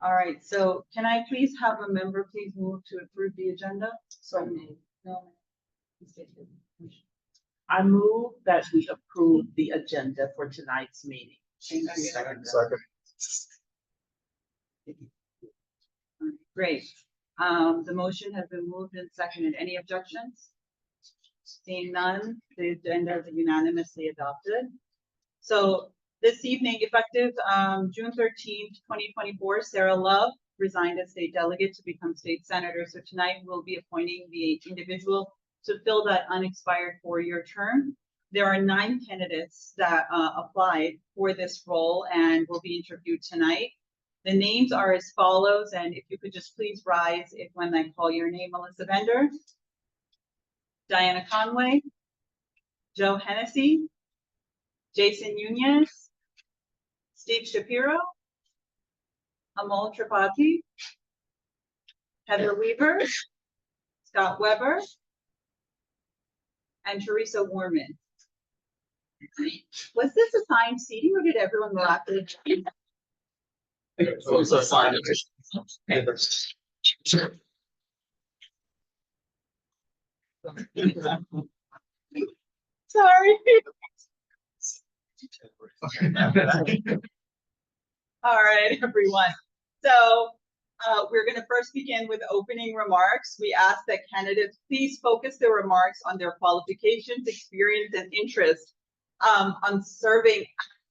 All right, so can I please have a member please move to approve the agenda? So moved. No. I move that we approve the agenda for tonight's meeting. Second. Great. The motion has been moved and seconded. Any objections? Seeing none, the agenda is unanimously adopted. So this evening, effective June 13th, 2024, Sarah Love resigned as state delegate to become state senator. So tonight we'll be appointing the individual to fill that unexpired 4-year term. There are 9 candidates that applied for this role and will be interviewed tonight. The names are as follows, and if you could just please rise if when I call your name: Melissa Bender, Diana Conway, Joe Hennessy, Jason Nunez, Steve Shapiro, Amol Tripathi, Heather Weaver, Scott Weber, and Teresa Woorman. Was this assigned seating or did everyone miraculously? Sorry. All right, everyone. So we're going to first begin with opening remarks. We ask that candidates please focus their remarks on their qualifications, experience, and interest on serving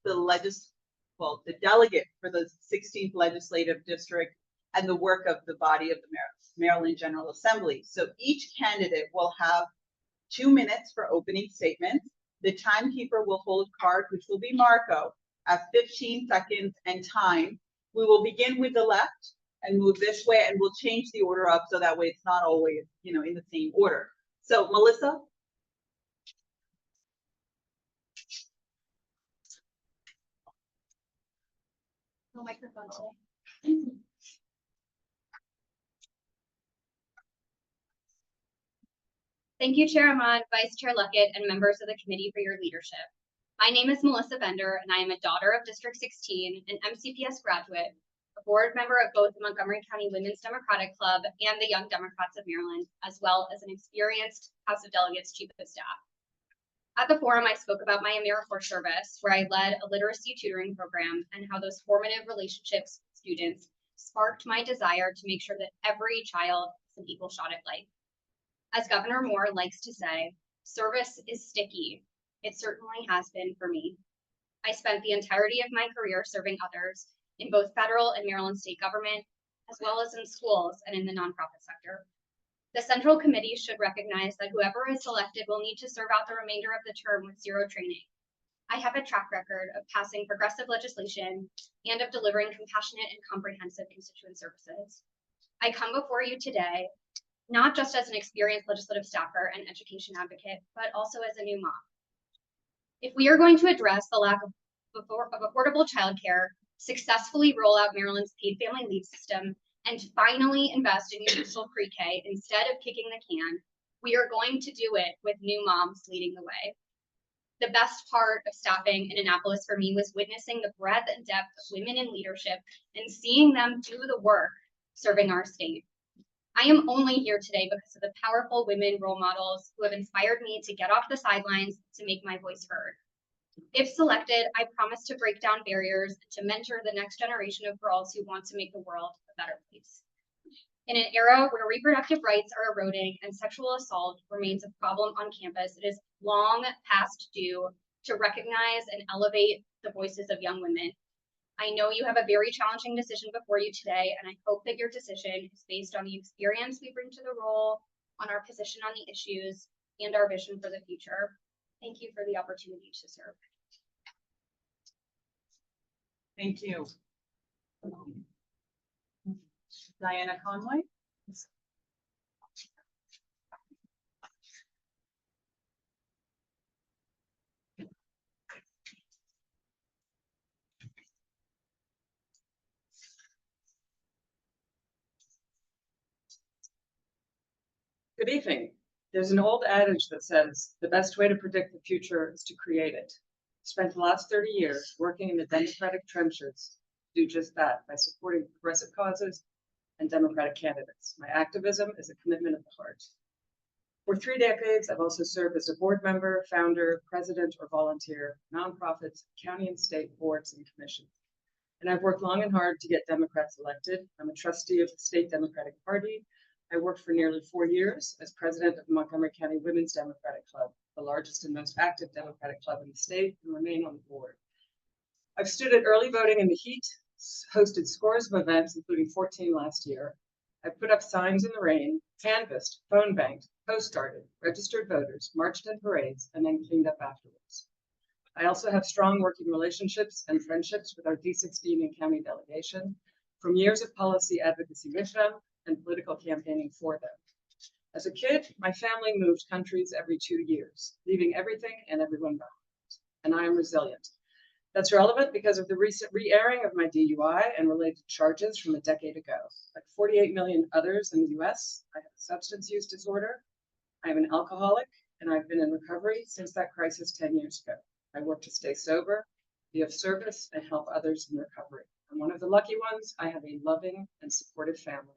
the delegate for the 16th legislative district and the work of the body of the Maryland General Assembly. So each candidate will have 2 minutes for opening statements. The timekeeper will hold card, which will be Marco, at 15 seconds and time. We will begin with the left and move this way, and we'll change the order up so that way it's not always, in the same order. So Melissa. No microphone today. Thank you, Chair Ahmad, Vice Chair Luckett, and members of the committee for your leadership. My name is Melissa Bender, and I am a daughter of District 16, an MCPS graduate, a board member of both the Montgomery County Women's Democratic Club and the Young Democrats of Maryland, as well as an experienced House of Delegates Chief of Staff. At the forum, I spoke about my AmeriCorps service, where I led a literacy tutoring program, and how those formative relationships with students sparked my desire to make sure that every child has an equal shot at life. As Governor Moore likes to say, service is sticky. It certainly has been for me. I spent the entirety of my career serving others in both federal and Maryland state government, as well as in schools and in the nonprofit sector. The Central Committee should recognize that whoever is selected will need to serve out the remainder of the term with zero training. I have a track record of passing progressive legislation and of delivering compassionate and comprehensive constituent services. I come before you today not just as an experienced legislative staffer and education advocate, but also as a new mom. If we are going to address the lack of affordable childcare, successfully roll out Maryland's paid family leave system, and finally invest in universal pre-K instead of kicking the can, we are going to do it with new moms leading the way. The best part of staffing in Annapolis for me was witnessing the breadth and depth of women in leadership and seeing them do the work serving our state. I am only here today because of the powerful women role models who have inspired me to get off the sidelines to make my voice heard. If selected, I promise to break down barriers and to mentor the next generation of girls who want to make the world a better place. In an era where reproductive rights are eroding and sexual assault remains a problem on campus, it is long past due to recognize and elevate the voices of young women. I know you have a very challenging decision before you today, and I hope that your decision is based on the experience we bring to the role, on our position on the issues, and our vision for the future. Thank you for the opportunity to serve. Thank you. Diana Conway. Good evening. There's an old adage that says the best way to predict the future is to create it. I spent the last 30 years working in the Democratic trenches do just that by supporting progressive causes and Democratic candidates. My activism is a commitment of the heart. For 3 decades, I've also served as a board member, founder, president, or volunteer, nonprofits, county and state boards and commissions. And I've worked long and hard to get Democrats elected. I'm a trustee of the State Democratic Party. I worked for nearly 4 years as president of the Montgomery County Women's Democratic Club, the largest and most active Democratic club in the state, and remain on the board. I've stood at early voting in the heat, hosted scores of events, including 14 last year. I've put up signs in the rain, canvassed, phone banked, postcarded, registered voters, marched in parades, and then cleaned up afterwards. I also have strong working relationships and friendships with our D16 and county delegation from years of policy advocacy with them and political campaigning for them. As a kid, my family moved countries every 2 years, leaving everything and everyone behind, and I am resilient. That's relevant because of the recent re-airing of my DUI and related charges from a decade ago. Like 48 million others in the US, I have a substance use disorder, I am an alcoholic, and I've been in recovery since that crisis 10 years ago. I work to stay sober, be of service, and help others in recovery. I'm one of the lucky ones. I have a loving and supportive family.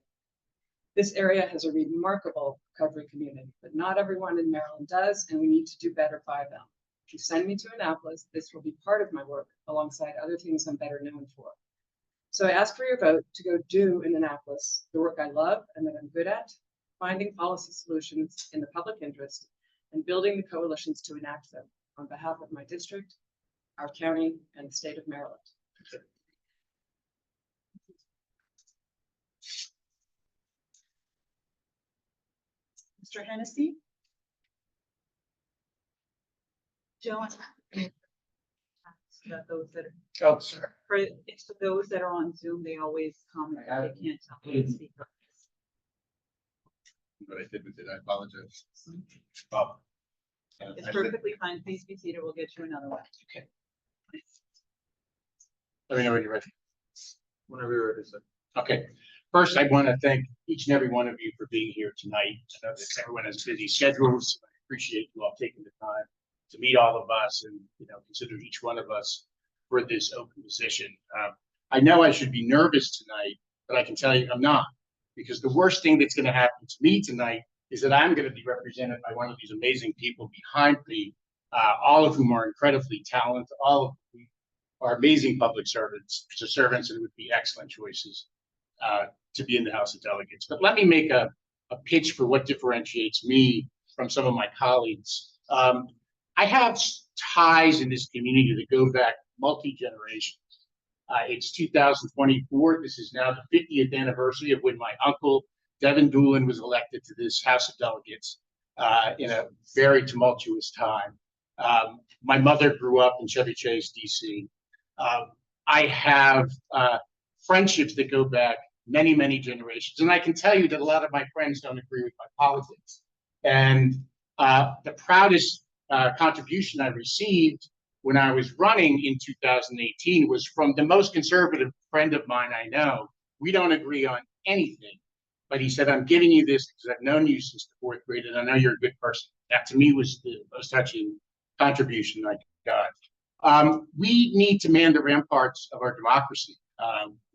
This area has a remarkable recovery community, but not everyone in Maryland does, and we need to do better by them. If you send me to Annapolis, this will be part of my work alongside other things I'm better known for. So I ask for your vote to go do in Annapolis the work I love and that I'm good at, finding policy solutions in the public interest, and building the coalitions to enact them on behalf of my district, our county, and the state of Maryland. Mr. Hennessy? Joe? Those that are, Oh, sir. for those that are on Zoom, they always comment, they can't tell who the speaker is. What I did with it, I apologize. It's perfectly fine. Please be seated. We'll get you another one. Okay. Let me know when you're ready. Whenever you're ready, sir. Okay. First, I want to thank each and every one of you for being here tonight. I know that everyone has busy schedules. I appreciate you all taking the time to meet all of us and, consider each one of us for this open position. I know I should be nervous tonight, but I can tell you I'm not, because the worst thing that's going to happen to me tonight is that I'm going to be represented by one of these amazing people behind me, all of whom are incredibly talented, all of whom are amazing public servants, and would be excellent choices to be in the House of Delegates. But let me make a pitch for what differentiates me from some of my colleagues. I have ties in this community that go back multi-generations. It's 2024. This is now the 50th anniversary of when my uncle, Devin Doolin, was elected to this House of Delegates in a very tumultuous time. My mother grew up in Chevy Chase, DC. I have friendships that go back many, many generations. And I can tell you that a lot of my friends don't agree with my politics. And the proudest contribution I received when I was running in 2018 was from the most conservative friend of mine I know. We don't agree on anything, but he said, I'm giving you this because I've known you since the 4th grade and I know you're a good person. That to me was the most touching contribution I got. We need to man the ramparts of our democracy.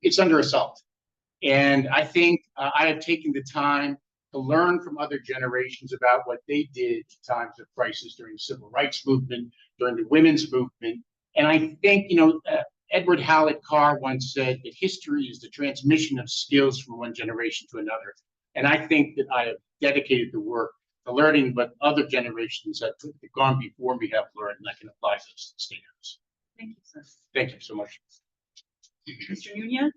It's under assault. And I think I have taken the time to learn from other generations about what they did in times of crisis during the civil rights movement, during the women's movement. And I think, Edward Howlett Carr once said that history is the transmission of skills from one generation to another. And I think that I have dedicated the work to learning what other generations have gone before me have learned, and I can apply those to the State House. Thank you, sir. Thank you so much. Mr. Nunez?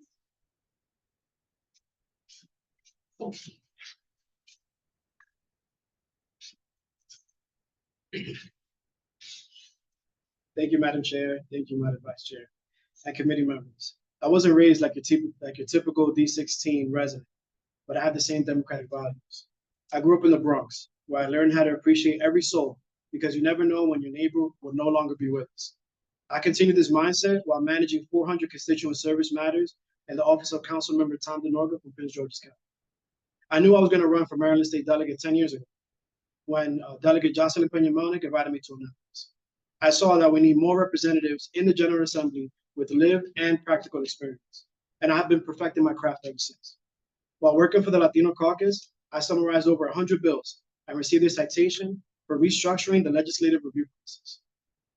Thank you, Madam Chair. Thank you, Madam Vice Chair, and committee members. I wasn't raised like your typical D16 resident, but I have the same democratic values. I grew up in the Bronx, where I learned how to appreciate every soul, because you never know when your neighbor will no longer be with us. I continue this mindset while managing 400 constituent service matters in the office of Councilmember Tom DeNorga from Prince George's County. I knew I was going to run for Maryland State Delegate 10 years ago when Delegate Jocelyn Peña-Melnick invited me to Annapolis. I saw that we need more representatives in the General Assembly with lived and practical experience, and I have been perfecting my craft ever since. While working for the Latino Caucus, I summarized over 100 bills and received a citation for restructuring the legislative review process.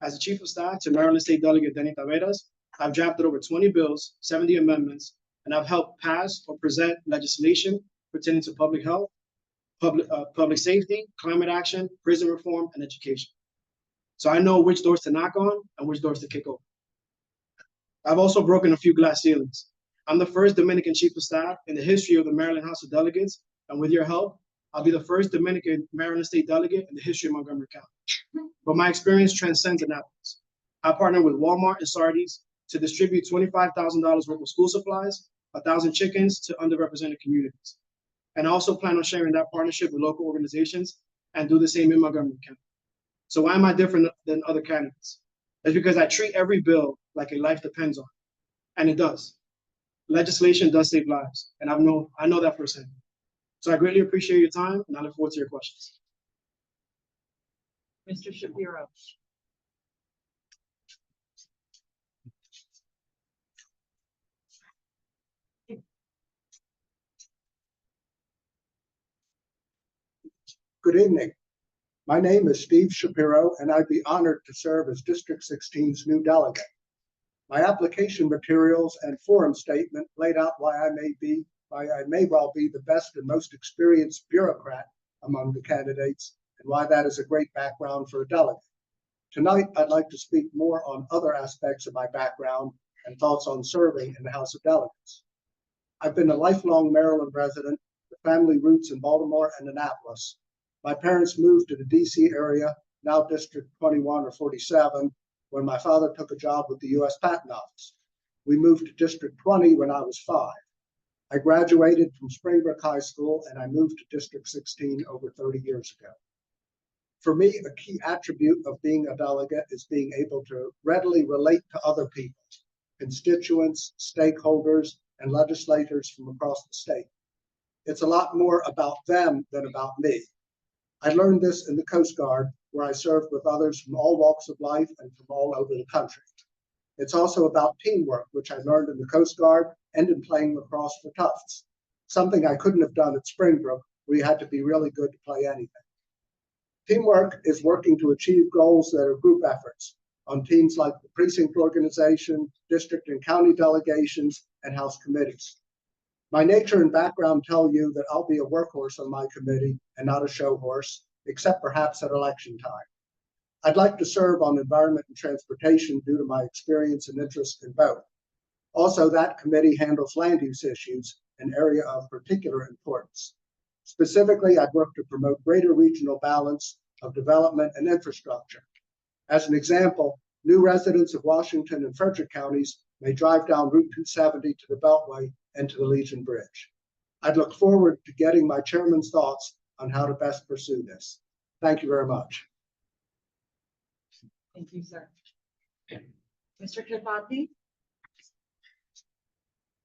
As the Chief of Staff to Maryland State Delegate Denny Taveras, I've drafted over 20 bills, 70 amendments, and I've helped pass or present legislation pertaining to public health, public safety, climate action, prison reform, and education. So I know which doors to knock on and which doors to kick open. I've also broken a few glass ceilings. I'm the first Dominican Chief of Staff in the history of the Maryland House of Delegates, and with your help, I'll be the first Dominican Maryland State Delegate in the history of Montgomery County. But my experience transcends Annapolis. I partnered with Walmart and Sardis to distribute $25,000 worth of school supplies, 1,000 chickens to underrepresented communities. And I also plan on sharing that partnership with local organizations and do the same in Montgomery County. So why am I different than other candidates? It's because I treat every bill like a life depends on it, and it does. Legislation does save lives, and I know that firsthand. So I greatly appreciate your time, and I look forward to your questions. Mr. Shapiro. Good evening. My name is Steve Shapiro, and I'd be honored to serve as District 16's new delegate. My application materials and forum statement laid out why I may well be the best and most experienced bureaucrat among the candidates, and why that is a great background for a delegate. Tonight, I'd like to speak more on other aspects of my background and thoughts on serving in the House of Delegates. I've been a lifelong Maryland resident with family roots in Baltimore and Annapolis. My parents moved to the DC area, now District 21 or 47, when my father took a job with the US Patent Office. We moved to District 20 when I was 5. I graduated from Springbrook High School and I moved to District 16 over 30 years ago. For me, a key attribute of being a delegate is being able to readily relate to other people, constituents, stakeholders, and legislators from across the state. It's a lot more about them than about me. I learned this in the Coast Guard, where I served with others from all walks of life and from all over the country. It's also about teamwork, which I learned in the Coast Guard and in playing lacrosse for Tufts, something I couldn't have done at Springbrook, where you had to be really good to play anything. Teamwork is working to achieve goals that are group efforts on teams like the precinct organization, district and county delegations, and House committees. My nature and background tell you that I'll be a workhorse on my committee and not a show horse, except perhaps at election time. I'd like to serve on environment and transportation due to my experience and interest in both. Also, that committee handles land use issues, an area of particular importance. Specifically, I'd work to promote greater regional balance of development and infrastructure. As an example, new residents of Washington and Frederick counties may drive down Route 270 to the Beltway and to the Legion Bridge. I'd look forward to getting my chairman's thoughts on how to best pursue this. Thank you very much. Thank you, sir. Mr. Tripathi?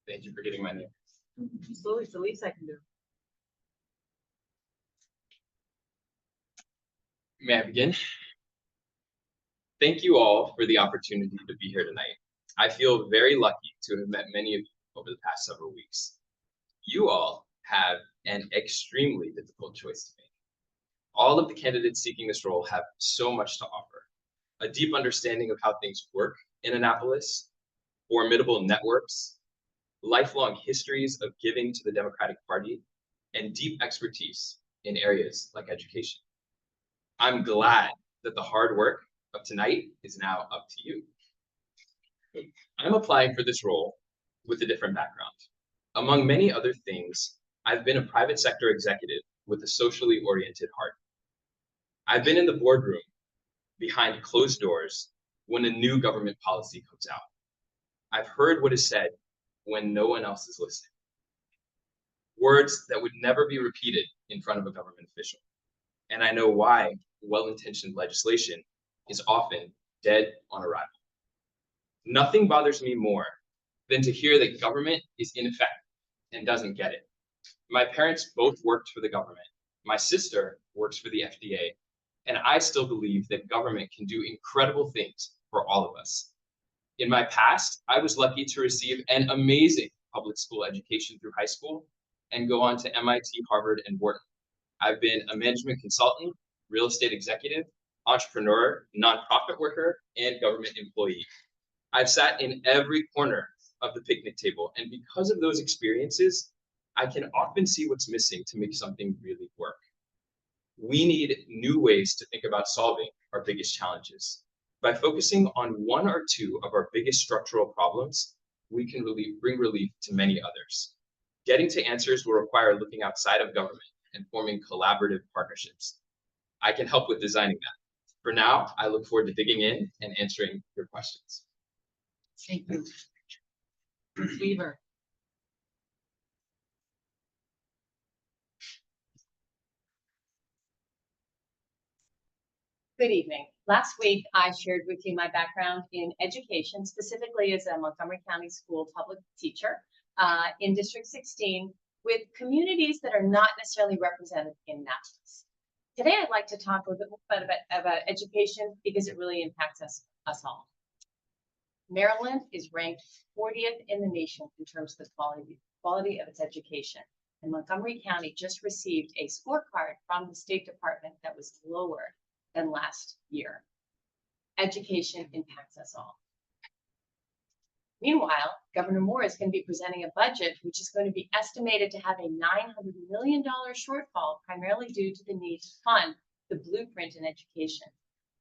Thank you for getting my name. Slowly, it's the least I can do. May I begin? Thank you all for the opportunity to be here tonight. I feel very lucky to have met many of you over the past several weeks. You all have an extremely difficult choice to make. All of the candidates seeking this role have so much to offer. A deep understanding of how things work in Annapolis, formidable networks, lifelong histories of giving to the Democratic Party, and deep expertise in areas like education. I'm glad that the hard work of tonight is now up to you. I'm applying for this role with a different background. Among many other things, I've been a private sector executive with a socially oriented heart. I've been in the boardroom behind closed doors when a new government policy comes out. I've heard what is said when no one else is listening. Words that would never be repeated in front of a government official. And I know why well-intentioned legislation is often dead on arrival. Nothing bothers me more than to hear that government is ineffective and doesn't get it. My parents both worked for the government. My sister works for the FDA, and I still believe that government can do incredible things for all of us. In my past, I was lucky to receive an amazing public school education through high school and go on to MIT, Harvard, and Wharton. I've been a management consultant, real estate executive, entrepreneur, nonprofit worker, and government employee. I've sat in every corner of the picnic table, and because of those experiences, I can often see what's missing to make something really work. We need new ways to think about solving our biggest challenges. By focusing on one or two of our biggest structural problems, we can bring relief to many others. Getting to answers will require looking outside of government and forming collaborative partnerships. I can help with designing that. For now, I look forward to digging in and answering your questions. Thank you. Ms. Weaver. Good evening. Last week, I shared with you my background in education, specifically as a Montgomery County school public teacher in District 16 with communities that are not necessarily represented in Annapolis. Today, I'd like to talk a little bit about education because it really impacts us all. Maryland is ranked 40th in the nation in terms of the quality of its education. And Montgomery County just received a scorecard from the State Department that was lower than last year. Education impacts us all. Meanwhile, Governor Moore is going to be presenting a budget which is going to be estimated to have a $900 million shortfall, primarily due to the need to fund the blueprint in education.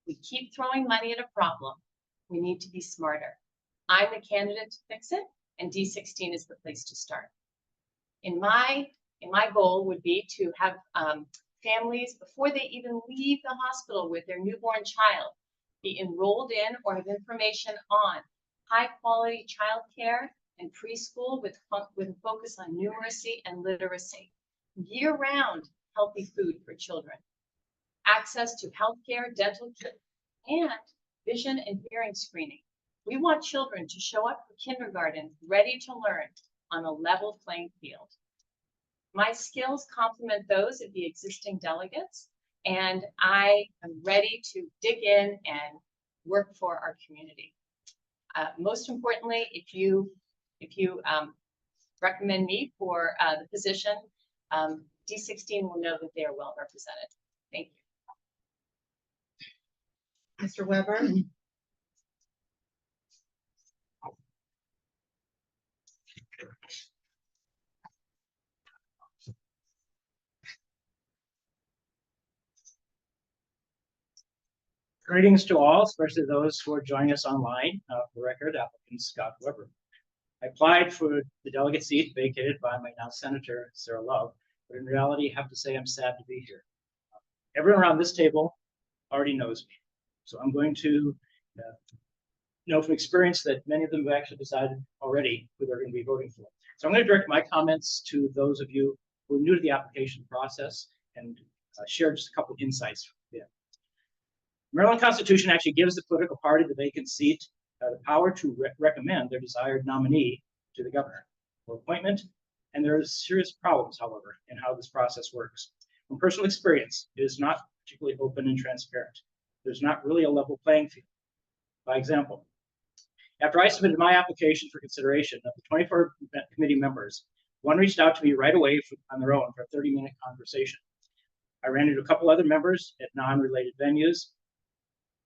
We keep throwing money at a problem. We need to be smarter. I'm the candidate to fix it, and D16 is the place to start. In my goal would be to have families, before they even leave the hospital with their newborn child, be enrolled in or have information on high quality childcare and preschool with a focus on numeracy and literacy, year-round healthy food for children, access to healthcare, dental care, and vision and hearing screening. We want children to show up for kindergarten ready to learn on a level playing field. My skills complement those of the existing delegates, and I am ready to dig in and work for our community. Most importantly, if you recommend me for the position, D16 will know that they are well represented. Thank you. Mr. Weber. Greetings to all, especially those who are joining us online. For the record, applicant Scott Weber. I applied for the delegate seat vacated by my now Senator Sarah Love, but in reality, I have to say I'm sad to be here. Everyone around this table already knows me, so I'm going to know from experience that many of them have actually decided already who they're going to be voting for. So I'm going to direct my comments to those of you who are new to the application process and share just a couple of insights. The Maryland Constitution actually gives the political party the vacant seat the power to recommend their desired nominee to the governor for appointment, and there are serious problems, however, in how this process works. From personal experience, it is not particularly open and transparent. There's not really a level playing field. By example, after I submitted my application for consideration of the 24 committee members, one reached out to me right away on their own for a 30-minute conversation. I ran into a couple other members at non-related venues,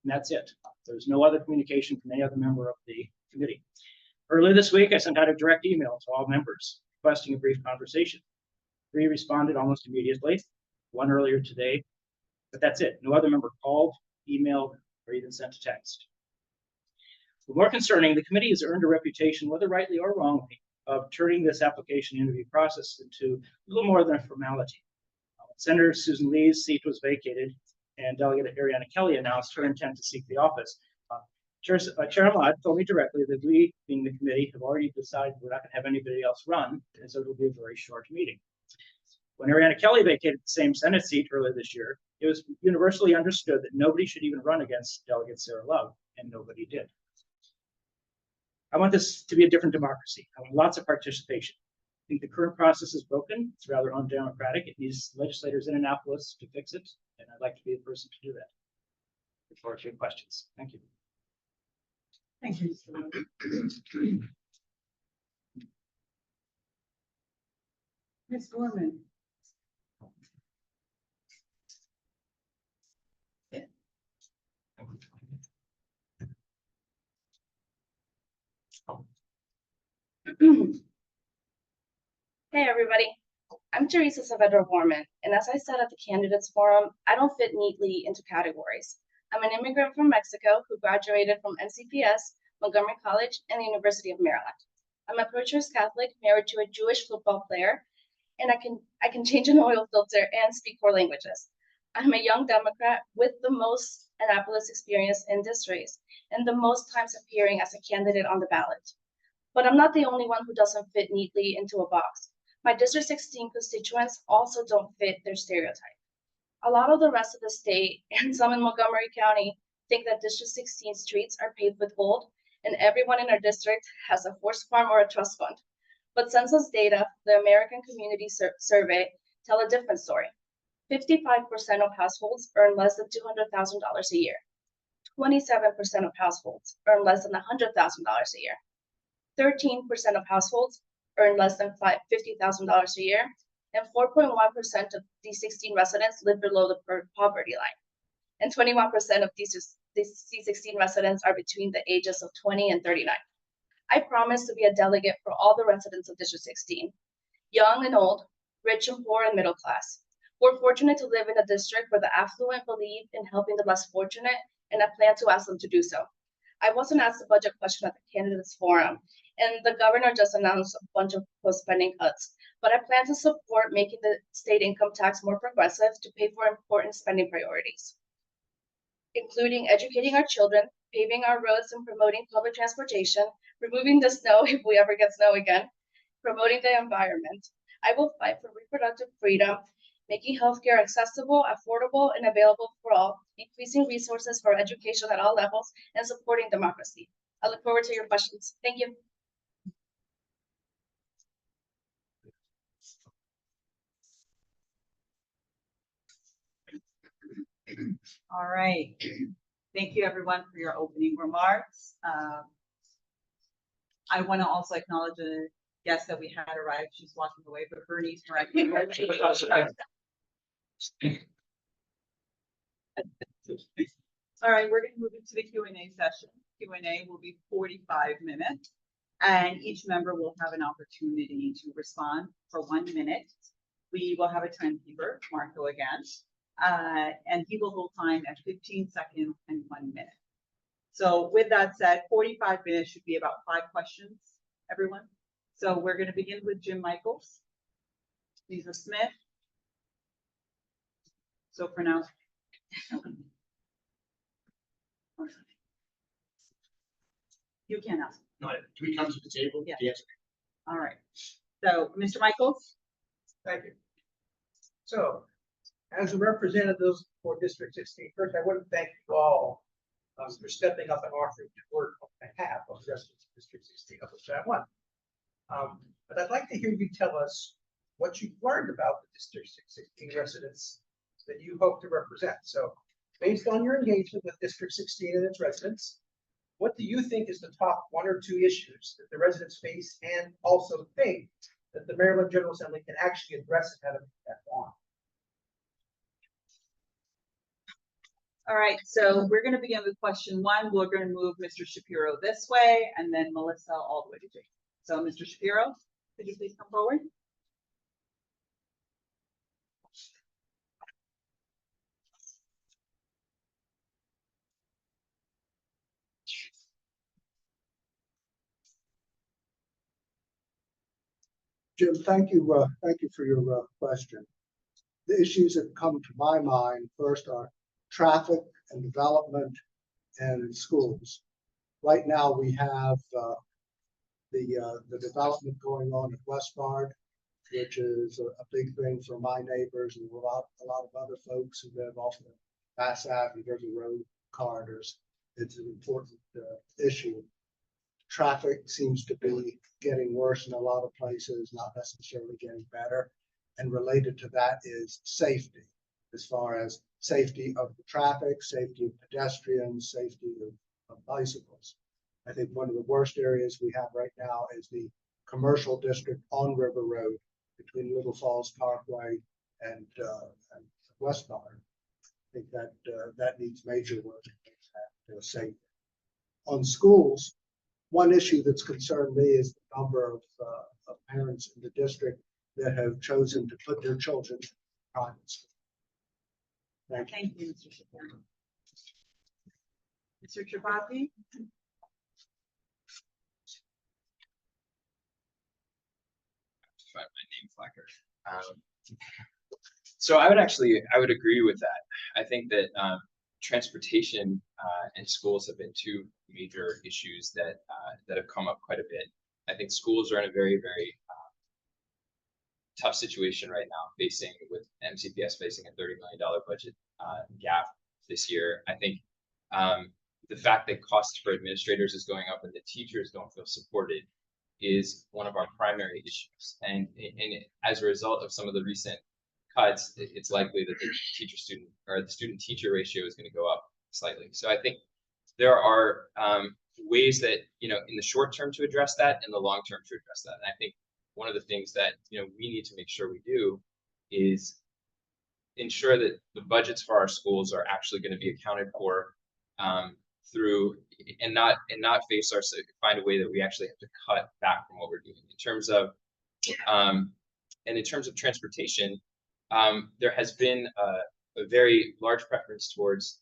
and that's it. There's no other communication from any other member of the committee. Earlier this week, I sent out a direct email to all members requesting a brief conversation. 3 responded almost immediately, 1 earlier today, but that's it. No other member called, emailed, or even sent a text. But more concerning, the committee has earned a reputation, whether rightly or wrongly, of turning this application interview process into a little more than a formality. Senator Susan Lee's seat was vacated, and Delegate Ariana Kelly announced her intent to seek the office. Chair Ahmad told me directly that we, being the committee, have already decided we're not going to have anybody else run, and so it will be a very short meeting. When Ariana Kelly vacated the same Senate seat earlier this year, it was universally understood that nobody should even run against Delegate Sarah Love, and nobody did. I want this to be a different democracy. I want lots of participation. I think the current process is broken. It's rather undemocratic. It needs legislators in Annapolis to fix it, and I'd like to be the person to do that. Look forward to your questions. Thank you. Thank you, Mr. Wood. Ms. Woorman. Hey, everybody. I'm Teresa Woorman, and as I said at the candidates forum, I don't fit neatly into categories. I'm an immigrant from Mexico who graduated from NCPS, Montgomery College, and the University of Maryland. I'm a pro-choice Catholic married to a Jewish football player, and I can change an oil filter and speak 4 languages. I'm a young Democrat with the most Annapolis experience in this race and the most times appearing as a candidate on the ballot. But I'm not the only one who doesn't fit neatly into a box. My District 16 constituents also don't fit their stereotype. A lot of the rest of the state and some in Montgomery County think that District 16 streets are paved with gold and everyone in our district has a horse farm or a trust fund. But census data, the American Community Survey, tell a different story. 55% of households earn less than $200,000 a year. 27% of households earn less than $100,000 a year. 13% of households earn less than $50,000 a year, and 4.1% of D16 residents live below the poverty line. And 21% of these D16 residents are between the ages of 20 and 39. I promise to be a delegate for all the residents of District 16, young and old, rich and poor, and middle class. We're fortunate to live in a district where the affluent believe in helping the less fortunate, and I plan to ask them to do so. I wasn't asked a budget question at the candidates forum, and the governor just announced a bunch of spending cuts, but I plan to support making the state income tax more progressive to pay for important spending priorities, including educating our children, paving our roads and promoting public transportation, removing the snow if we ever get snow again, promoting the environment. I will fight for reproductive freedom, making healthcare accessible, affordable, and available for all, increasing resources for education at all levels, and supporting democracy. I look forward to your questions. Thank you. All right. Thank you, everyone, for your opening remarks. I want to also acknowledge a guest that we had arrived. She's walking away, but Bernie's correctly. All right, we're going to move into the Q&A session. Q&A will be 45 minutes, and each member will have an opportunity to respond for 1 minute. We will have a timekeeper, Marco again, and he will hold time at 15 seconds and 1 minute. So with that said, 45 minutes should be about 5 questions, everyone. So we're going to begin with Jim Michaels, Lisa Smith. So for now, you can ask. No, do we come to the table? Yeah. Yes. All right. So, Mr. Michaels? Thank you. So, as a representative for District 16, first, I want to thank you all for stepping up and offering to work on behalf of the residents of District 16, of which I'm one. But I'd like to hear you tell us what you've learned about the District 16 residents that you hope to represent. So, based on your engagement with District 16 and its residents, what do you think is the top 1 or 2 issues that the residents face, and also think that the Maryland General Assembly can actually address and have an impact on? All right, so we're going to begin with question 1. We're going to move Mr. Shapiro this way, and then Melissa all the way to Jake. So, Mr. Shapiro, could you please come forward? Jim, thank you for your question. The issues that come to my mind first are traffic and development and schools. Right now, we have the development going on at Westbard, which is a big thing for my neighbors and a lot of other folks who live off the Bass Ave River Road corridors. It's an important issue. Traffic seems to be getting worse in a lot of places, not necessarily getting better. And related to that is safety, as far as safety of the traffic, safety of pedestrians, safety of bicycles. I think one of the worst areas we have right now is the commercial district on River Road between Little Falls Parkway and Westmar. I think that that needs major work to make that safe. On schools, one issue that's concerned me is the number of parents in the district that have chosen to put their children in private school. Thank you. Thank you, Mr. Shapiro. Mr. Tripathi? Find my name placard. So I would agree with that. I think that transportation and schools have been two major issues that have come up quite a bit. I think schools are in a very, very tough situation right now, with MCPS facing a $30 million budget gap this year. I think the fact that costs for administrators is going up and the teachers don't feel supported is one of our primary issues. And as a result of some of the recent cuts, it's likely that the teacher-student or the student-teacher ratio is going to go up slightly. So I think there are ways that, in the short term to address that and the long term to address that. And I think one of the things that, we need to make sure we do is ensure that the budgets for our schools are actually going to be accounted for through and not find a way that we actually have to cut back from what we're doing in terms of transportation. There has been a very large preference towards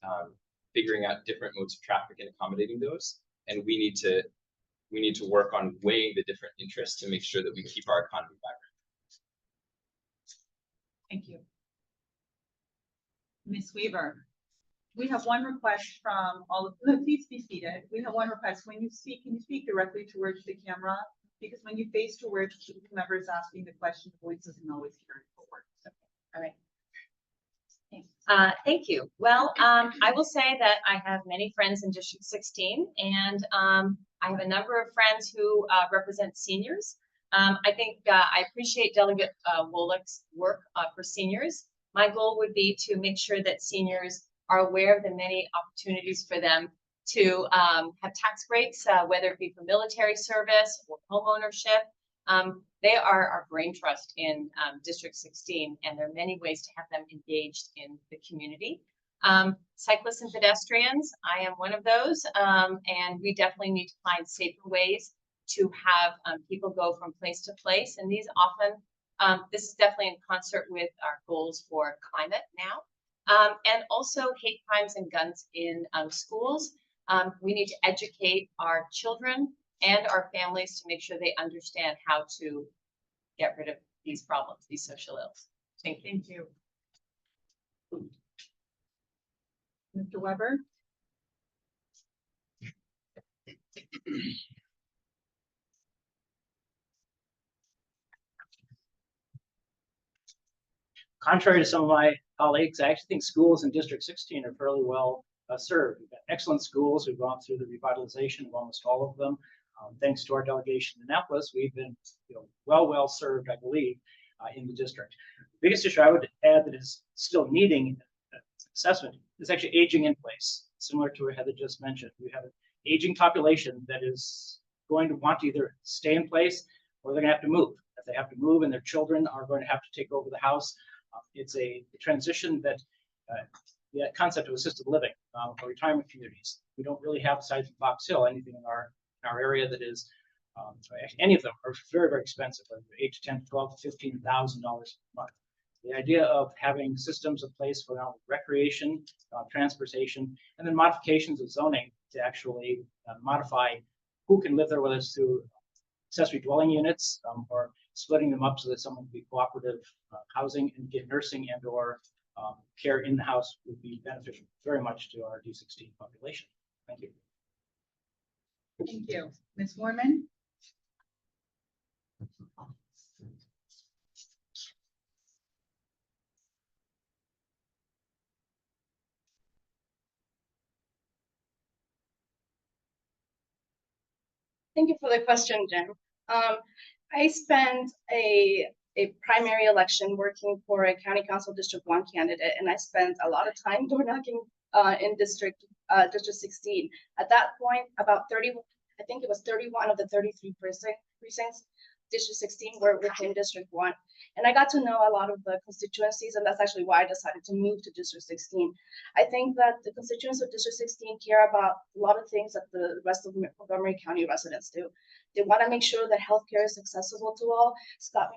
figuring out different modes of traffic and accommodating those, and we need to work on weighing the different interests to make sure that we keep our economy vibrant. Thank you. Ms. Weaver, we have one request from all of, please be seated. We have one request. When you speak, can you speak directly towards the camera? Because when you face towards whomever is asking the question, the voice doesn't always carry forward. So, All right. Thank you. Well, I will say that I have many friends in District 16, and I have a number of friends who represent seniors. I think I appreciate Delegate Wolick's work for seniors. My goal would be to make sure that seniors are aware of the many opportunities for them to have tax breaks, whether it be for military service or home ownership. They are our brain trust in District 16, and there are many ways to have them engaged in the community. Cyclists and pedestrians, I am one of those, and we definitely need to find safer ways to have people go from place to place. And these often, this is definitely in concert with our goals for climate now. And also hate crimes and guns in schools. We need to educate our children and our families to make sure they understand how to get rid of these problems, these social ills. Thank you. thank you. Mr. Weber? Contrary to some of my colleagues, I actually think schools in District 16 are fairly well served. We've got excellent schools. We've gone through the revitalization of almost all of them. Thanks to our delegation in Annapolis, we've been well served, I believe, in the district. The biggest issue I would add that is still needing assessment is actually aging in place, similar to what Heather just mentioned. We have an aging population that is going to want to either stay in place or they're going to have to move. If they have to move and their children are going to have to take over the house, it's a transition that the concept of assisted living or retirement communities. We don't really have, besides Fox Hill, anything in our area that is, any of them are very expensive, like $8 to $10 to $12 to $15,000 a month. The idea of having systems in place for recreation, transportation, and then modifications of zoning to actually modify who can live there, whether it's through accessory dwelling units or splitting them up so that someone can be cooperative housing and get nursing and or care in the house would be beneficial very much to our D16 population. Thank you. Thank you. Ms. Woorman? Thank you for the question, Jim. I spent a primary election working for a county council District 1 candidate, and I spent a lot of time door knocking in District 16. At that point, about I think it was 31 of the 33 precincts. District 16 were within District 1. And I got to know a lot of the constituencies, and that's actually why I decided to move to District 16. I think that the constituents of District 16 care about a lot of things that the rest of Montgomery County residents do. They want to make sure that healthcare is accessible to all. Stop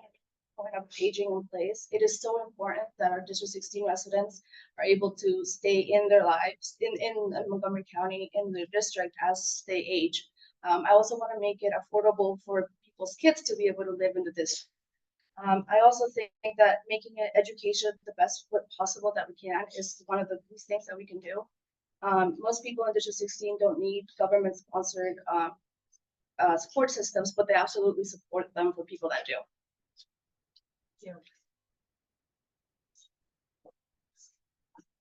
going up aging in place. It is so important that our District 16 residents are able to stay in their lives in Montgomery County, in the district as they age. I also want to make it affordable for people's kids to be able to live in the district. I also think that making education the best possible that we can is one of the least things that we can do. Most people in District 16 don't need government-sponsored support systems, but they absolutely support them for people that do. Yeah.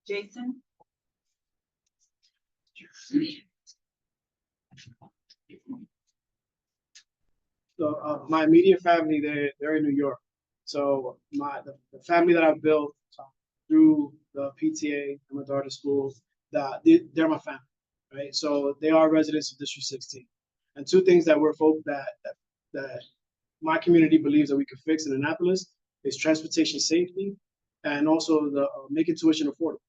Jason? So my immediate family, they're in New York. So the family that I've built through the PTA and my daughter's school, they're my family, right? So they are residents of District 16. And two things that that my community believes that we could fix in Annapolis is transportation safety and also the making tuition affordable,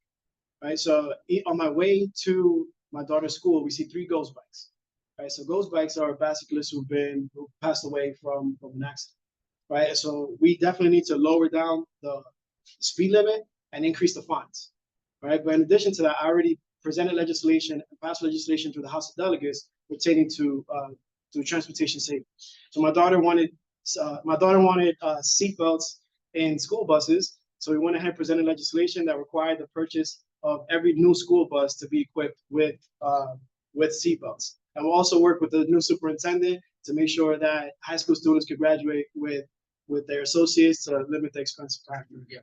right? So on my way to my daughter's school, we see 3 ghost bikes. Right, so ghost bikes are bicyclists who passed away from an accident, right? So we definitely need to lower down the speed limit and increase the fines, right? But in addition to that, I already presented legislation and passed legislation through the House of Delegates pertaining to transportation safety. So my daughter wanted seatbelts in school buses, so we went ahead and presented legislation that required the purchase of every new school bus to be equipped with seatbelts. And we'll also work with the new superintendent to make sure that high school students can graduate with their associates to limit the expense of time. Yeah.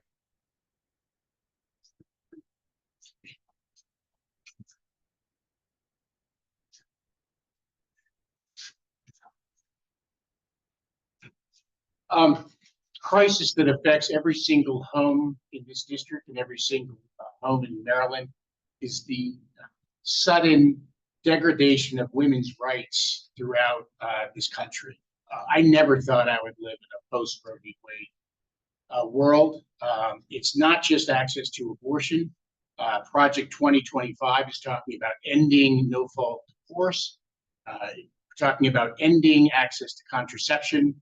Crisis that affects every single home in this district and every single home in Maryland is the sudden degradation of women's rights throughout this country. I never thought I would live in a post-Roe v. Wade world. It's not just access to abortion. Project 2025 is talking about ending no-fault divorce. We're talking about ending access to contraception.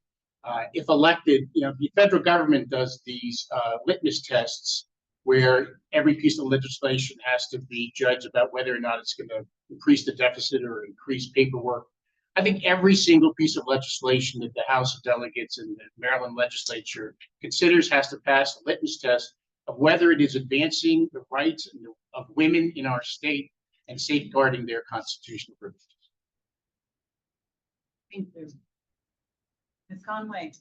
If elected, the federal government does these litmus tests where every piece of legislation has to be judged about whether or not it's going to increase the deficit or increase paperwork. I think every single piece of legislation that the House of Delegates and the Maryland legislature considers has to pass a litmus test of whether it is advancing the rights of women in our state and safeguarding their constitutional privileges. Thank you. Ms. Conway?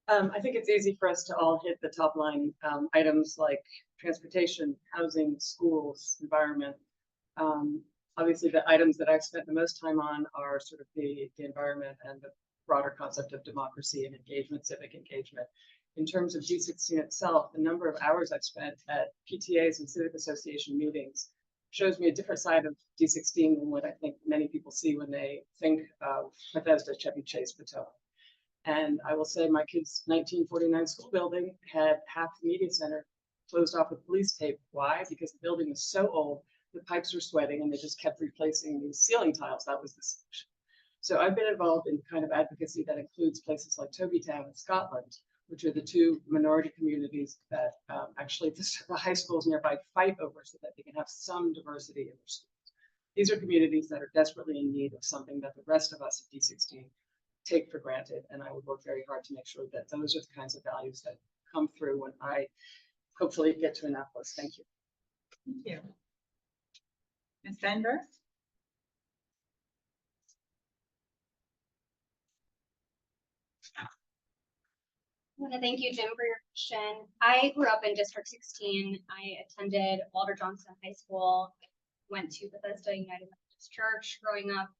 I think it's easy for us to all hit the top line items like transportation, housing, schools, environment. Obviously, the items that I've spent the most time on are sort of the environment and the broader concept of democracy and engagement, civic engagement. In terms of D16 itself, the number of hours I've spent at PTAs and civic association meetings shows me a different side of D16 than what I think many people see when they think of Bethesda, Chevy Chase, Potomac. And I will say my kids' 1949 school building had half the media center closed off with police tape. Why? Because the building was so old, the pipes were sweating, and they just kept replacing these ceiling tiles. That was the solution. So I've been involved in kind of advocacy that includes places like Tobytown in Scotland, which are the 2 minority communities that actually the high schools nearby fight over so that they can have some diversity in their schools. These are communities that are desperately in need of something that the rest of us at D16 take for granted, and I would work very hard to make sure that those are the kinds of values that come through when I hopefully get to Annapolis. Thank you. Thank you. Ms. Bender? I want to thank you, Jim, for your question. I grew up in District 16. I attended Walter Johnson High School. I went to Bethesda United Methodist Church growing up.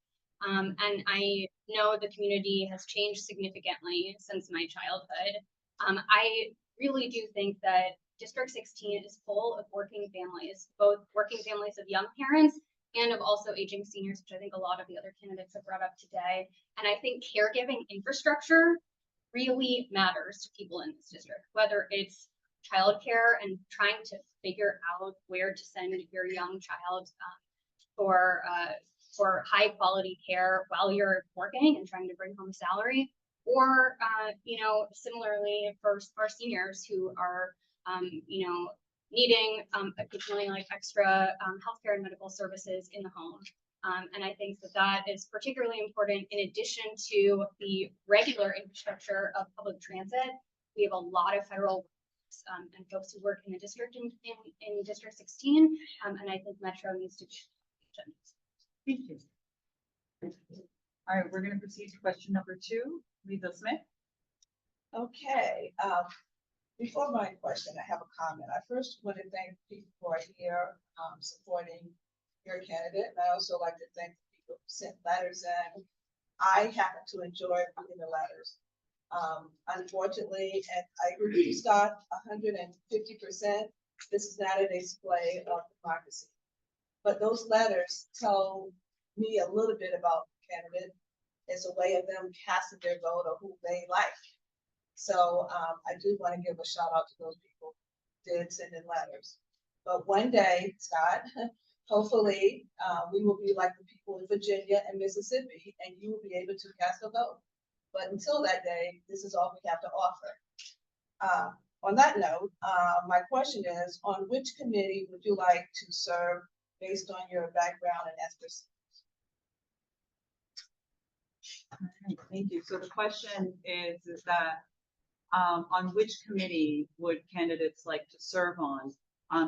And I know the community has changed significantly since my childhood. I really do think that District 16 is full of working families, both working families of young parents and of also aging seniors, which I think a lot of the other candidates have brought up today. And I think caregiving infrastructure really matters to people in this district, whether it's childcare and trying to figure out where to send your young child for high quality care while you're working and trying to bring home a salary, or similarly for our seniors who are needing occasionally like extra healthcare and medical services in the home. And I think that is particularly important in addition to the regular infrastructure of public transit. We have a lot of federal workers, and folks who work in the district in District 16, and I think Metro needs to be. Thank you. All right, we're going to proceed to question number 2. Lisa Smith. Okay, before my question, I have a comment. I first want to thank people who are here supporting your candidate. And I also like to thank the people who sent letters in. I happen to enjoy reading the letters. Unfortunately, and I agree with you, Scott, 150%. This is not a display of democracy. But those letters tell me a little bit about the candidate. It's a way of them casting their vote or who they like. So I do want to give a shout out to those people who did send in letters. But one day, Scott, hopefully we will be like the people in Virginia and Mississippi, and you will be able to cast a vote. But until that day, this is all we have to offer. On that note, my question is, on which committee would you like to serve based on your background and expertise? All right, thank you. So the question is that on which committee would candidates like to serve on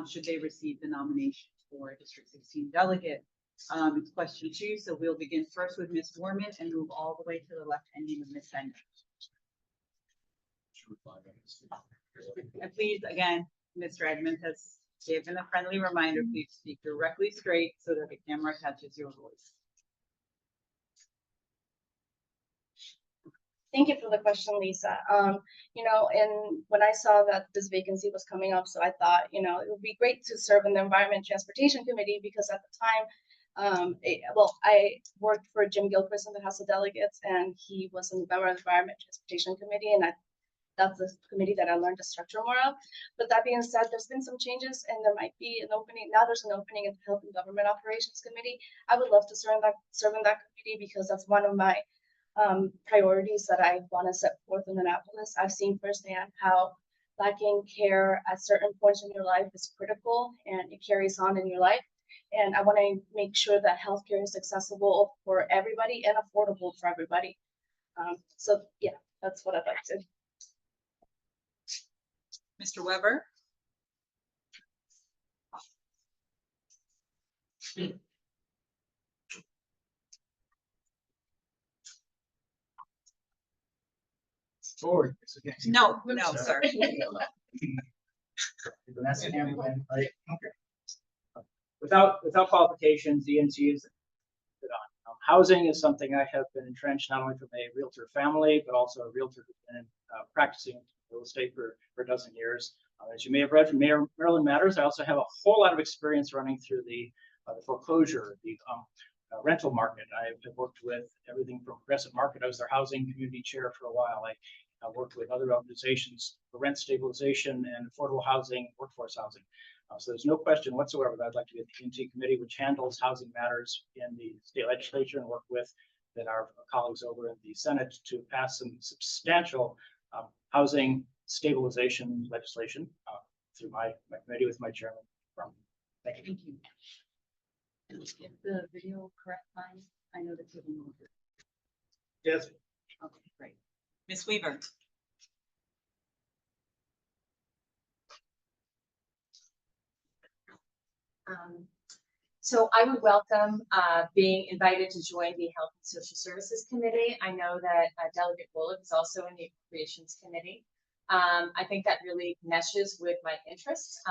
should they receive the nomination for District 16 delegate? It's question 2, so we'll begin first with Ms. Woorman and move all the way to the left, ending with Ms. Bender. And please, again, Mr. Edmonds has given a friendly reminder, please speak directly straight so that the camera catches your voice. Thank you for the question, Lisa. And when I saw that this vacancy was coming up, so I thought, it would be great to serve in the Environment and Transportation Committee because at the time, I worked for Jim Gilchrist in the House of Delegates, and he was a member of the Environment and Transportation Committee, and that's the committee that I learned the structure more of. But that being said, there's been some changes, and there might be an opening. Now there's an opening in the Health and Government Operations Committee. I would love to serve in that committee because that's one of my priorities that I want to set forth in Annapolis. I've seen firsthand how lacking care at certain points in your life is critical and it carries on in your life. And I want to make sure that healthcare is accessible for everybody and affordable for everybody. So yeah, that's what I'd like to. Mr. Weber. Forward. No, sir. Without qualifications, DNC is good on. Housing is something I have been entrenched not only from a realtor family, but also a realtor who's been practicing real estate for a dozen years. As you may have read from Maryland Matters, I also have a whole lot of experience running through the foreclosure, the rental market. I've worked with everything from Progressive Market. I was their housing community chair for a while. I worked with other organizations for rent stabilization and affordable housing, workforce housing. So there's no question whatsoever that I'd like to be at the DNC committee, which handles housing matters in the state legislature, and work with our colleagues over in the Senate to pass some substantial housing stabilization legislation through my committee with my chairman. Thank you. Thank you. Is the video correct, fine? I know that people know it. Yes. Okay, great. Ms. Weaver. So I would welcome being invited to join the Health and Social Services Committee. I know that Delegate Bullock is also in the Appropriations Committee. I think that really meshes with my interests.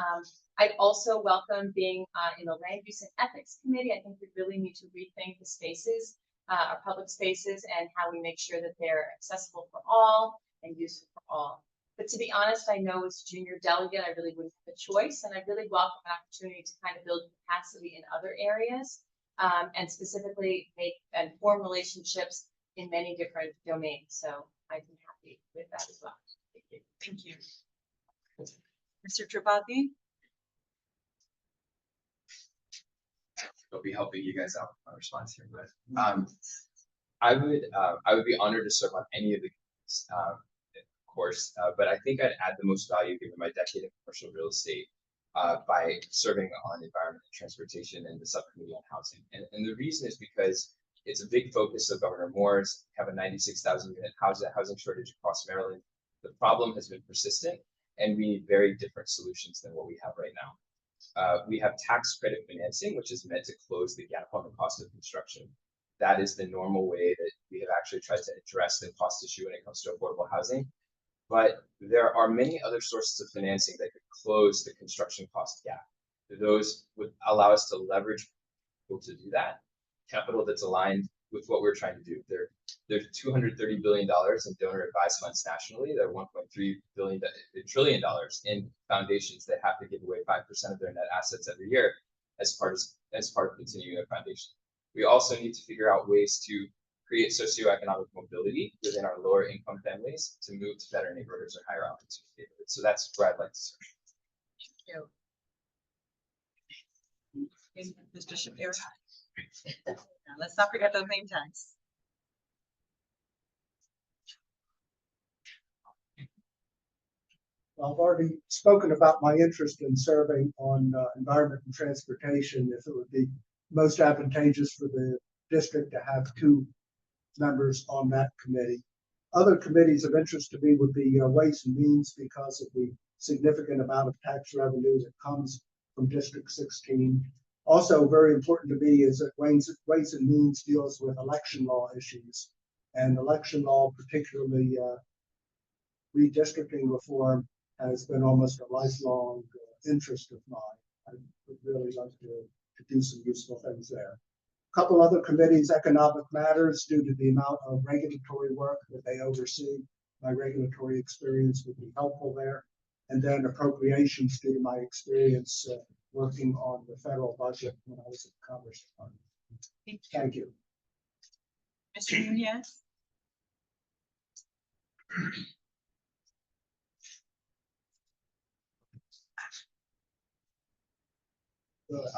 I'd also welcome being in the Land Use and Ethics Committee. I think we really need to rethink the spaces our public spaces and how we make sure that they're accessible for all and useful for all. But to be honest, I know as junior delegate, I really wouldn't have a choice, and I really welcome an opportunity to kind of build capacity in other areas, and specifically make and form relationships in many different domains. So I'd be happy with that as well. Thank you. Thank you. Mr. Tripathi? I'll be helping you guys out with my response here, but I would be honored to serve on any of the committees, of course, but I think I'd add the most value given my decade in commercial real estate by serving on environment and transportation and the subcommittee on housing. And the reason is because it's a big focus of Governor Moore's. We have a 96,000 unit housing shortage across Maryland. The problem has been persistent, and we need very different solutions than what we have right now. We have tax credit financing, which is meant to close the gap on the cost of construction. That is the normal way that we have actually tried to address the cost issue when it comes to affordable housing. But there are many other sources of financing that could close the construction cost gap. Those would allow us to leverage people to do that, capital that's aligned with what we're trying to do. There's $230 billion in donor advised funds nationally. There are $1.3 trillion in foundations that have to give away 5% of their net assets every year as part of continuing a foundation. We also need to figure out ways to create socioeconomic mobility within our lower income families to move to better neighborhoods or higher opportunity neighborhoods. So that's where I'd like to serve. Mr. Shapiro? Let's not forget those name tags. I've already spoken about my interest in serving on environment and transportation, if it would be most advantageous for the district to have two members on that committee. Other committees of interest to me would be Ways and Means, because of the significant amount of tax revenue that comes from District 16. Also very important to me is that Ways and Means deals with election law issues, and election law, particularly redistricting reform, has been almost a lifelong interest of mine. I would really like to do some useful things there. A couple other committees, Economic Matters, due to the amount of regulatory work that they oversee. My regulatory experience would be helpful there. And then Appropriations, due to my experience working on the federal budget when I was at the Commerce Department. Thank you. Mr. Nunez?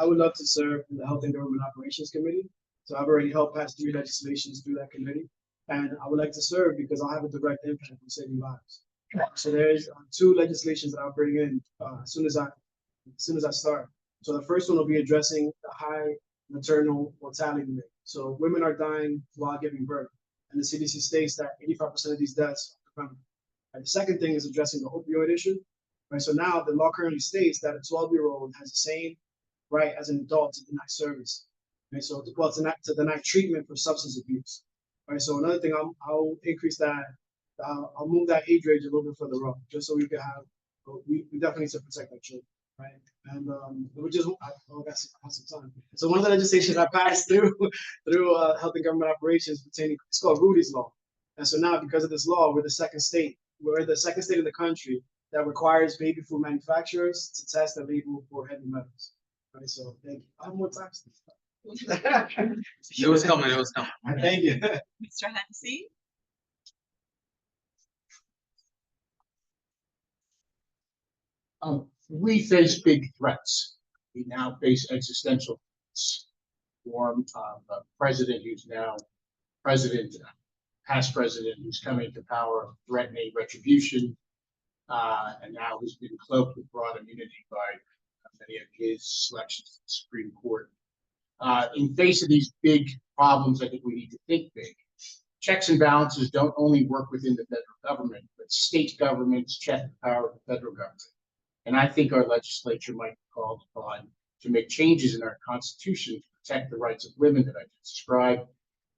I would love to serve in the Health and Government Operations Committee. So I've already helped pass 3 legislations through that committee. And I would like to serve because I'll have a direct impact on saving lives. So there's 2 legislations that I'll bring in as soon as I start. So the first one will be addressing the high maternal mortality rate. So women are dying while giving birth. And the CDC states that 85% of these deaths are preventable. And the second thing is addressing the opioid issue. Right. So now the law currently states that a 12-year-old has the same right as an adult to deny service. Right. So to deny treatment for substance abuse. Right. So another thing, I'll increase that. I'll move that age range a little bit further up, just so we can have. We definitely need to protect our children. Right. And we just I have some time. So one of the legislations I passed through Health and Government Operations pertaining, it's called Rudy's Law. And so now, because of this law, we're the second state in the country that requires baby food manufacturers to test the label for heavy metals. Right. So thank you. I have more time. It was coming. Thank you. Mr. Hennessy? We face big threats. We now face existential threats. Form of a president who's now past president who's coming to power, threatening retribution, and now has been cloaked with broad immunity by many of his selections to the Supreme Court. In face of these big problems, I think we need to think big. Checks and balances don't only work within the federal government, but state governments check the power of the federal government. And I think our legislature might be called upon to make changes in our Constitution to protect the rights of women that I just described,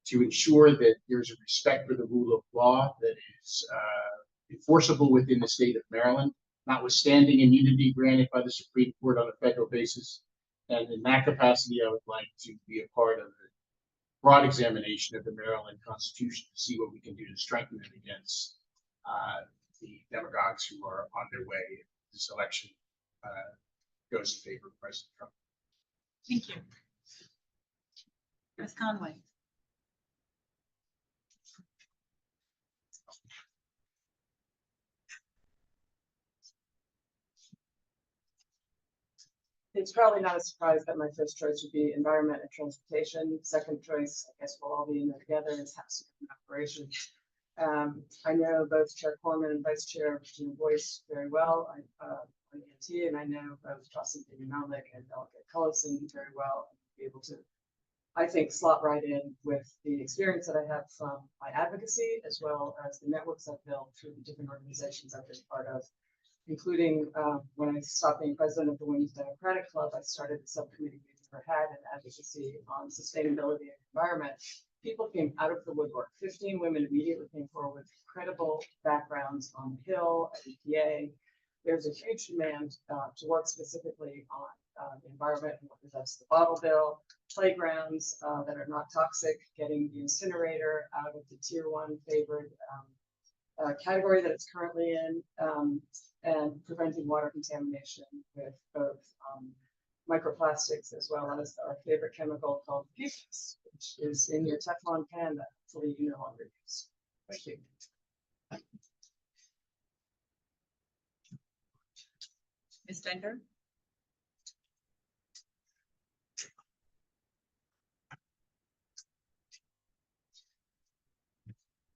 to ensure that there's a respect for the rule of law that is enforceable within the state of Maryland, notwithstanding immunity granted by the Supreme Court on a federal basis. And in that capacity, I would like to be a part of broad examination of the Maryland Constitution to see what we can do to strengthen it against the demagogues who are on their way if this election goes in favor of President Trump. Thank you. Ms. Conway. It's probably not a surprise that my first choice would be environment and transportation. Second choice, I guess we'll all be in there together, is House of Operations. I know both Chair Corman and Vice Chair Boyce very well. On ENT, and I know both Trustee Malik and Delegate Cullison very well. And be able to, I think, slot right in with the experience that I have from my advocacy, as well as the networks I've built through the different organizations I've been part of, including when I stopped being president of the Women's Democratic Club. I started the subcommittee we've never had in advocacy on sustainability and environment. People came out of the woodwork. 15 women immediately came forward with credible backgrounds on the Hill, at EPA. There's a huge demand to work specifically on the environment and what that's the bottle bill, playgrounds that are not toxic, getting the incinerator out of the tier 1 favored category that it's currently in, and preventing water contamination with both microplastics as well as our favorite chemical called PFAS, which is in your Teflon pan that hopefully you no longer use. Thank you. Ms. Bender.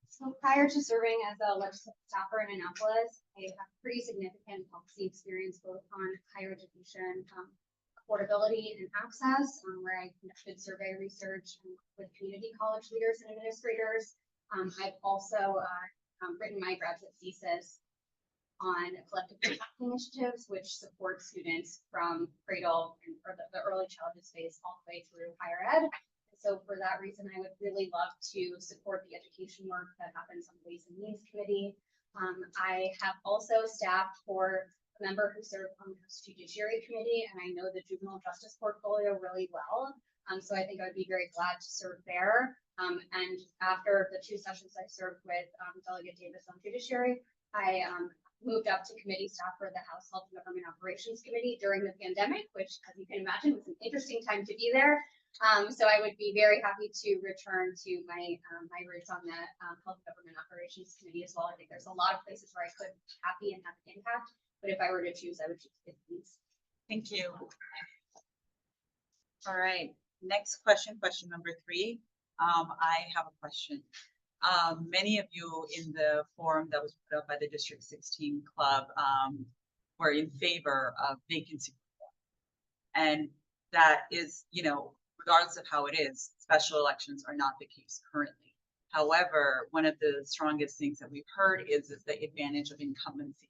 So prior to serving as a legislative staffer in Annapolis, I have pretty significant policy experience both on higher education, affordability and access, where I conducted survey research with community college leaders and administrators. I've also written my graduate thesis on collective impact initiatives, which support students from cradle and or the early childhood space all the way through higher ed. So for that reason, I would really love to support the education work that happens on the Ways and Means Committee. I have also staffed for a member who served on the House Judiciary Committee, and I know the juvenile justice portfolio really well. So I think I would be very glad to serve there. And after the 2 sessions I served with Delegate Davis on Judiciary, I moved up to committee staff for the House Health and Government Operations Committee during the pandemic, which, as you can imagine, was an interesting time to be there. So I would be very happy to return to my my roots on the Health and Government Operations Committee as well. I think there's a lot of places where I could be happy and have an impact, but if I were to choose, I would choose these. Thank you. All right, next question, question number 3. I have a question. Many of you in the forum that was put up by the District 16 Club were in favor of vacancy reform. And that is, you know, regardless of how it is, special elections are not the case currently. However, one of the strongest things that we've heard is the advantage of incumbency.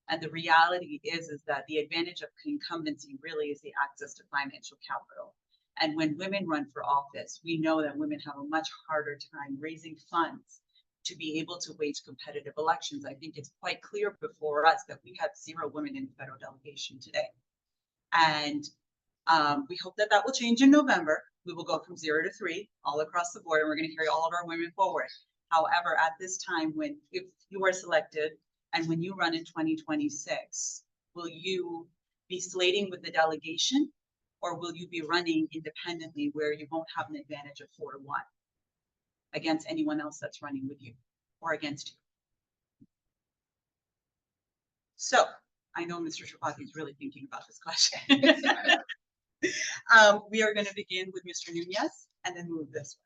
And the reality is that the advantage of incumbency really is the access to financial capital. And when women run for office, we know that women have a much harder time raising funds to be able to wage competitive elections. I think it's quite clear before us that we have 0 women in the federal delegation today. And we hope that that will change in November. We will go from 0 to 3 all across the board, and we're going to carry all of our women forward. However, at this time, if you are selected and when you run in 2026, will you be slating with the delegation? Or will you be running independently where you won't have an advantage of 4 to 1 against anyone else that's running with you or against you? So I know Mr. Tripathi is really thinking about this question. We are going to begin with Mr. Nunez and then move this way.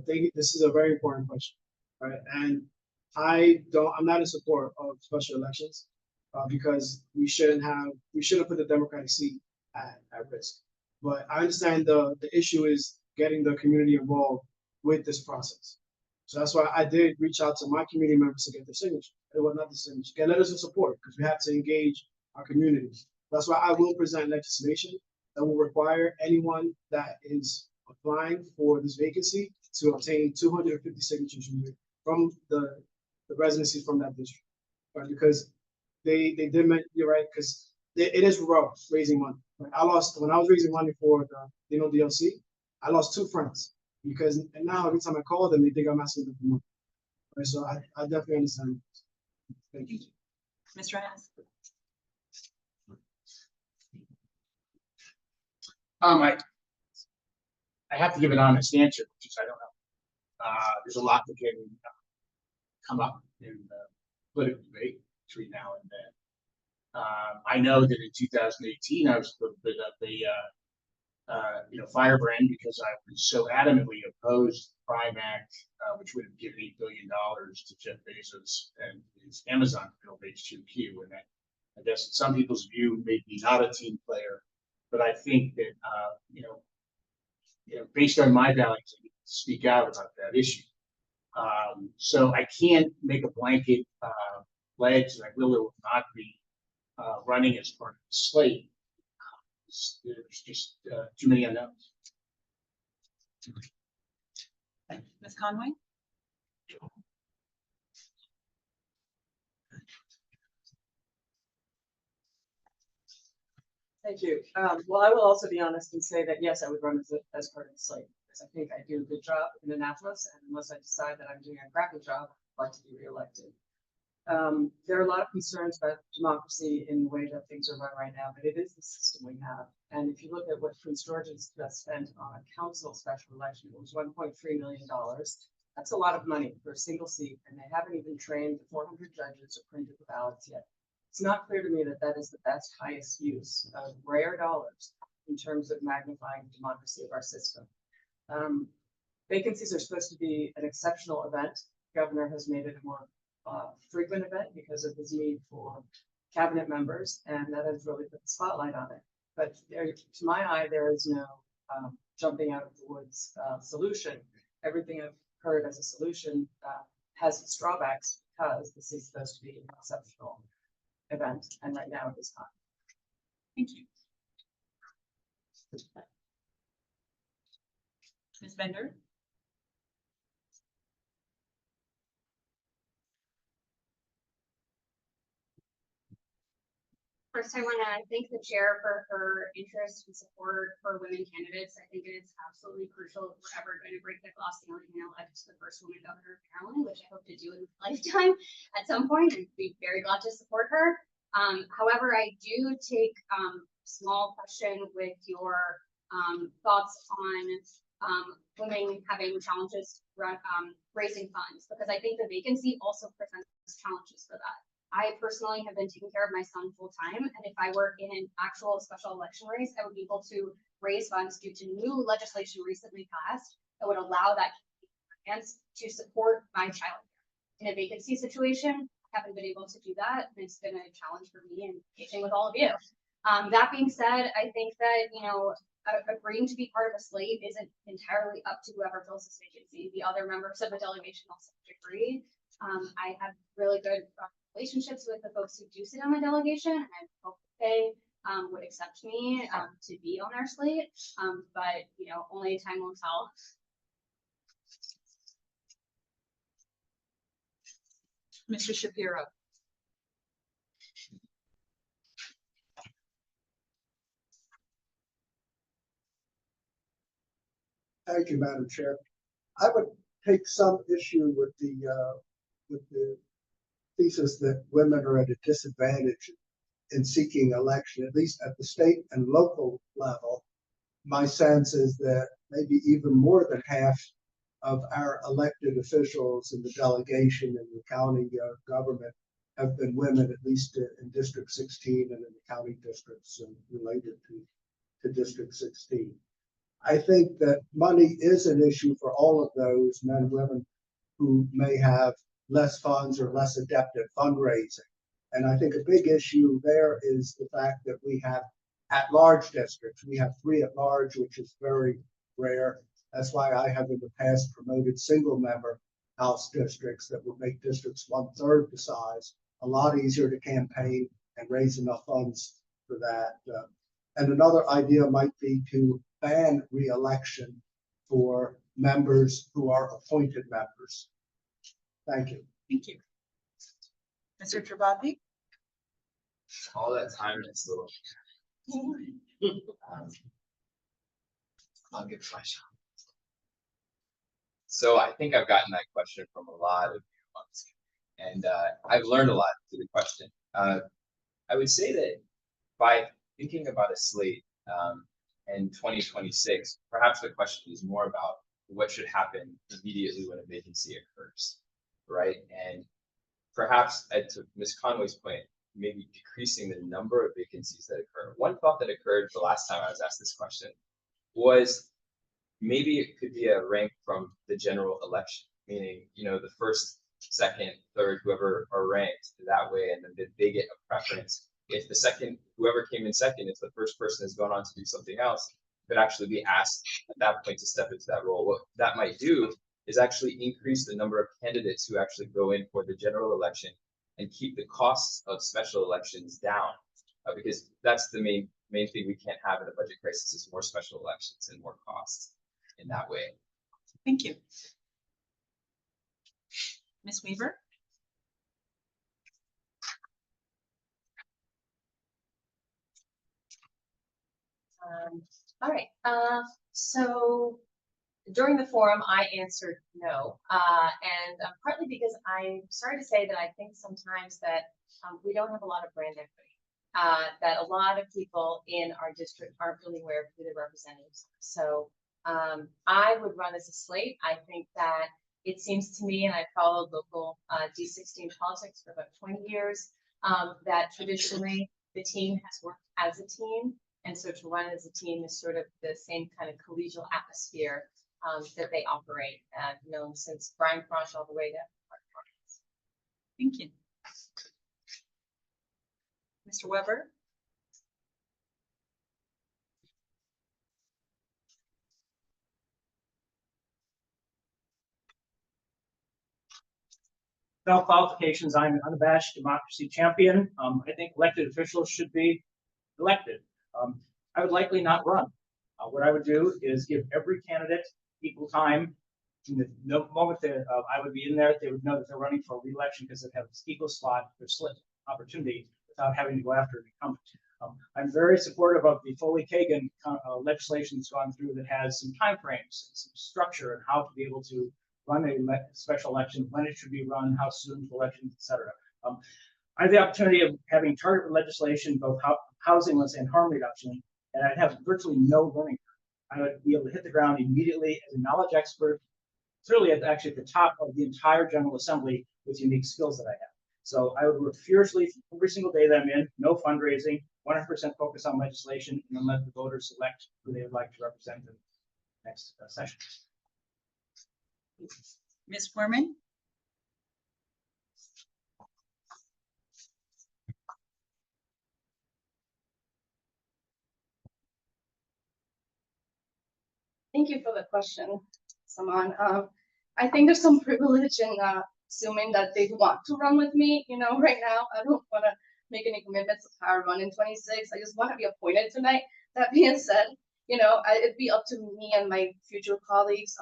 Thank you. This is a very important question, right? And I'm not in support of special elections because we shouldn't put the Democratic seat at risk. But I understand the issue is getting the community involved with this process. So that's why I did reach out to my community members to get the signature. Well, not the signature, get letters of support, because we have to engage our communities. That's why I will present legislation that will require anyone that is applying for this vacancy to obtain 250 signatures from the the residency from that district, right? Because they did you're right, because it is rough raising money. Right? I lost when I was raising money for the DLC. I lost 2 friends because and now every time I call them, they think I'm asking them for money. Right? So I definitely understand. Thank you. Mr. Hess? I have to give an honest answer, which is I don't know. There's a lot that can come up in the political debate between now and then. I know that in 2018, I was a little bit of a firebrand because I was so adamantly opposed to the Prime Act, which would have given $8 billion to Jeff Bezos and his Amazon build H2Q. And that, I guess, in some people's view, made me not a team player. But I think that based on my values, I need to speak out about that issue. So I can't make a blanket pledge that I will or will not be running as part of the slate. There's just too many unknowns. Ms. Conway? Thank you. Well, I will also be honest and say that, yes, I would run as part of the slate, because I think I do a good job in Annapolis, and unless I decide that I'm doing a crappy job, I'd like to be reelected. There are a lot of concerns about democracy in the way that things are run right now, but it is the system we have. And if you look at what Prince George's just spent on a council special election, it was $1.3 million. That's a lot of money for a single seat, and they haven't even trained the 400 judges or printed the ballots yet. It's not clear to me that that is the best, highest use of rare dollars in terms of magnifying the democracy of our system. Vacancies are supposed to be an exceptional event. The governor has made it a more frequent event because of his need for cabinet members, and that has really put the spotlight on it. But there, to my eye, there is no jumping out of the woods solution. Everything I've heard as a solution has its drawbacks because this is supposed to be an exceptional event, and right now it is not. Thank you. Ms. Bender? First, I want to thank the chair for her interest and support for women candidates. I think it's absolutely crucial if we're ever going to break the glass ceiling and elect the first woman governor of Maryland, which I hope to do in my lifetime at some point, and be very glad to support her. However, I do take small question with your thoughts on women having challenges raising funds, because I think the vacancy also presents challenges for that. I personally have been taking care of my son full time, and if I were in an actual special election race, I would be able to raise funds due to new legislation recently passed that would allow that to support my child. In a vacancy situation, I haven't been able to do that, and it's been a challenge for me and engaging with all of you. That being said, I think that, agreeing to be part of a slate isn't entirely up to whoever fills this vacancy. The other members of the delegation also agree. I have really good relationships with the folks who do sit on the delegation, and I hope they would accept me to be on their slate. But only time will tell. Mr. Shapiro? Thank you, Madam Chair. I would take some issue with the thesis that women are at a disadvantage in seeking election, at least at the state and local level. My sense is that maybe even more than half of our elected officials in the delegation and the county government have been women, at least in District 16 and in the county districts related to District 16. I think that money is an issue for all of those men and women who may have less funds or less adept at fundraising. And I think a big issue there is the fact that we have at-large districts. We have 3 at large, which is very rare. That's why I have in the past promoted single-member House districts that would make districts 1/3 the size, a lot easier to campaign and raise enough funds for that. And another idea might be to ban re-election for members who are appointed members. Thank you. Thank you. Mr. Tripathi? All that time is little. I'll give it my shot. So I think I've gotten that question from a lot of you, and I've learned a lot through the question. I would say that by thinking about a slate in 2026, perhaps the question is more about what should happen immediately when a vacancy occurs, right? And perhaps to Ms. Conway's point, maybe decreasing the number of vacancies that occur. One thought that occurred the last time I was asked this question was maybe it could be a rank from the general election, meaning, you know, the first, second, third, whoever are ranked that way, and then they get a preference. If the second, whoever came in second, if the first person has gone on to do something else, could actually be asked at that point to step into that role. What that might do is actually increase the number of candidates who actually go in for the general election and keep the costs of special elections down, because that's the main thing we can't have in a budget crisis is more special elections and more costs in that way. Thank you. Ms. Weaver? All right, so during the forum, I answered no, and partly because I'm sorry to say that I think sometimes that we don't have a lot of brand equity, that a lot of people in our district aren't really aware of who their representatives are. So I would run as a slate. I think that it seems to me, and I followed local D16 politics for about 20 years, that traditionally the team has worked as a team. And so to run as a team is sort of the same kind of collegial atmosphere that they operate, known since Brian Crush all the way to Mark Martins. Thank you. Mr. Weber? Without qualifications, I'm an unabashed democracy champion. I think elected officials should be elected. I would likely not run. What I would do is give every candidate equal time. From the moment that I would be in there, they would know that they're running for re-election because they have this equal slot or slip opportunity without having to go after an incumbent. I'm very supportive of the Foley-Kagan legislation that's gone through that has some timeframes, some structure, and how to be able to run a special election, when it should be run, how soon to elections, etc. I have the opportunity of having targeted legislation, both housing and harm reduction, and I'd have virtually no learning curve. I would be able to hit the ground immediately as a knowledge expert, clearly actually at the top of the entire General Assembly with unique skills that I have. So I would work furiously every single day that I'm in, no fundraising, 100% focus on legislation, and then let the voters select who they would like to represent in the next session. Ms. Woorman? Thank you for the question, Saman. I think there's some privilege in assuming that they want to run with me. You know, right now, I don't want to make any commitments of how I run in 26. I just want to be appointed tonight. That being said, you know, it'd be up to me and my future colleagues.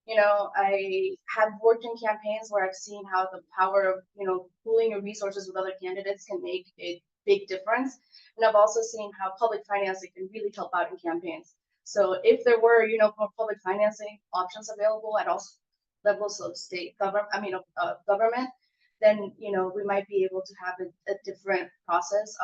You know, I have worked in campaigns where I've seen how the power of, you know, pooling your resources with other candidates can make a big difference. And I've also seen how public financing can really help out in campaigns. So if there were, you know, more public financing options available at all levels of state government, government, then, you know, we might be able to have a different process.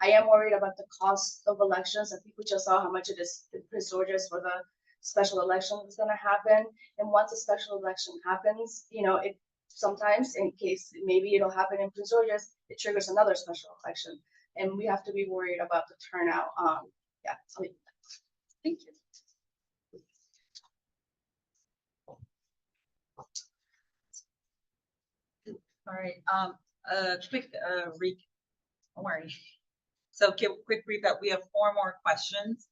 I am worried about the cost of elections. I think we just saw how much it is in Prince George's for the special election that's going to happen. And once a special election happens, you know, it sometimes, in case maybe it'll happen in Prince George's, it triggers another special election. And we have to be worried about the turnout. Yeah. Thank you. All right, quick don't worry. So quick recap, we have 4 more questions.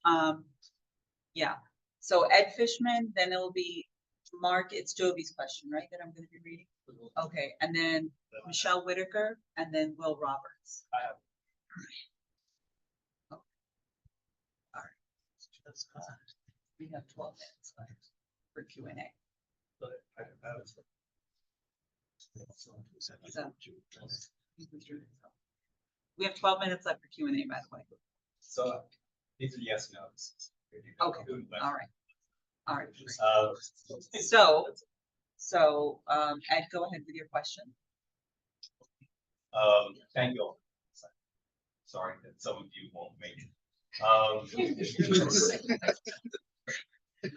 Yeah, so Ed Fishman, then it'll be Mark, it's Jovi's question, right, that I'm gonna be reading? Okay, and then Michelle Whitaker, and then Will Roberts. All right. We have 12 minutes left for Q&A. So, We have 12 minutes left for Q&A, by the way. So these are yes, no's. Okay, all right. All right. Uh, So, Ed, go ahead with your question. Thank you all. Sorry that some of you won't make it.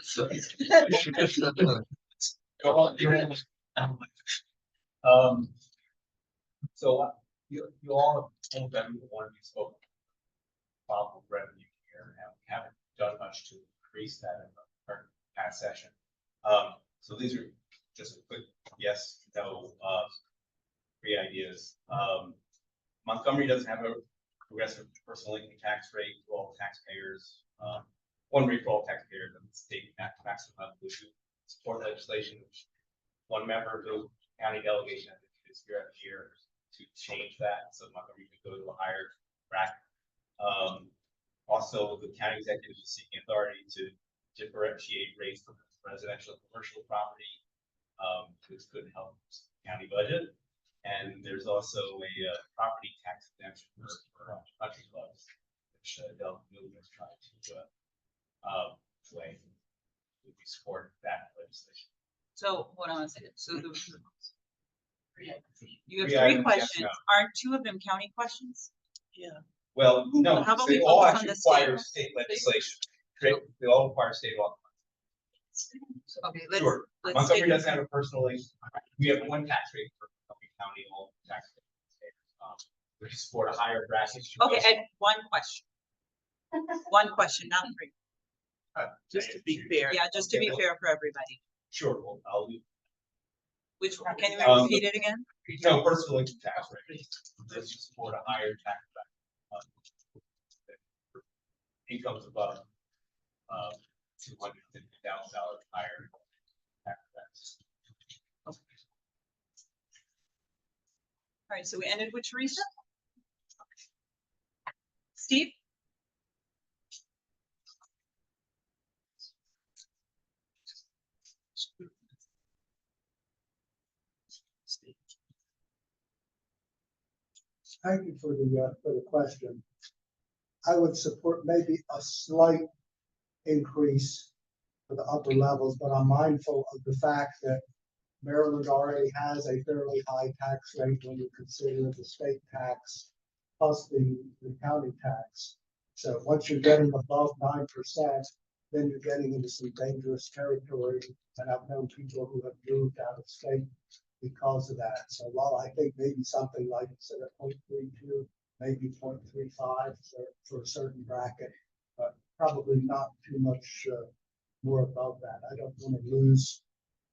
So you all have every one of you spoke about revenue here, and we haven't done much to increase that in the current past session. So these are just a quick yes, no, 3 ideas. Montgomery doesn't have a progressive personal income tax rate for all taxpayers. One rate for all taxpayers, and the state maximum contribution support legislation, which one member of the county delegation is year after year to change that, so Montgomery could go to a higher bracket. Also, the county executive is seeking authority to differentiate rates from residential and commercial property. This could help the county budget. And there's also a property tax exemption for country clubs, which Delegate has tried to play. We support that legislation. So, hold on a second. So you have 3 items, yes, questions. no. Aren't 2 of them county questions? Yeah. Well, no, How about they we all focus on actually the state? require state legislation. They all require state law. Okay, let's. Sure. let's Montgomery take- doesn't have a personal link. We have one tax rate for Montgomery County, all taxpayers. We support a higher bracket. Okay, and 1 question. 1 question, not 3. Just to be fair. Yeah, just to be fair for everybody. Sure, well, I'll leave. Which, can you repeat it again? No, personal income tax rate. Let's just support a higher tax bracket. Incomes above $250,000 higher tax brackets. All right, so we ended with Teresa. Steve? Thank you for the question. I would support maybe a slight increase for the upper levels, but I'm mindful of the fact that Maryland already has a fairly high tax rate when you consider the state tax plus the county tax. So once you're getting above 9%, then you're getting into some dangerous territory. And I've known people who have moved out of state because of that. So while I think maybe something like instead of 0.32, maybe 0.35 for a certain bracket, but probably not too much more above that. I don't want to lose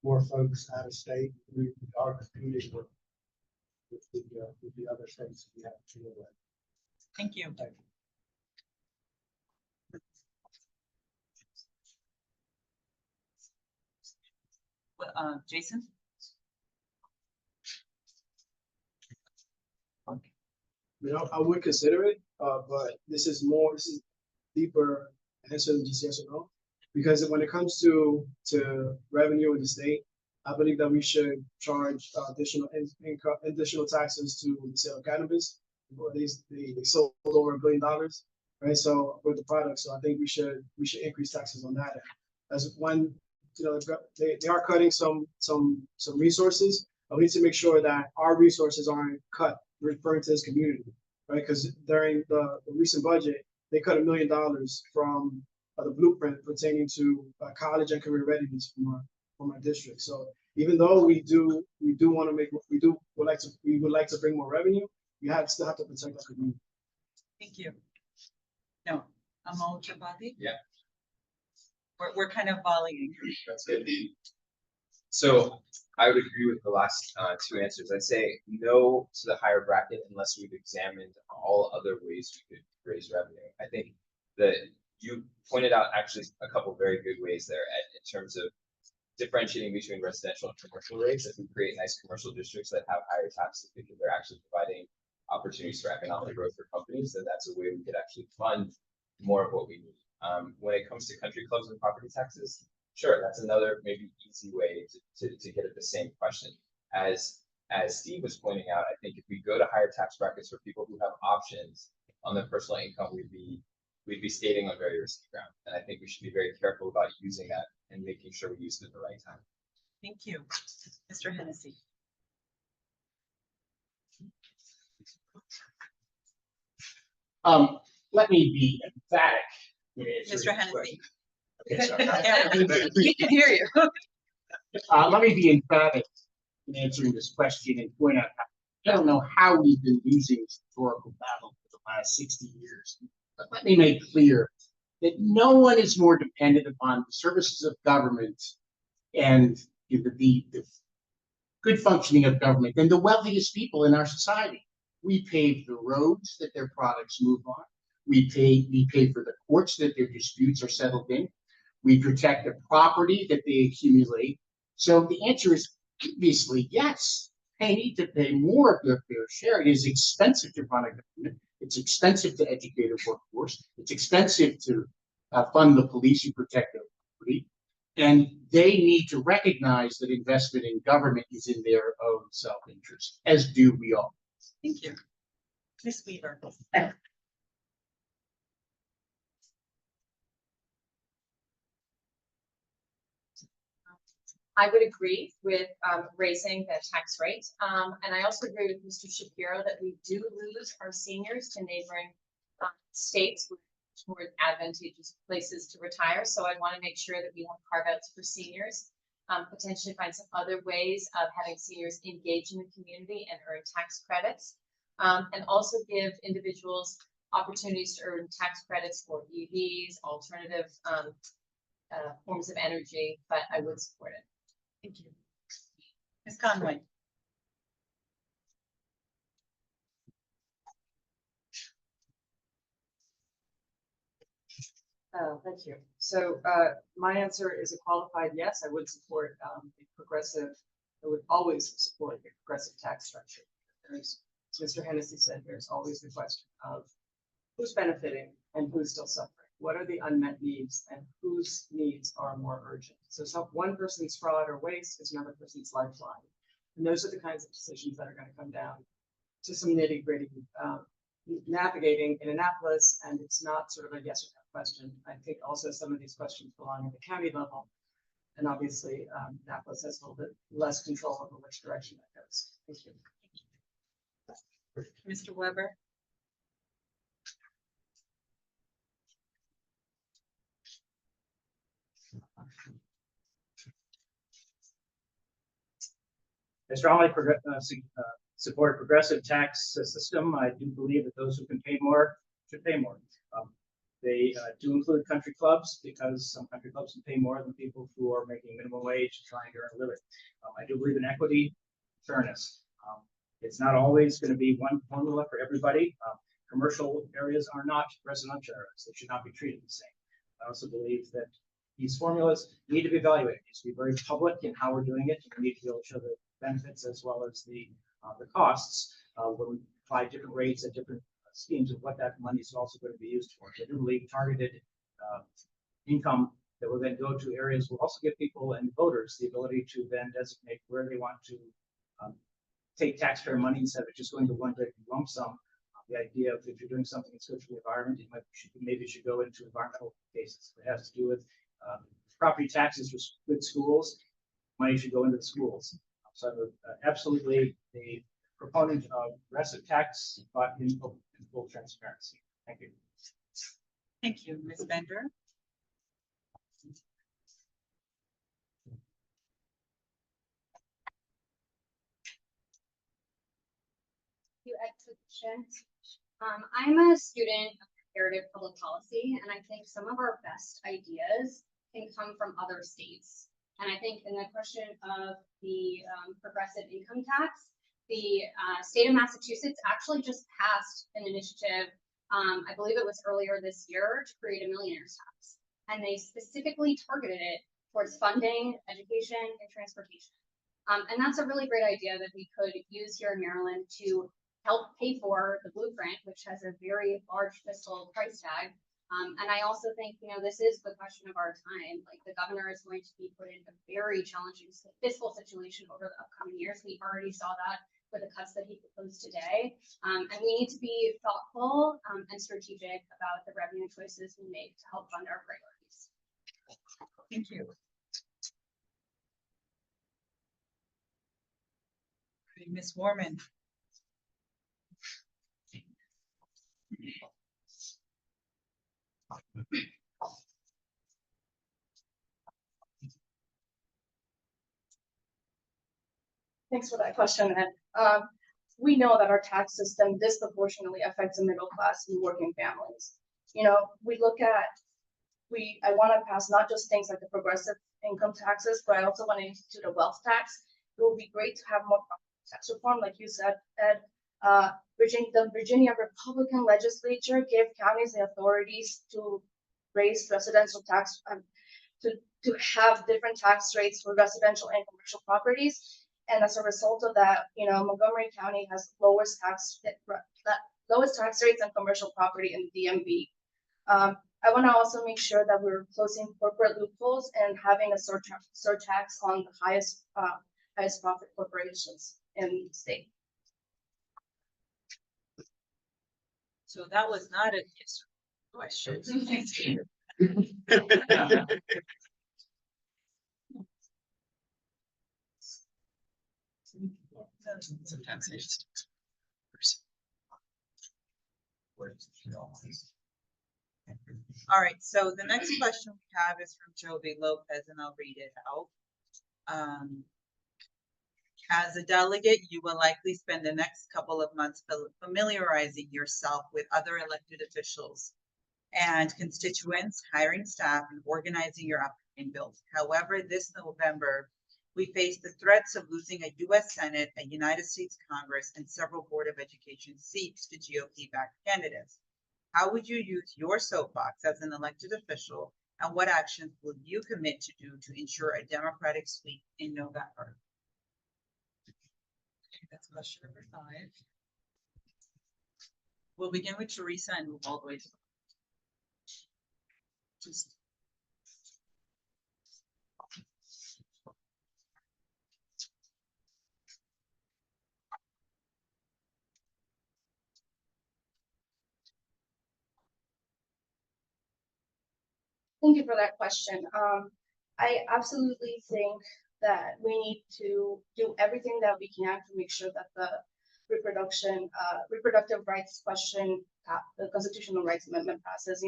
more folks out of state. We are competing with the other states that we have to deal with. Thank you. Thank you. Jason? You know, I would consider it, but this is deeper answer than just yes or no. Because when it comes to revenue in the state, I believe that we should charge additional taxes to the sale of cannabis. They sold over $1 billion, right? So with the product, so I think we should increase taxes on that. As when they are cutting some resources, but we need to make sure that our resources aren't cut, referring to this community, right? Because during the recent budget, they cut $1 million from the blueprint pertaining to college and career readiness from our district. So even though we would like to bring more revenue, we still have to protect our community. Thank you. No, Amal Chapati? Yeah. We're kind of volleying. That's good. So I would agree with the last 2 answers. I'd say no to the higher bracket unless we've examined all other ways we could raise revenue. I think that you pointed out actually a couple of very good ways there in terms of differentiating between residential and commercial rates. If we create nice commercial districts that have higher taxes because they're actually providing opportunities for economic growth for companies, then that's a way we could actually fund more of what we need. When it comes to country clubs and property taxes, sure, that's another maybe easy way to get at the same question. As as Steve was pointing out, I think if we go to higher tax brackets for people who have options on their personal income, we'd be skating on very risky ground. And I think we should be very careful about using that and making sure we use it at the right time. Thank you. Mr. Hennessy. Let me be emphatic. in answering Mr. this Hennessy. question. Okay, sorry. We can hear you. Let me be emphatic in answering this question and point out, I don't know how we've been losing this historical battle for the last 60 years. But let me make clear that no one is more dependent upon the services of government and the good functioning of government than the wealthiest people in our society. We pave the roads that their products move on. We pay for the courts that their disputes are settled in. We protect the property that they accumulate. So the answer is obviously yes. They need to pay more of their fair share. It is expensive to run a government. It's expensive to educate a workforce. It's expensive to fund the police who protect their property. And they need to recognize that investment in government is in their own self-interest, as do we all. Thank you. Ms. Weaver. I would agree with raising the tax rate. And I also agree with Mr. Shapiro that we do lose our seniors to neighboring states with more advantageous places to retire. So I want to make sure that we have carve-outs for seniors, potentially find some other ways of having seniors engage in the community and earn tax credits, and also give individuals opportunities to earn tax credits for EVs, alternative forms of energy, but I would support it. Thank you. Ms. Conway. Thank you. So my answer is a qualified yes. I would support a progressive, I would always support a progressive tax structure. There's, as Mr. Hennessy said, there's always the question of who's benefiting and who's still suffering. What are the unmet needs and whose needs are more urgent? So one person's fraud or waste is another person's lifeline. And those are the kinds of decisions that are going to come down to some nitty gritty navigating in Annapolis. And it's not sort of a yes or no question. I think also some of these questions belong at the county level. And obviously Annapolis has a little bit less control over which direction that goes. Thank you. Mr. Weber. I strongly support a progressive tax system. I do believe that those who can pay more should pay more. They do include country clubs because some country clubs can pay more than people who are making minimum wage trying to earn a living. I do believe in equity, fairness. It's not always going to be one formula for everybody. Commercial areas are not residential areas. They should not be treated the same. I also believe that these formulas need to be evaluated. It needs to be very public in how we're doing it. We need to be able to show the benefits as well as the costs when we apply different rates at different schemes of what that money is also going to be used for. So I do believe targeted income that will then go to areas will also give people and voters the ability to then designate where they want to take taxpayer money instead of just going to one big lump sum. The idea of if you're doing something that's good for the environment, maybe it should go into environmental cases. It has to do with property taxes for good schools. Money should go into the schools. So absolutely a proponent of progressive tax, but in full transparency. Thank you. Thank you, Ms. Bender. I'm a student of comparative public policy, and I think some of our best ideas can come from other states. And I think in the question of the progressive income tax, the state of Massachusetts actually just passed an initiative, I believe it was earlier this year, to create a millionaire's tax. And they specifically targeted it towards funding, education, and transportation. And that's a really great idea that we could use here in Maryland to help pay for the blueprint, which has a very large fiscal price tag, And I also think, this is the question of our time. Like, the governor is going to be put in a very challenging fiscal situation over the upcoming years. We already saw that with the cuts that he proposed today. And we need to be thoughtful and strategic about the revenue choices we make to help fund our priorities. Thank you. Ms. Woorman. Thanks for that question, Ed. We know that our tax system disproportionately affects the middle class and working families. We look at, I want to pass not just things like the progressive income taxes, but I also want to institute a wealth tax. It would be great to have more tax reform, like you said, Ed. The Virginia Republican legislature gave counties the authorities to raise residential tax, to have different tax rates for residential and commercial properties. And as a result of that, Montgomery County has lowest tax rates on commercial property in the DMV. I want to also make sure that we're closing corporate loopholes and having a surtax on the highest profit corporations in the state. So that was not a yes question. Sometimes I just. All right, so the next question we have is from Joby Lopez, and I'll read it out. As a delegate, you will likely spend the next couple of months familiarizing yourself with other elected officials and constituents, hiring staff, and organizing your upcoming bills. However, this November, we face the threats of losing a U.S. Senate, a United States Congress, and several Board of Education seats to GOP-backed candidates. How would you use your soapbox as an elected official, and what actions will you commit to do to ensure a Democratic sweep in November? Okay, that's question number 5. We'll begin with Teresa and move all the way to just. Thank you for that question. I absolutely think that we need to do everything that we can to make sure that the reproductive rights question, the constitutional rights amendment passes.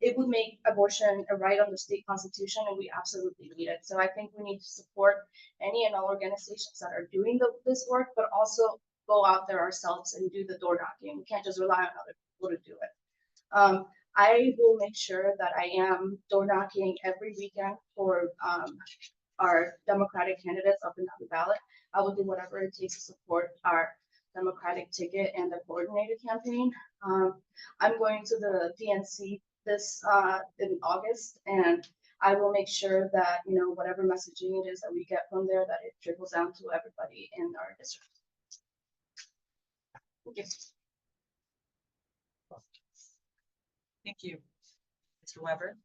It would make abortion a right under state constitution, and we absolutely need it. So I think we need to support any and all organizations that are doing this work, but also go out there ourselves and do the door knocking. We can't just rely on other people to do it. I will make sure that I am door knocking every weekend for our Democratic candidates up and down the ballot. I will do whatever it takes to support our Democratic ticket and the coordinated campaign. I'm going to the DNC this in August, and I will make sure that whatever messaging it is that we get from there, that it trickles down to everybody in our district. Thank you. Thank you. Mr. Weber.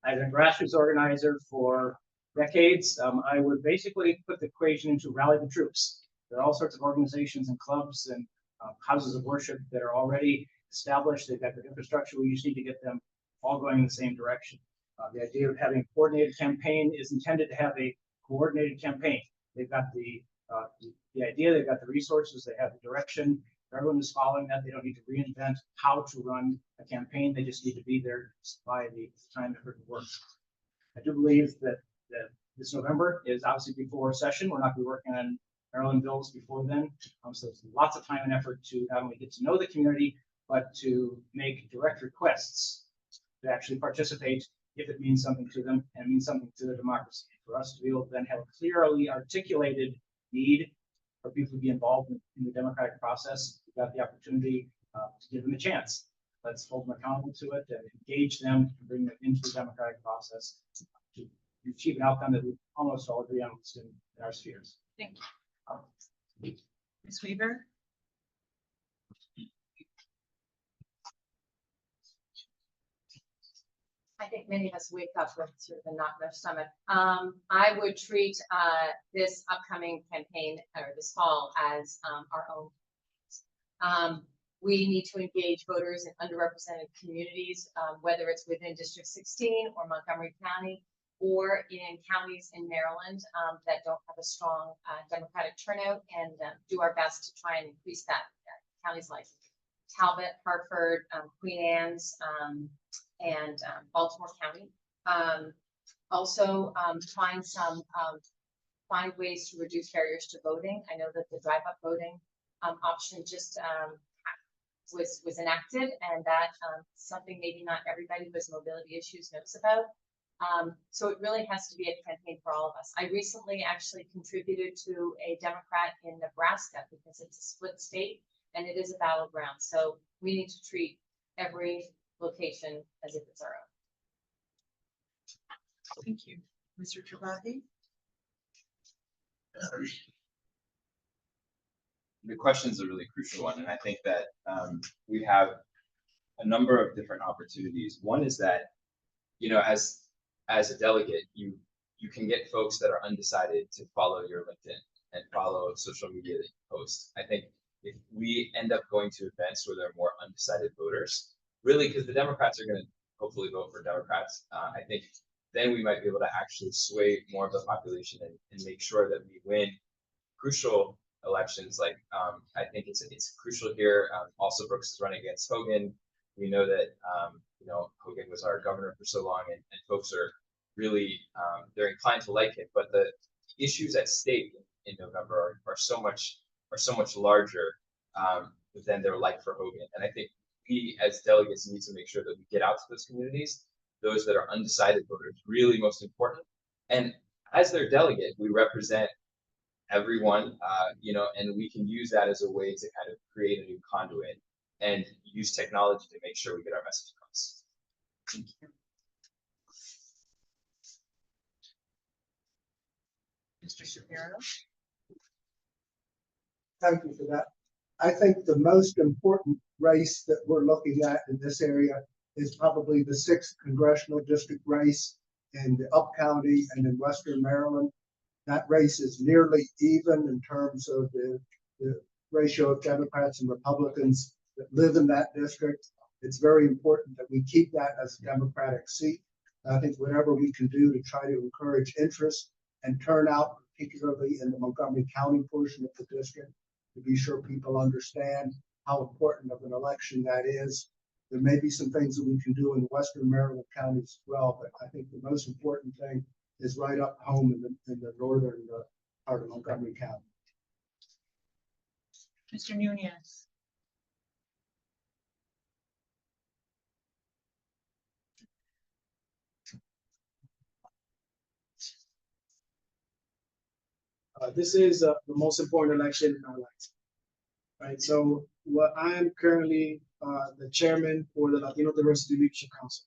I've been a grassroots organizer for decades. I would basically put the equation into rally the troops. There are all sorts of organizations and clubs and houses of worship that are already established. They've got the infrastructure. We just need to get them all going in the same direction. The idea of having a coordinated campaign is intended to have a coordinated campaign. They've got the idea, they've got the resources, they have the direction. Everyone is following that. They don't need to reinvent how to run a campaign. They just need to be there to supply the time, effort, and work. I do believe that this November is obviously before session. We're not going to be working on Maryland bills before then. So there's lots of time and effort to not only get to know the community, but to make direct requests to actually participate if it means something to them and means something to their democracy. For us to be able to then have a clearly articulated need for people to be involved in the democratic process, we've got the opportunity to give them a chance. Let's hold them accountable to it and engage them and bring them into the democratic process to achieve an outcome that we almost all agree on in our spheres. Thank you. Ms. Weaver? I think many of us wake up with sort of a knot in our stomach. I would treat this upcoming campaign or this fall as our own. We need to engage voters in underrepresented communities, whether it's within District 16 or Montgomery County, or in counties in Maryland that don't have a strong Democratic turnout, and do our best to try and increase that counties like Talbot, Hartford, Queen Anne's, and Baltimore County. Also, find ways to reduce barriers to voting. I know that the drive-up voting option just was enacted, and that something maybe not everybody who has mobility issues knows about. So it really has to be a campaign for all of us. I recently actually contributed to a Democrat in Nebraska because it's a split state and it is a battleground. So we need to treat every location as if it's our own. Thank you. Mr. Tripathi? The question is a really crucial one, and I think that we have a number of different opportunities. One is that, you know, as a delegate, you can get folks that are undecided to follow your LinkedIn and follow social media that you post. I think if we end up going to events where there are more undecided voters, really, because the Democrats are going to hopefully vote for Democrats, I think then we might be able to actually sway more of the population and make sure that we win crucial elections. Like I think it's crucial here. Also, Brooks is running against Hogan. We know that you know, Hogan was our governor for so long, and folks are really they're inclined to like him. But the issues at stake in November are so much larger than their like for Hogan. And I think we as delegates need to make sure that we get out to those communities, those that are undecided voters, really most important. And as their delegate, we represent everyone, you know, and we can use that as a way to kind of create a new conduit and use technology to make sure we get our message across. Thank you. Mr. Shapiro? Thank you for that. I think the most important race that we're looking at in this area is probably the 6th congressional district race in the Up County and in Western Maryland. That race is nearly even in terms of the ratio of Democrats and Republicans that live in that district. It's very important that we keep that as a Democratic seat. I think whatever we can do to try to encourage interest and turnout, particularly in the Montgomery County portion of the district, to be sure people understand how important of an election that is. There may be some things that we can do in the Western Maryland counties as well, but I think the most important thing is right up home in the northern part of Montgomery County. Mr. Nunez? This is the most important election in our lives. Right, so what I am currently the chairman for the Latino Diversity Leadership Council,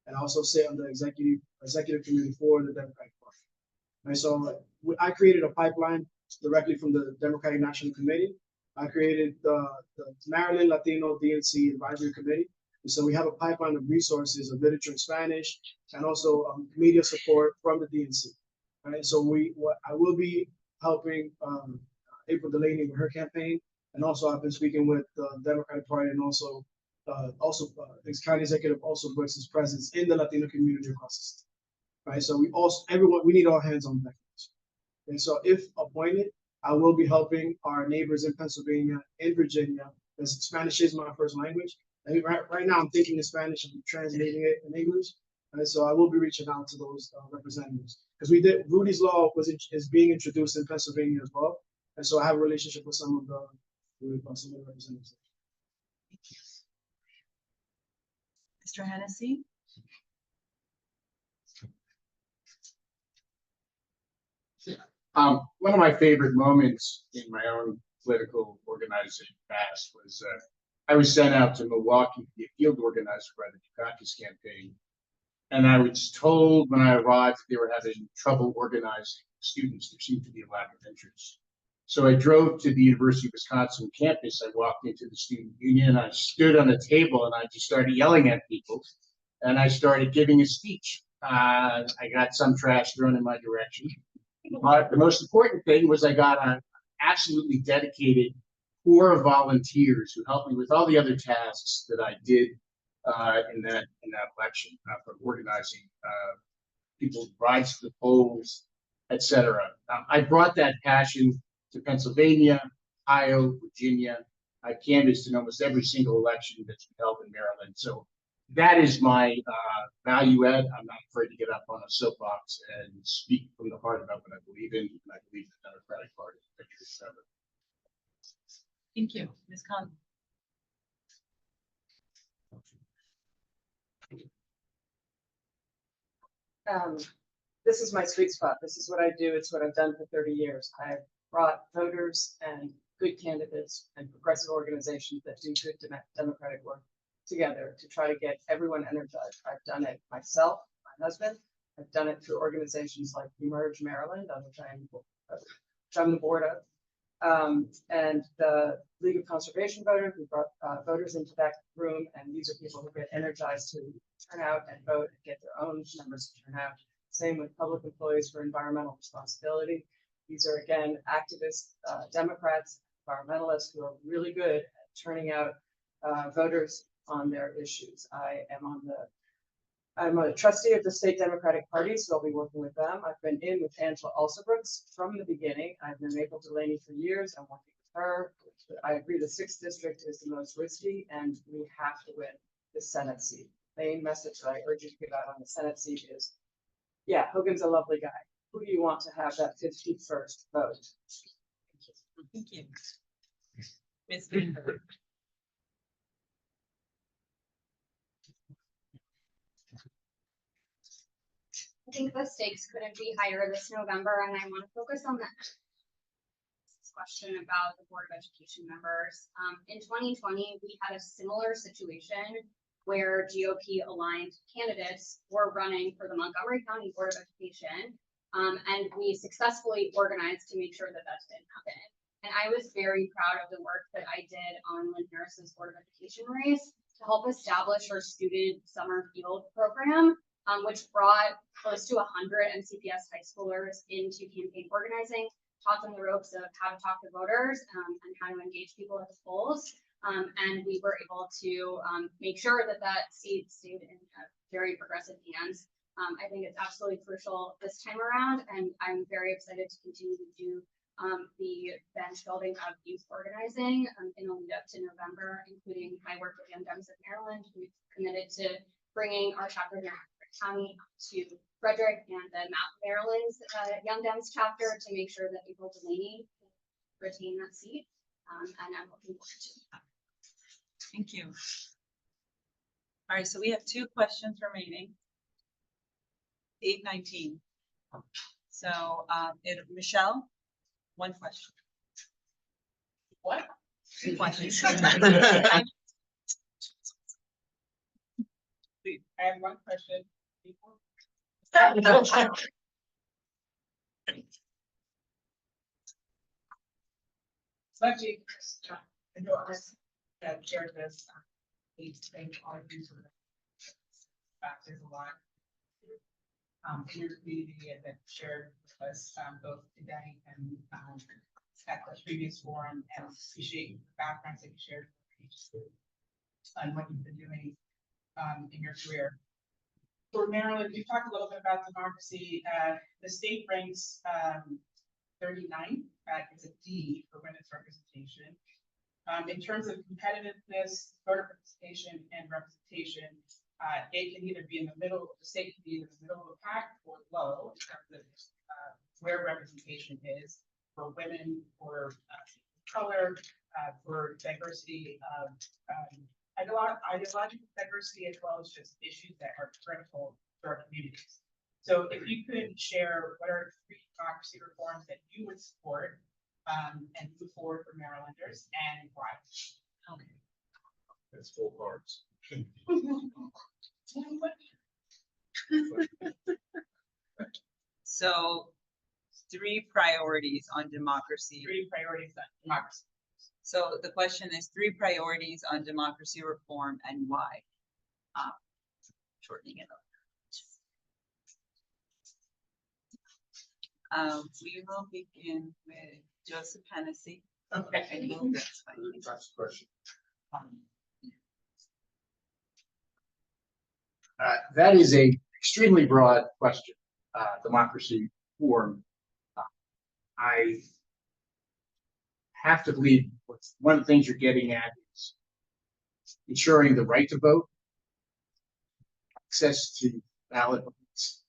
and I also sit on the executive committee for the Democratic Party. Right, so I created a pipeline directly from the Democratic National Committee. I created the Maryland Latino DNC Advisory Committee. And so we have a pipeline of resources of literature in Spanish and also media support from the DNC. Right, so I will be helping April Delaney with her campaign. And also I've been speaking with the Democratic Party and also County Executive also Brooks' his presence in the Latino community across the state. Right, so we need all hands on deck. And so if appointed, I will be helping our neighbors in Pennsylvania and Virginia, because Spanish is my first language. And right now I'm thinking in Spanish and translating it in English. Right, so I will be reaching out to those representatives, because Rudy's Law is being introduced in Pennsylvania as well. And so I have a relationship with some of the representatives. Mr. Hennessy? One of my favorite moments in my own political organizing past was I was sent out to Milwaukee to be a field organizer by the Dukakis campaign. And I was told when I arrived that they were having trouble organizing students. There seemed to be a lack of interest. So I drove to the University of Wisconsin campus. I walked into the student union. I stood on a table and I just started yelling at people. And I started giving a speech. I got some trash thrown in my direction. But the most important thing was I got an absolutely dedicated core of volunteers who helped me with all the other tasks that I did in that election, from organizing people's rides to the polls, etc. I brought that passion to Pennsylvania, Ohio, Virginia. I canvassed in almost every single election that's been held in Maryland. So that is my value add. I'm not afraid to get up on a soapbox and speak from the heart about what I believe in, and I believe the Democratic Party is the picture forever. Thank you, Ms. Comm. This is my sweet spot. This is what I do. It's what I've done for 30 years. I've brought voters and good candidates and progressive organizations that do good democratic work together to try to get everyone energized. I've done it myself, my husband. I've done it through organizations like Emerge Maryland, on which I'm the board of, and the League of Conservation Voters. We brought voters into that room, and these are people who get energized to turn out and vote and get their own members to turn out. Same with public employees for environmental responsibility. These are, again, activists, Democrats, environmentalists who are really good at turning out voters on their issues. I'm a trustee of the state Democratic Party, so I'll be working with them. I've been in with Angela Alsobrooks from the beginning. I've been Maple Delaney for years. I'm working with her. I agree the 6th district is the most risky, and we have to win the Senate seat. The main message that I urge you to give out on the Senate seat is, yeah, Hogan's a lovely guy. Who do you want to have that 51st vote? Thank you. Ms. Greenberg. I think the stakes couldn't be higher this November, and I want to focus on that question about the Board of Education members. In 2020, we had a similar situation where GOP aligned candidates were running for the Montgomery County Board of Education, and we successfully organized to make sure that that didn't happen. And I was very proud of the work that I did on Lynn Harris's Board of Education race to help establish our student summer field program, which brought close to 100 MCPS high schoolers into campaign organizing, taught them the ropes of how to talk to voters and how to engage people at the polls. And we were able to make sure that that seat stayed in very progressive hands. I think it's absolutely crucial this time around, and I'm very excited to continue to do the bench building of youth organizing in the lead up to November, including my work with Young Dems of Maryland. We've committed to bringing our chapter in Montgomery County to Frederick and the Maryland's Young Dems chapter to make sure that April Delaney can retain that seat. And I'm looking forward to that. Thank you. All right, so we have 2 questions remaining. 8:19. So, Michelle, 1 question. What? 2 questions. Please, I have 1 question. So actually, I know I shared this, please thank all of you for the factors a lot. In your community and that shared with us both today and at the previous forum, and appreciate the backgrounds that you shared on what you've been doing in your career. For Maryland, we've talked a little bit about democracy. The state ranks 39, it's a D for women's representation. In terms of competitiveness, voter participation, and representation, it can either be in the middle, the state can be in the middle of the pack or low in terms of where representation is for women, for color, for diversity of ideological diversity, as well as just issues that are critical to our communities. So if you could share what are 3 democracy reforms that you would support and move forward for Marylanders and why? Okay. That's 4 cards. So 3 priorities on democracy. 3 priorities on democracy. So the question is 3 priorities on democracy reform and why? Shortening it up. We will begin with Joseph Hennessy. Okay. And we'll get Spike. That's the question. That is a extremely broad question, democracy reform. I have to believe one of the things you're getting at is ensuring the right to vote, access to ballot votes,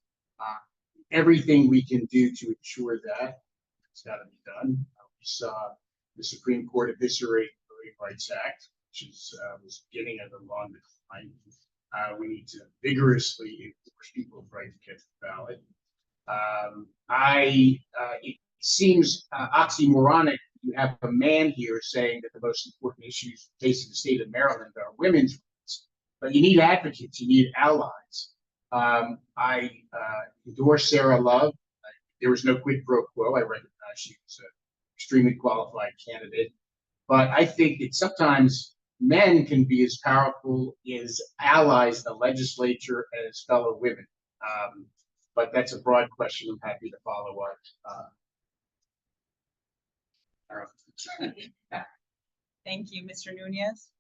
everything we can do to ensure that it's got to be done. We saw the Supreme Court eviscerate the Voting Rights Act, which was beginning of the long decline. We need to vigorously enforce people's right to get to the ballot. It seems oxymoronic. You have a man here saying that the most important issues facing the state of Maryland are women's rights, but you need advocates, you need allies. I endorse Sarah Love. There was no quid pro quo. I recognize she was an extremely qualified candidate, but I think that sometimes men can be as powerful as allies in the legislature as fellow women. But that's a broad question. I'm happy to follow up. Thank you, Mr. Nunez.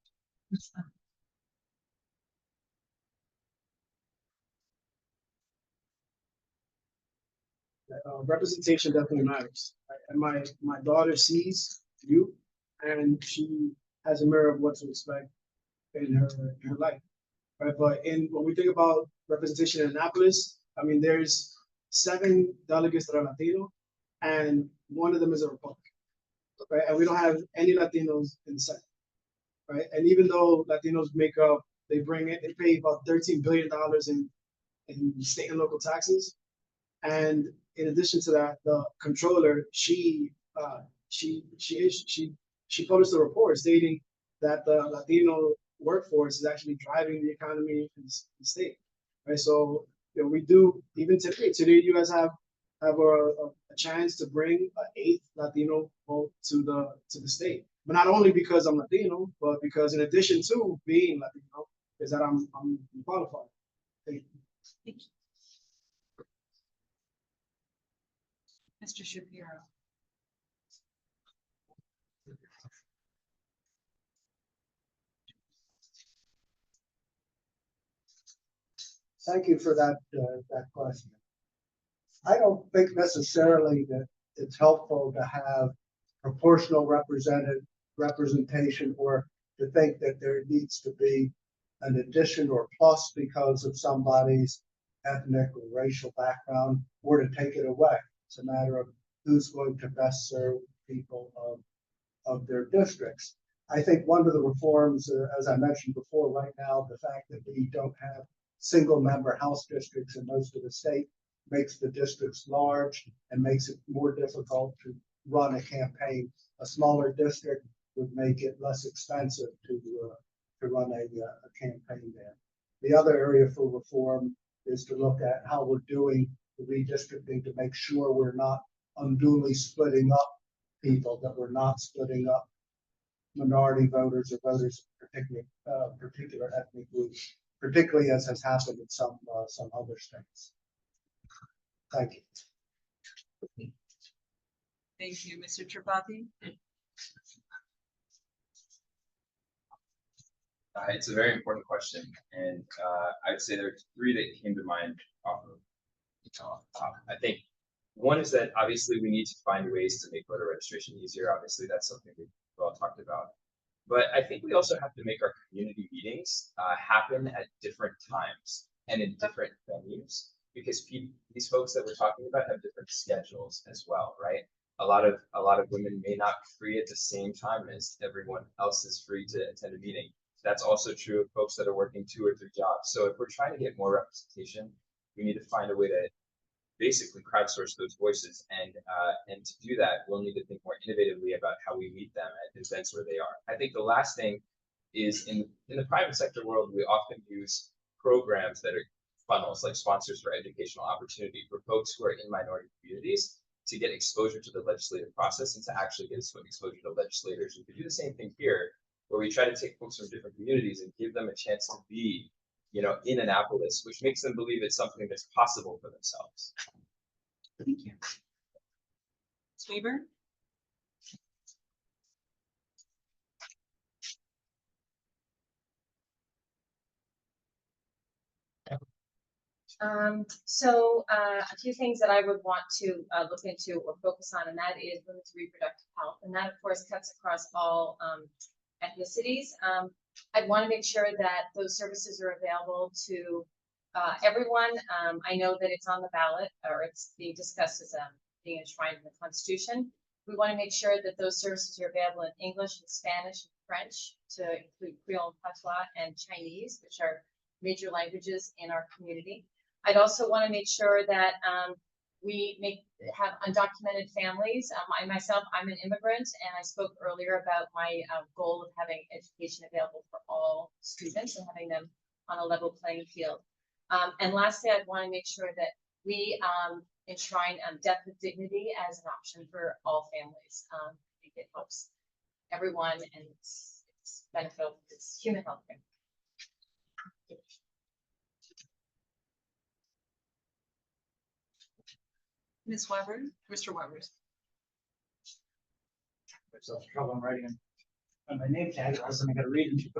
Representation definitely matters. Right? And my daughter sees you, and she has a mirror of what to expect in her life. Right? But when we think about representation in Annapolis, I mean, there's 7 delegates that are Latino, and one of them is a Republican. Right? And we don't have any Latinos in the Senate. Right? And even though Latinos make up, they pay about $13 billion in state and local taxes. And in addition to that, the comptroller, she published a report stating that the Latino workforce is actually driving the economy in the state. Right? So we do, even today you guys have a chance to bring an 8th Latino vote to the state. But not only because I'm Latino, but because in addition to being Latino, is that I'm qualified. Thank you. Thank you. Mr. Shapiro. Thank you for that question. I don't think necessarily that it's helpful to have proportional representation or to think that there needs to be an addition or plus because of somebody's ethnic or racial background, or to take it away. It's a matter of who's going to best serve people of their districts. I think one of the reforms, as I mentioned before, right now, the fact that we don't have single member House districts in most of the state makes the districts large and makes it more difficult to run a campaign. A smaller district would make it less expensive to run a campaign there. The other area for reform is to look at how we're doing the redistricting to make sure we're not unduly splitting up people, that we're not splitting up minority voters or voters of particular ethnic groups, particularly as has happened in some other states. Thank you. Thank you, Mr. Tripathi. It's a very important question, and I'd say there are 3 that came to mind off of the top. I think one is that obviously we need to find ways to make voter registration easier. Obviously, that's something we've all talked about. But I think we also have to make our community meetings happen at different times and in different venues, because these folks that we're talking about have different schedules as well, right? A lot of women may not be free at the same time as everyone else is free to attend a meeting. That's also true of folks that are working 2 or 3 jobs. So if we're trying to get more representation, we need to find a way to basically crowdsource those voices, and to do that, we'll need to think more innovatively about how we meet them at events where they are. I think the last thing is in the private sector world, we often use programs that are funnels, like sponsors for educational opportunity for folks who are in minority communities. to get exposure to the legislative process and to actually get exposure to legislators. We could do the same thing here, where we try to take folks from different communities and give them a chance to be, in Annapolis, which makes them believe it's something that's possible for themselves. Thank you. Ms. Weaver? A few things that I would want to look into or focus on, and that is women's reproductive health. And that, of course, cuts across all ethnicities. I'd want to make sure that those services are available to everyone. I know that it's on the ballot, or it's being discussed as being enshrined in the Constitution. We want to make sure that those services are available in English and Spanish and French, to include Creole and Patois and Chinese, which are major languages in our community. I'd also want to make sure that we have undocumented families. I myself, I'm an immigrant, and I spoke earlier about my goal of having education available for all students and having them on a level playing field. And lastly, I'd want to make sure that we enshrine death with dignity as an option for all families. I think it helps everyone, and it's beneficial. It's human healthcare. Ms. Weber? Mr. Weber? Myself trouble I'm writing on my name tag, or else I'm gonna read it.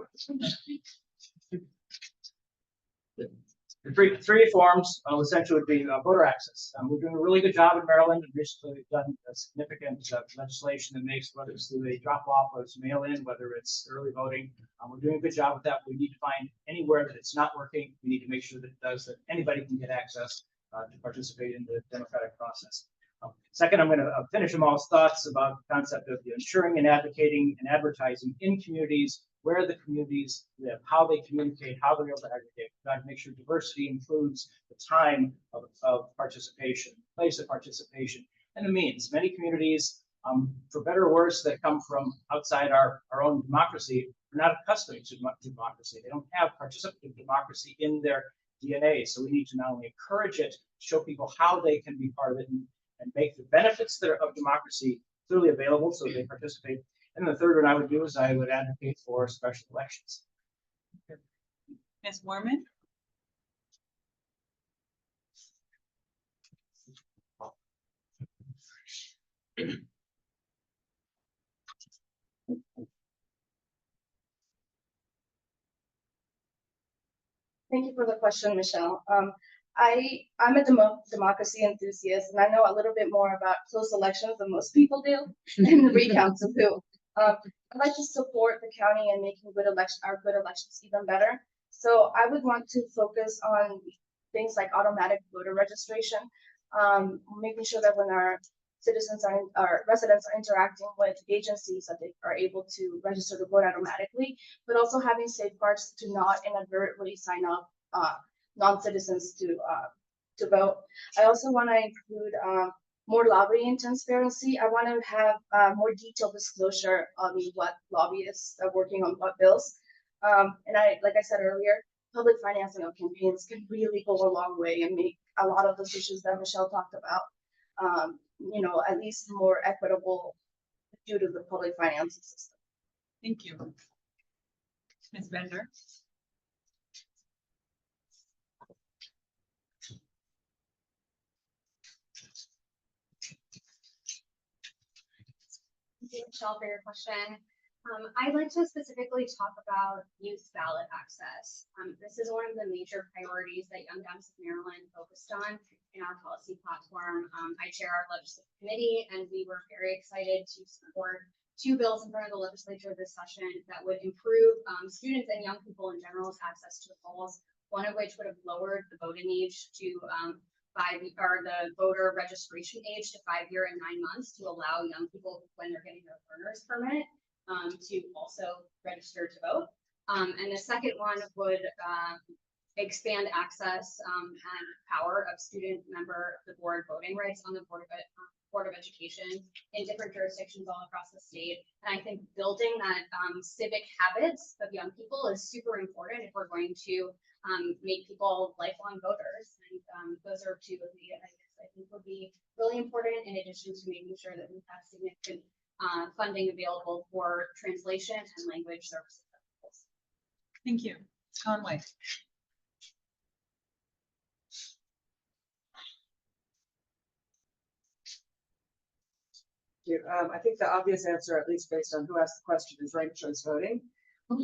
The three forms essentially would be voter access. We're doing a really good job in Maryland, and recently we've done a significant legislation that makes, whether it's through a drop off or it's mail in, whether it's early voting, we're doing a good job with that. We need to find anywhere that it's not working. We need to make sure that it does, that anybody can get access to participate in the democratic process. Second, I'm going to finish Amal's thoughts about the concept of ensuring and advocating and advertising in communities, where the communities live, how they communicate, how they're able to aggregate. We've got to make sure diversity includes the time of participation, place of participation, and the means. Many communities, for better or worse, that come from outside our own democracy, are not accustomed to democracy. They don't have participative democracy in their DNA. So we need to not only encourage it, show people how they can be part of it, and make the benefits that are of democracy clearly available so they participate. And the third one I would do is I would advocate for special elections. Ms. Woorman? Thank you for the question, Michelle. I'm a democracy enthusiast, and I know a little bit more about close elections than most people do, and the recounts of who. I'd like to support the county in making our good elections even better. So I would want to focus on things like automatic voter registration, making sure that when our residents are interacting with agencies, that they are able to register to vote automatically, but also having safeguards to not inadvertently sign up non-citizens to vote. I also want to include more lobbying transparency. I want to have more detailed disclosure on what lobbyists are working on what bills. And like I said earlier, public financing of campaigns can really go a long way and make a lot of those issues that Michelle talked about, at least more equitable due to the public financing system. Thank you. Ms. Bender? Thank you, Michelle, for your question. I'd like to specifically talk about youth ballot access. This is one of the major priorities that Young Dems of Maryland focused on in our policy platform. I chair our legislative committee, and we were very excited to support 2 bills in front of the legislature this session that would improve students and young people in general's access to the polls, one of which would have lowered the voting age to the voter registration age to 5 years and 9 months to allow young people, when they're getting their learner's permit, to also register to vote. And the second one would expand access and power of student member of the board voting rights on the Board of Education in different jurisdictions all across the state. And I think building that civic habits of young people is super important if we're going to make people lifelong voters. And those are 2 of the items I I think would be really important in addition to making sure that we have significant funding available for translation and language services. Thank you. Conway. I think the obvious answer, at least based on who asked the question, is ranked choice voting. I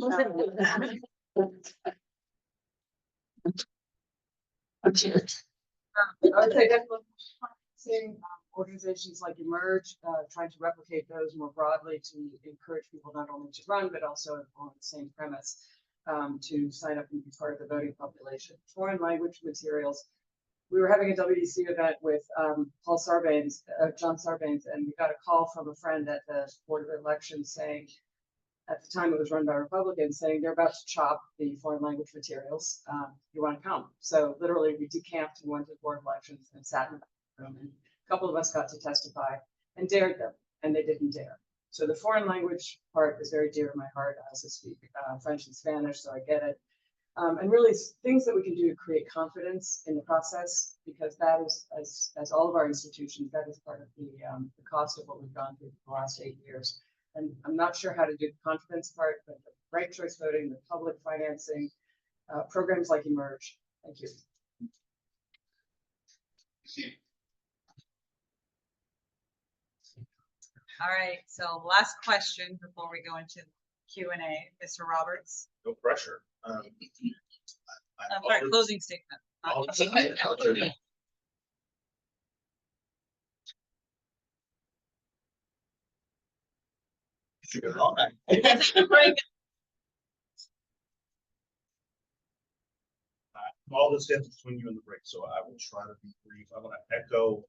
would say definitely seeing organizations like Emerge, trying to replicate those more broadly to encourage people not only to run, but also on the same premise to sign up and be part of the voting population. Foreign language materials. We were having a WDC event with John Sarbanes, and we got a call from a friend at the Board of Elections saying, at the time it was run by Republicans, saying they're about to chop the foreign language materials. You want to come? So literally we decamped and went to the Board of Elections and sat in the room, and a couple of us got to testify and dared them, and they didn't dare. So the foreign language part is very dear to my heart. I also speak French and Spanish, so I get it. And really things that we can do to create confidence in the process, because that is, as all of our institutions, that is part of the cost of what we've gone through for the last 8 years. And I'm not sure how to do the confidence part, but the ranked choice voting, the public financing, programs like Emerge. Thank you. All right, so last question before we go into Q&A, Mr. Roberts. No pressure. I'm sorry, closing statement. All this stands between you and the break, so I will try to be brief. I want to echo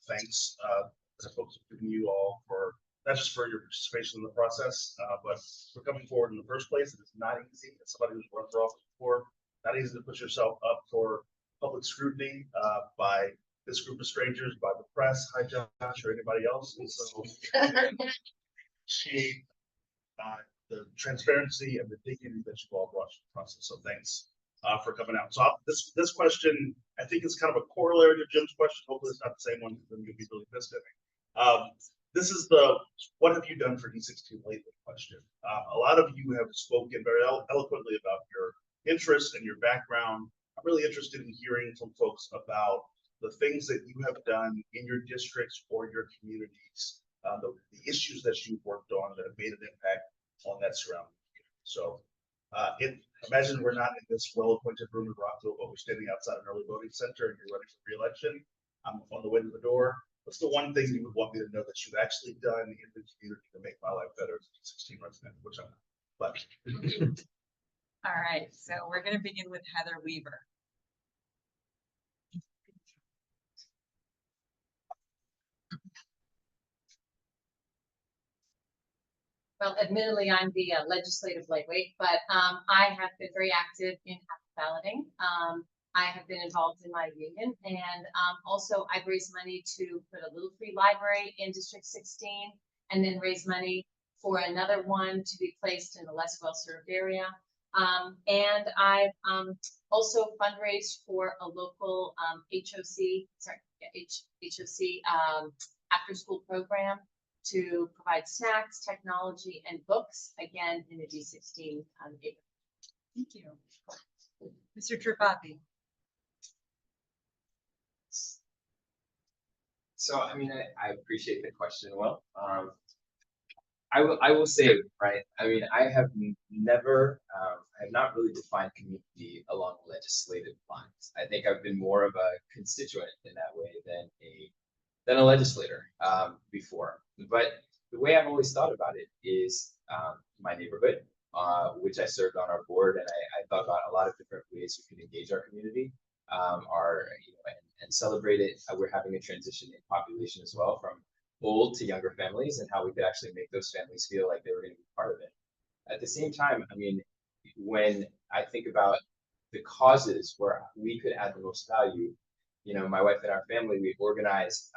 thanks to folks have given you all for not just for your participation in the process, but for coming forward in the first place. It is not easy. As somebody who's run for office before, not easy to put yourself up for public scrutiny by this group of strangers, by the press, hi Josh, or anybody else. And so appreciate the transparency and the dignity that you've all brought to the process. So thanks for coming out. So this question, I think, is kind of a corollary to Jim's question. Hopefully it's not the same one, because then you'll be really pissed at me. This is the what have you done for D16 lately question. A lot of you have spoken very eloquently about your interest and your background. I'm really interested in hearing from folks about the things that you have done in your districts or your communities, the issues that you've worked on that have made an impact on that surrounding community. So imagine we're not in this well-appointed room in Rockville, but we're standing outside an early voting center and you're running for re-election. I'm on the way to the door. What's the one thing you would want me to know that you've actually done in the community to make my life better as a 16 resident, which I'm not. But All right, so we're going to begin with Heather Weaver. Well, admittedly, I'm the legislative lightweight, but I have been very active in balloting. I have been involved in my union, and also I've raised money to put a little free library in District 16, and then raise money for another one to be placed in a less well-served area. And I've also fundraised for a local HOC after-school program to provide snacks, technology, and books, again, in the D16 neighborhood. Thank you. Mr. Tripathi. So, I mean, I appreciate the question. Well, I will say, right, I mean, I have not really defined community along legislative lines. I think I've been more of a constituent in that way than a legislator before. But the way I've always thought about it is my neighborhood, which I served on our board, and I thought about a lot of different ways we can engage our community, and celebrate it. We're having a transition in population as well, from old to younger families, and how we could actually make those families feel like they were going to be part of it. At the same time, I mean, when I think about the causes where we could add the most value, you know, my wife and our family, we organize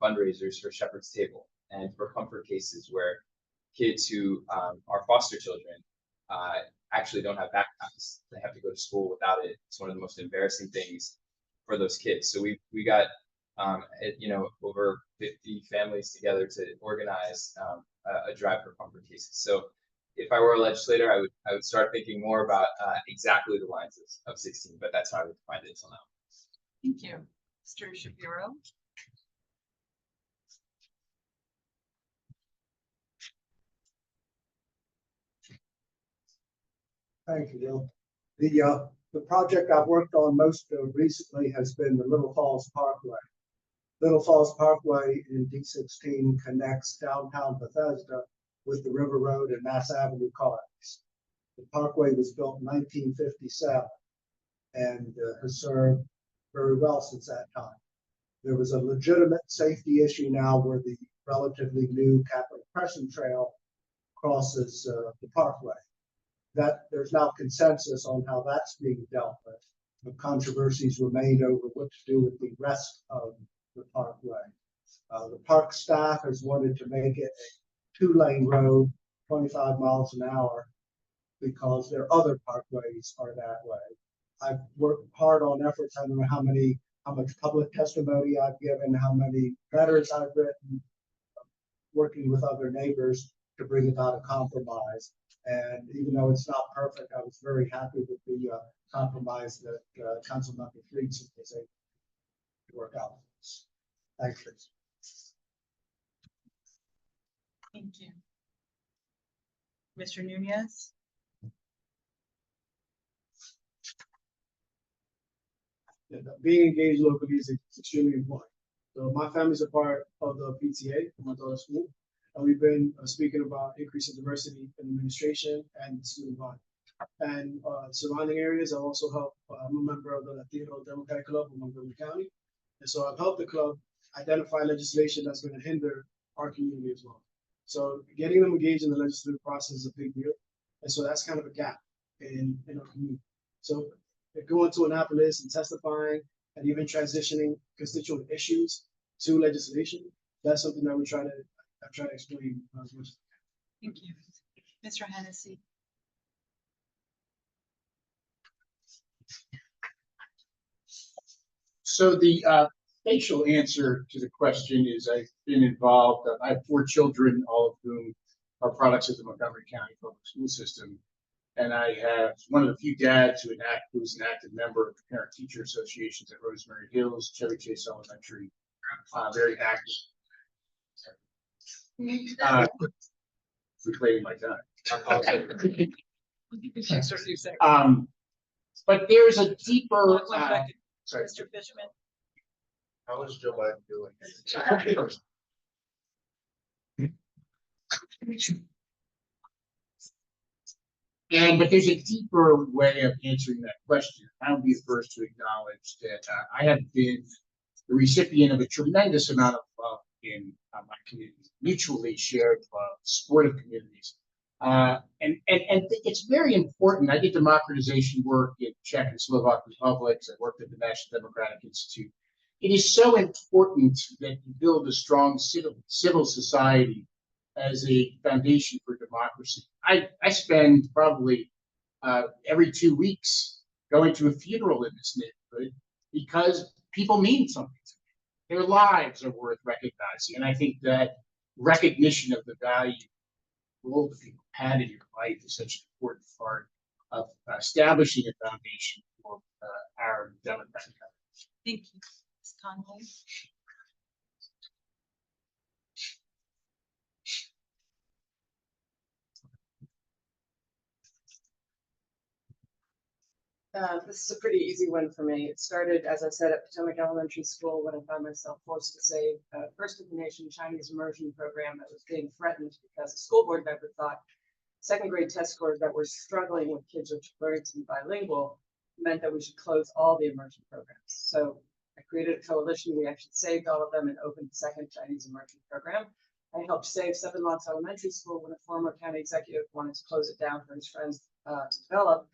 fundraisers for Shepherd's Table and for comfort cases where kids who are foster children actually don't have backpacks. They have to go to school without it. It's one of the most embarrassing things for those kids. So we got over 50 families together to organize a drive for bumper cases. So if I were a legislator, I would start thinking more about exactly the lines of 16, but that's how I would find it until now. Thank you. Mr. Shapiro? Thank you, Bill. The project I've worked on most recently has been the Little Falls Parkway. Little Falls Parkway in D16 connects downtown Bethesda with the River Road and Mass Avenue corridors. The parkway was built in 1957 and has served very well since that time. There was a legitimate safety issue now where the relatively new Catholic Crescent Trail crosses the parkway. That there's now consensus on how that's being dealt with. The controversies remain over what to do with the rest of the parkway. The park staff has wanted to make it a 2-lane road, 25 miles an hour, because their other parkways are that way. I've worked hard on efforts. I don't know how much public testimony I've given, how many letters I've written, working with other neighbors to bring about a compromise. And even though it's not perfect, I was very happy with the compromise that Councilmember Friedson was able to work out. Thank you. Thank you. Mr. Nunez? Being engaged locally is extremely important. So my family's a part of the PTA for my daughter's school, and we've been speaking about increasing diversity in administration and student body. And surrounding areas, I also help. I'm a member of the Latino Democratic Club in Montgomery County, and so I've helped the club identify legislation that's going to hinder our community as well. So getting them engaged in the legislative process is a big deal, and so that's kind of a gap in our community. So going to Annapolis and testifying and even transitioning constituent issues to legislation, that's something that I try to explain as much as I can. Thank you. Mr. Hennessy? So the facial answer to the question is I've been involved. I have 4 children, all of whom are products of the Montgomery County public school system. And I have one of the few dads who's an active member of the Parent Teacher Associations at Rosemary Hills, Chevy Chase Elementary, very active. Reclaiming my time. But there's a deeper. Sorry. Mr. Fishman? How is Joe Biden doing? But there's a deeper way of answering that question. I'll be the first to acknowledge that I have been the recipient of a tremendous amount of love in my community, mutually shared love, supportive communities. And it's very important. I did democratization work in Czech and Slovak republics. I worked at the National Democratic Institute. It is so important that you build a strong civil society as a foundation for democracy. I spend probably every 2 weeks going to a funeral in this neighborhood because people mean something to me. Their lives are worth recognizing. And I think that recognition of the value role that people had in your life is such an important part of establishing a foundation for our democratic government. Thank you. Ms. Conley? This is a pretty easy one for me. It started, as I said, at Potomac Elementary School when I found myself forced to save a first of the nation Chinese immersion program that was being threatened because a school board member thought second grade test scores that were struggling with kids which learned to be bilingual meant that we should close all the immersion programs. So I created a coalition. We actually saved all of them and opened the second Chinese immersion program. I helped save Seven Locks Elementary School when a former county executive wanted to close it down for his friends to develop.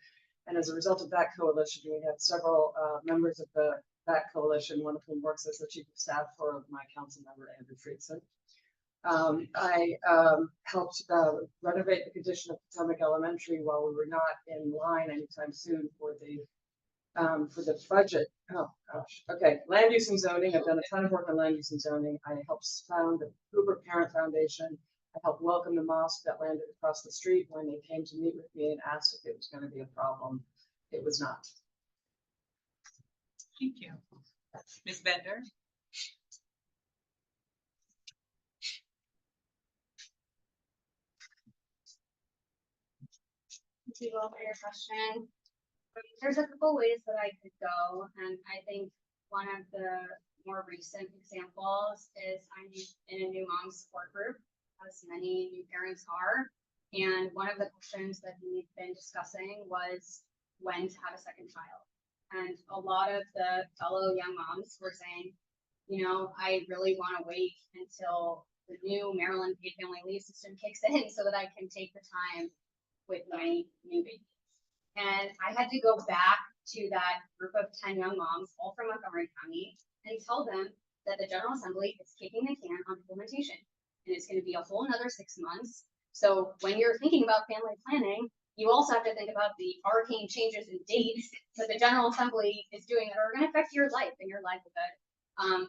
And as a result of that coalition, we had several members of that coalition, one of whom works as the chief of staff for my council member, Andrew Friedson. I helped renovate the condition of Potomac Elementary while we were not in line anytime soon for the For the budget, oh gosh, okay, land use and zoning, I've done a ton of work on land use and zoning. I helped found the Hoover Parent Foundation. I helped welcome the mosque that landed across the street when they came to meet with me and asked if it was gonna be a problem. It was not. Thank you. Ms. Bender? Thank you all for your question. There's a couple ways that I could go, and I think one of the more recent examples is I'm in a new mom support group, as many new parents are. And one of the questions that we've been discussing was when to have a second child. And a lot of the fellow young moms were saying, you know, I really want to wait until the new Maryland paid family leave system kicks in so that I can take the time with my new baby. And I had to go back to that group of 10 young moms, all from Montgomery County, and tell them that the General Assembly is kicking the can on implementation. And it's going to be a whole another 6 months. So when you're thinking about family planning, you also have to think about the arcane changes in dates that the General Assembly is doing that are going to affect your life and your livelihood.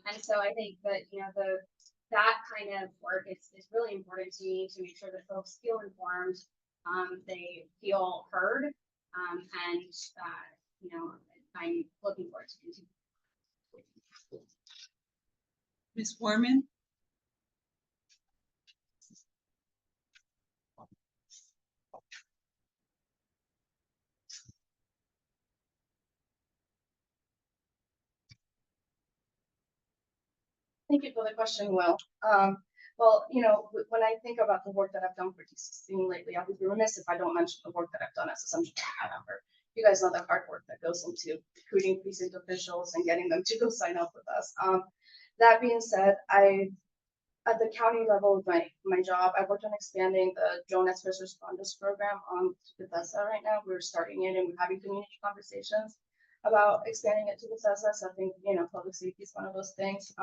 And so I think that, you know, that kind of work is really important to me to make sure that folks feel informed, they feel heard, and you know, I'm looking forward to continue. Ms. Woorman? Thank you for the question, Will. Well, you know, when I think about the work that I've done for D16 lately, I would be remiss if I don't mention the work that I've done as a subject matter member. You guys know the hard work that goes into recruiting precinct officials and getting them to go sign up with us. That being said, at the county level of my job, I worked on expanding the Jones First Responders program to Bethesda right now. We're starting it and we're having community conversations about expanding it to Bethesda. So I think, you know, public safety is one of those things.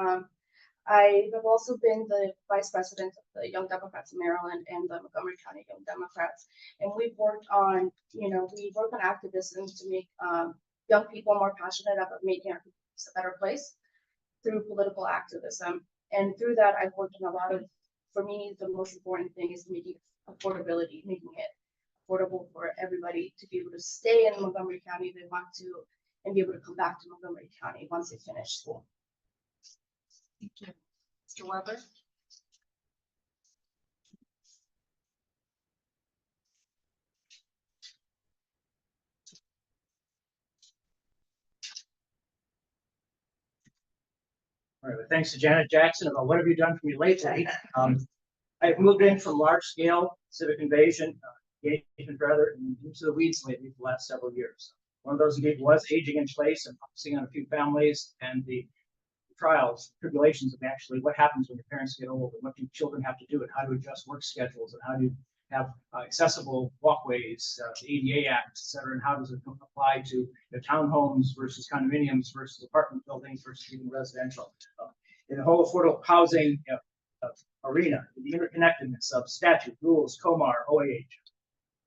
I have also been the vice president of the Young Democrats of Maryland and the Montgomery County Young Democrats. And we've worked on, you know, we work on activism to make young people more passionate about making our communities a better place through political activism. And through that, I've worked on a lot of, for me, the most important thing is making affordability, making it affordable for everybody to be able to stay in Montgomery County if they want to, and be able to come back to Montgomery County once they finish school. Thank you. Mr. Weber? All right, well, thanks to Janet Jackson about what have you done for me lately? I've moved in from large scale civic invasion, engagement rather, into the weeds lately for the last several years. One of those engagements was aging in place and focusing on a few families and the trials, tribulations of actually what happens when your parents get old and what do children have to do and how to adjust work schedules and how do you have accessible walkways, the ADA Act, et cetera, and how does it apply to townhomes versus condominiums versus apartment buildings versus even residential. In the whole affordable housing arena, the interconnectedness of statute, rules, COMAR, OAH,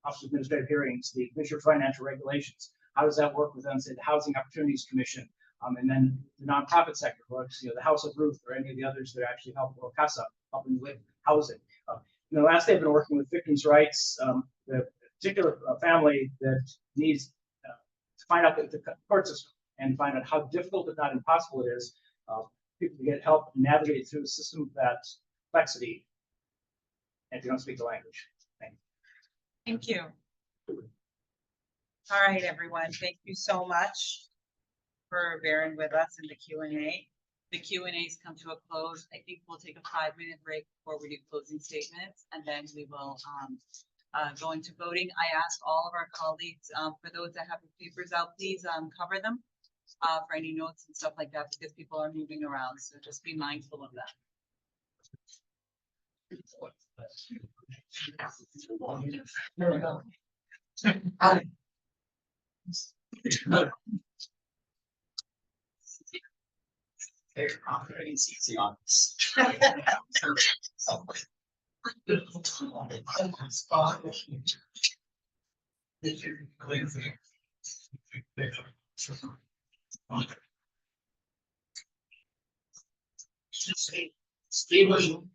Office of Administrative Hearings, the Commissioner for Financial Regulations, how does that work within, say, the Housing Opportunities Commission, and then the nonprofit sector, like, you know, the House of Ruth or any of the others that actually help, or CASA, helping with housing. In the last day, I've been working with victims' rights, the particular family that needs to find out the court system and find out how difficult, if not impossible, it is people to get help navigate through the system of that complexity. And if you don't speak the language, thank you. Thank you. All right, everyone. Thank you so much for bearing with us in the Q&A. The Q&As come to a close. I think we'll take a 5-minute break before we do closing statements, and then we will go into voting. I ask all of our colleagues, for those that have the papers out, please cover them for any notes and stuff like that, because people are moving around. So just be mindful of that. There we go. Operating CC on this. Stephen.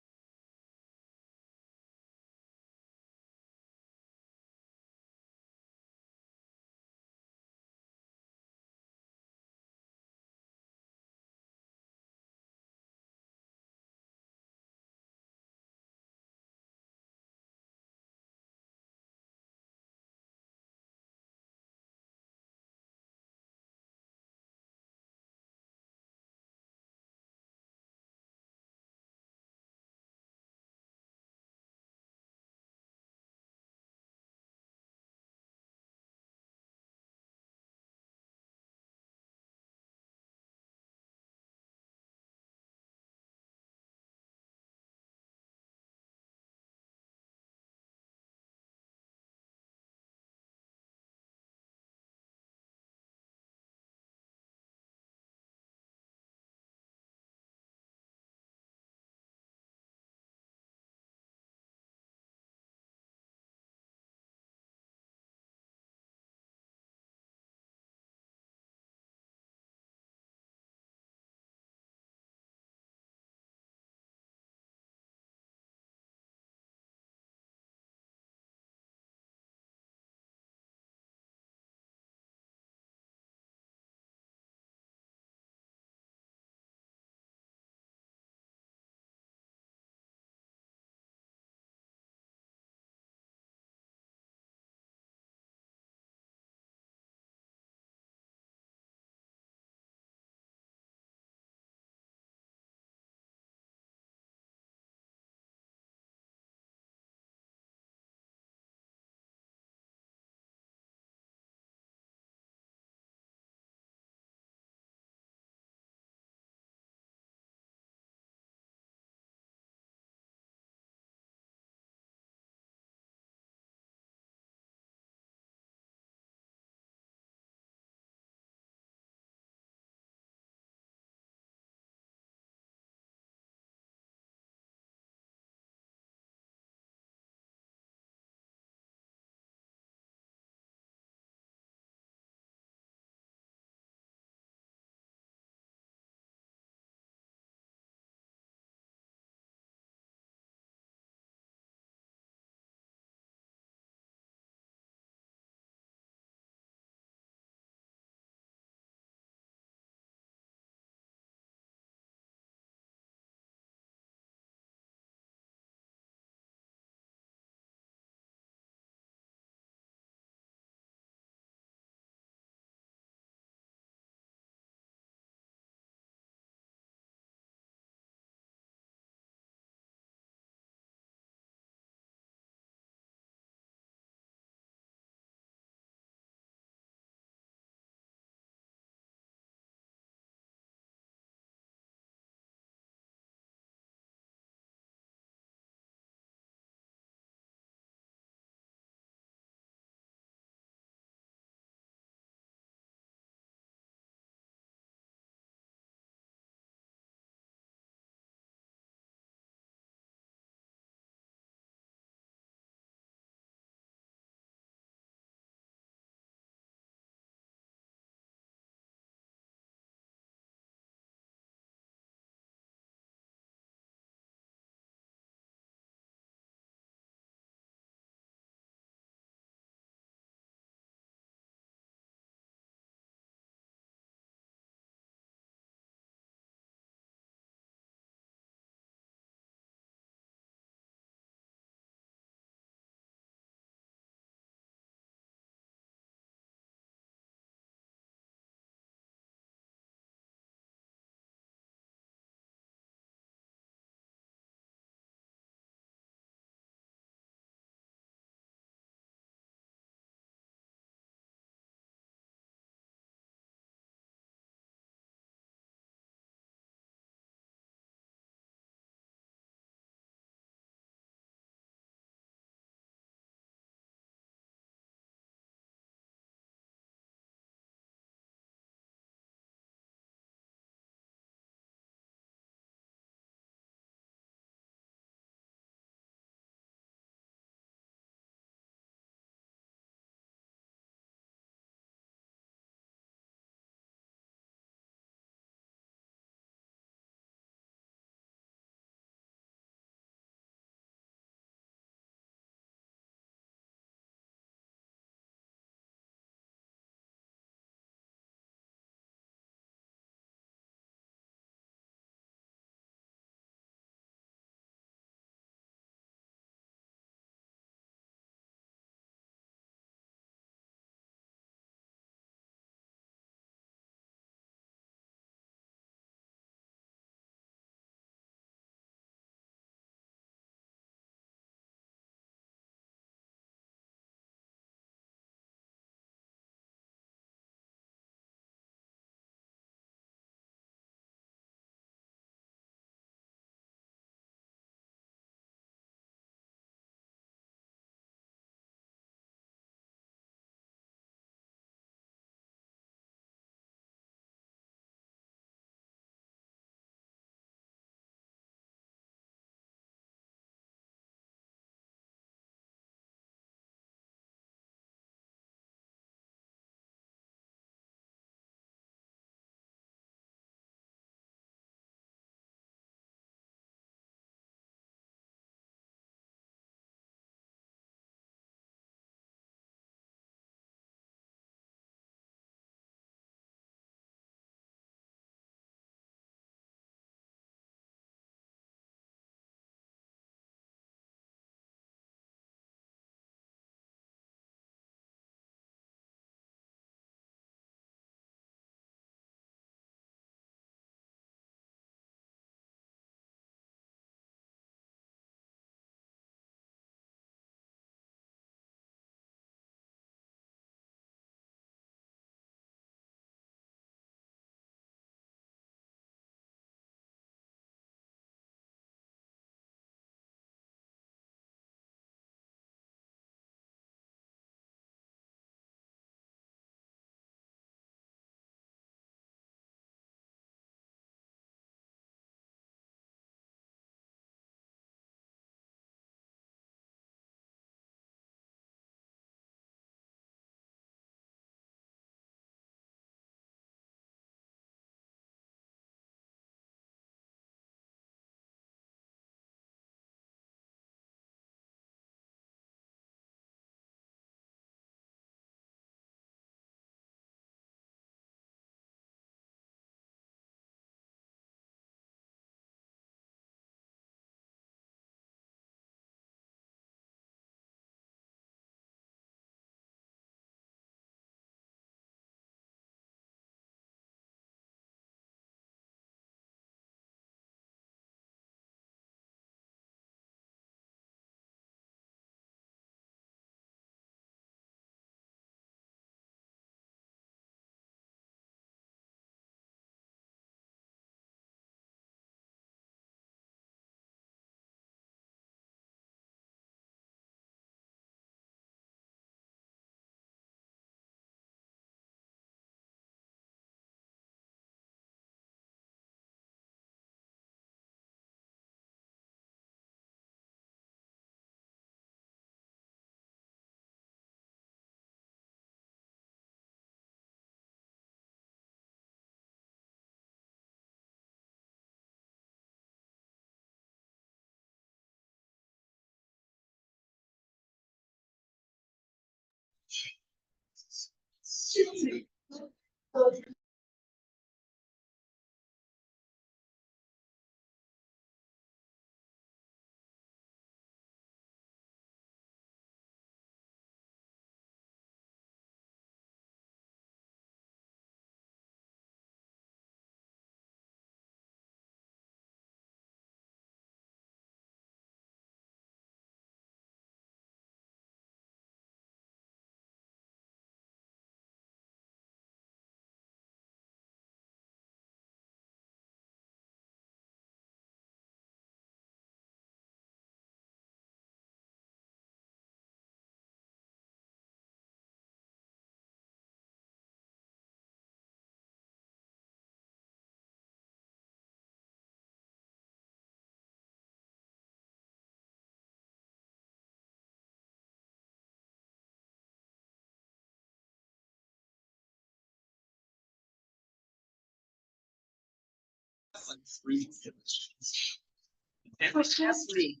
It was just me.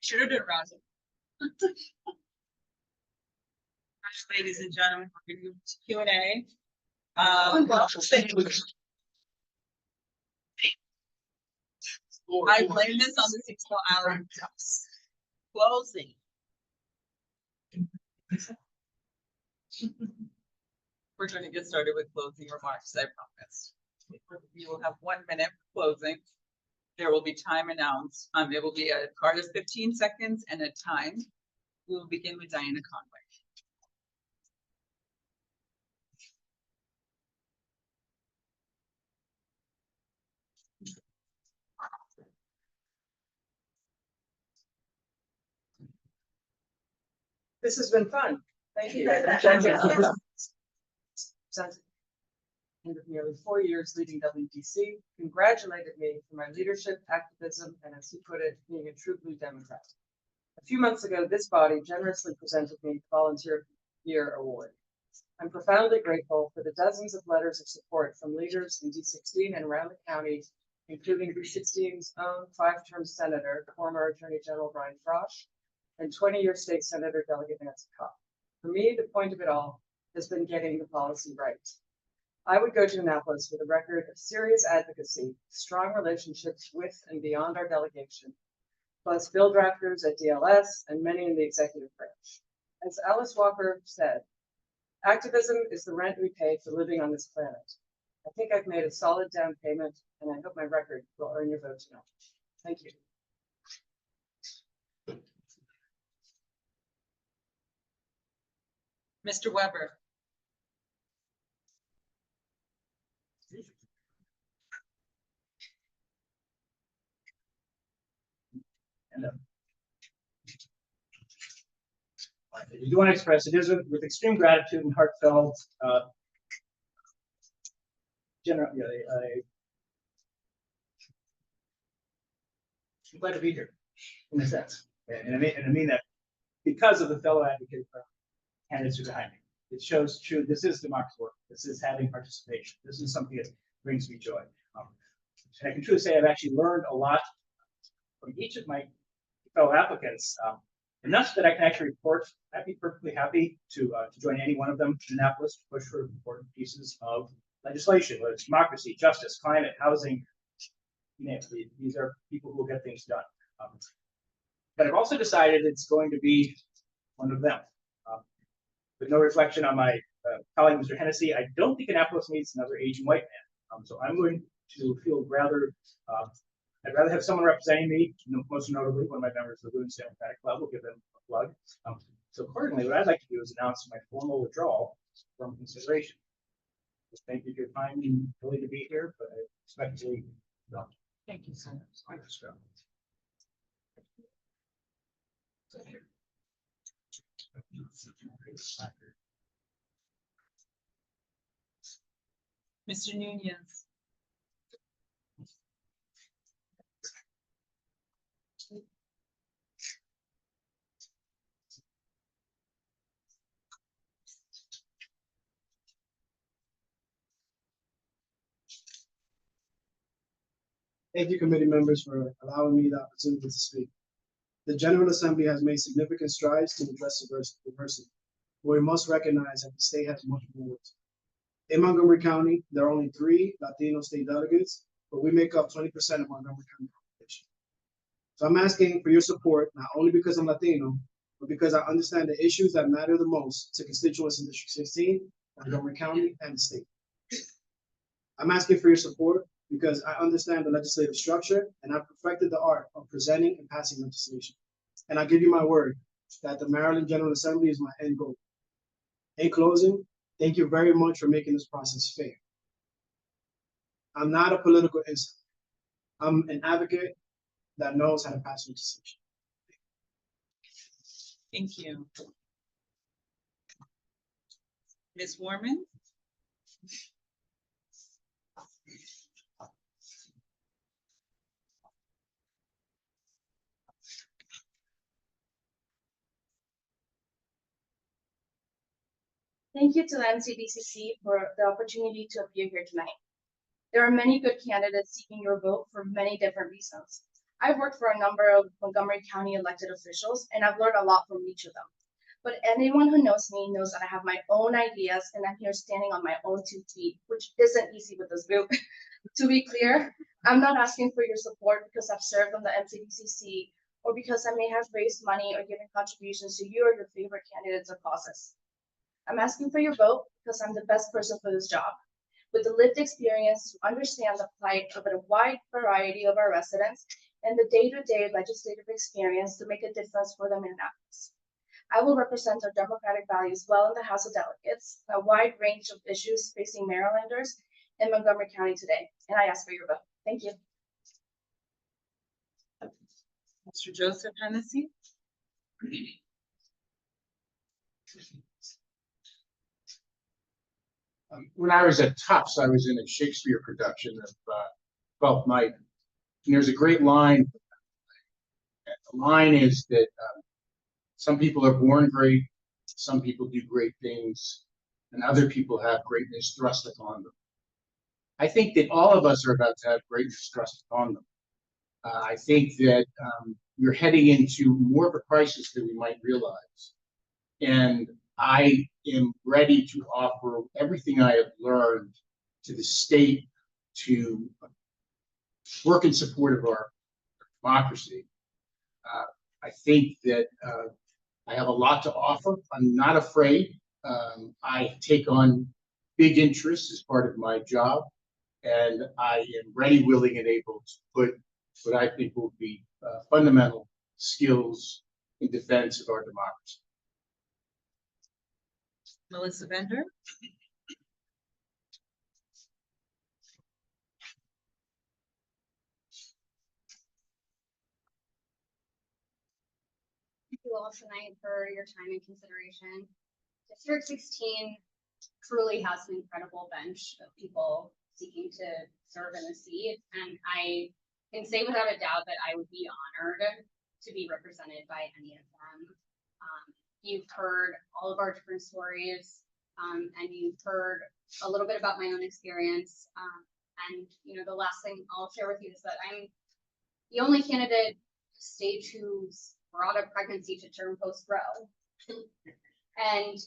Should have done Raza. Ladies and gentlemen, we're going to do Q&A. I blame this on the 6 hour closing. We're going to get started with closing remarks, I promise. You will have 1 minute for closing. There will be time announced. It will be a card of 15 seconds and a time. We will begin with Diana Conway. This has been fun. Thank you. End of nearly 4 years leading WDC, congratulated me for my leadership, activism, and as he put it, being a true blue Democrat. A few months ago, this body generously presented me the Volunteer Year Award. I'm profoundly grateful for the dozens of letters of support from leaders in D16 and around the county, including D16's own 5-term senator, former Attorney General Brian Frosch, and 20-year state senator Delegate Nancy Comm. For me, the point of it all has been getting the policy right. I would go to Annapolis with a record of serious advocacy, strong relationships with and beyond our delegation, plus bill drafters at DLS and many in the executive branch. As Alice Walker said, activism is the rent we pay for living on this planet. I think I've made a solid down payment, and I hope my record will earn your vote tonight. Thank you. Mr. Weber. I do want to express it is with extreme gratitude and heartfelt I'm glad to be here, in a sense, and I mean that because of the fellow advocate candidates who are behind me. It shows true. This is democracy work. This is having participation. This is something that brings me joy. And I can truly say I've actually learned a lot from each of my fellow applicants. Enough that I can actually report. I'd be perfectly happy to join any one of them in Annapolis to push for important pieces of legislation, whether it's democracy, justice, climate, housing. You know, these are people who will get things done. But I've also decided it's going to be one of them. With no reflection on my colleague, Mr. Hennessy, I don't think Annapolis needs another Asian white man. So I'm going to feel rather, I'd rather have someone representing me, most notably one of my members of the Women's Democratic Club. Will give them a plug. So accordingly, what I'd like to do is announce my formal withdrawal from consideration. Just thank you for your time and ability to be here, but I respectfully don't. Thank you so much. Mr. Nunez. Thank you, committee members, for allowing me the opportunity to speak. The General Assembly has made significant strides to address diversity, but we must recognize that the state has much more work to do. In Montgomery County, there are only 3 Latino state delegates, but we make up 20% of Montgomery County population. So I'm asking for your support, not only because I'm Latino, but because I understand the issues that matter the most to constituents in District 16, Montgomery County, and the state. I'm asking for your support because I understand the legislative structure and I've perfected the art of presenting and passing legislation. And I give you my word that the Maryland General Assembly is my end goal. In closing, thank you very much for making this process fair. I'm not a political insider. I'm an advocate that knows how to pass legislation. Thank you. Ms. Woorman? Thank you to the NCDCC for the opportunity to appear here tonight. There are many good candidates seeking your vote for many different reasons. I've worked for a number of Montgomery County elected officials, and I've learned a lot from each of them. But anyone who knows me knows that I have my own ideas, and I'm here standing on my own 2 feet, which isn't easy with this group. To be clear, I'm not asking for your support because I've served on the NCDCC or because I may have raised money or given contributions to you or your favorite candidates or causes. I'm asking for your vote because I'm the best person for this job, with the lived experience to understand the plight of a wide variety of our residents and the day-to-day legislative experience to make a difference for them in Annapolis. I will represent our democratic values well in the House of Delegates, a wide range of issues facing Marylanders in Montgomery County today, and I ask for your vote. Thank you. Mr. Joseph Hennessy? When I was at Tufts, I was in a Shakespeare production of Twelfth Night, and there's a great line. The line is that some people are born great, some people do great things, and other people have greatness thrust upon them. I think that all of us are about to have greatness thrust upon them. I think that we're heading into more of a crisis than we might realize. And I am ready to offer everything I have learned to the state to work in support of our democracy. I think that I have a lot to offer. I'm not afraid. I take on big interests as part of my job, and I am ready, willing, and able to put what I think will be fundamental skills in defense of our democracy. Melissa Bender? Thank you all tonight for your time and consideration. District 16 truly has an incredible bench of people seeking to serve in the seat, and I can say without a doubt that I would be honored to be represented by any of them. You've heard all of our different stories, and you've heard a little bit about my own experience. And the last thing I'll share with you is that I'm the only candidate stage who's brought a pregnancy to term post-row and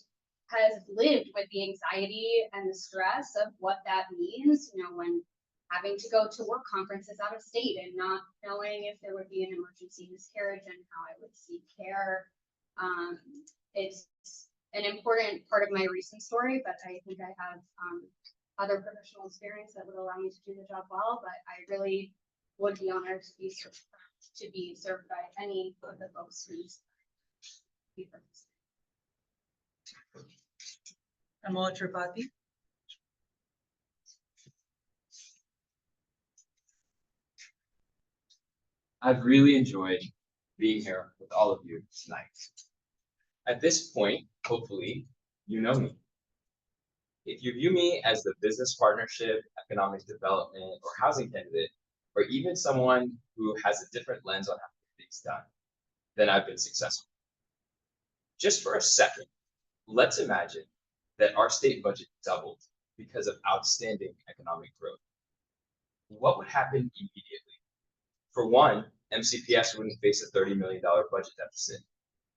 has lived with the anxiety and the stress of what that means, when having to go to work conferences out of state and not knowing if there would be an emergency miscarriage and how I would seek care. It's an important part of my recent story, but I think I have other professional experience that would allow me to do the job well, but I really would be honored to be served by any of the folks who's be represented. Amol Tripathi? I've really enjoyed being here with all of you tonight. At this point, hopefully, you know me. If you view me as the business partnership, economic development, or housing candidate, or even someone who has a different lens on how things done, then I've been successful. Just for a second, let's imagine that our state budget doubled because of outstanding economic growth. What would happen immediately? For one, MCPS wouldn't face a $30 million budget deficit.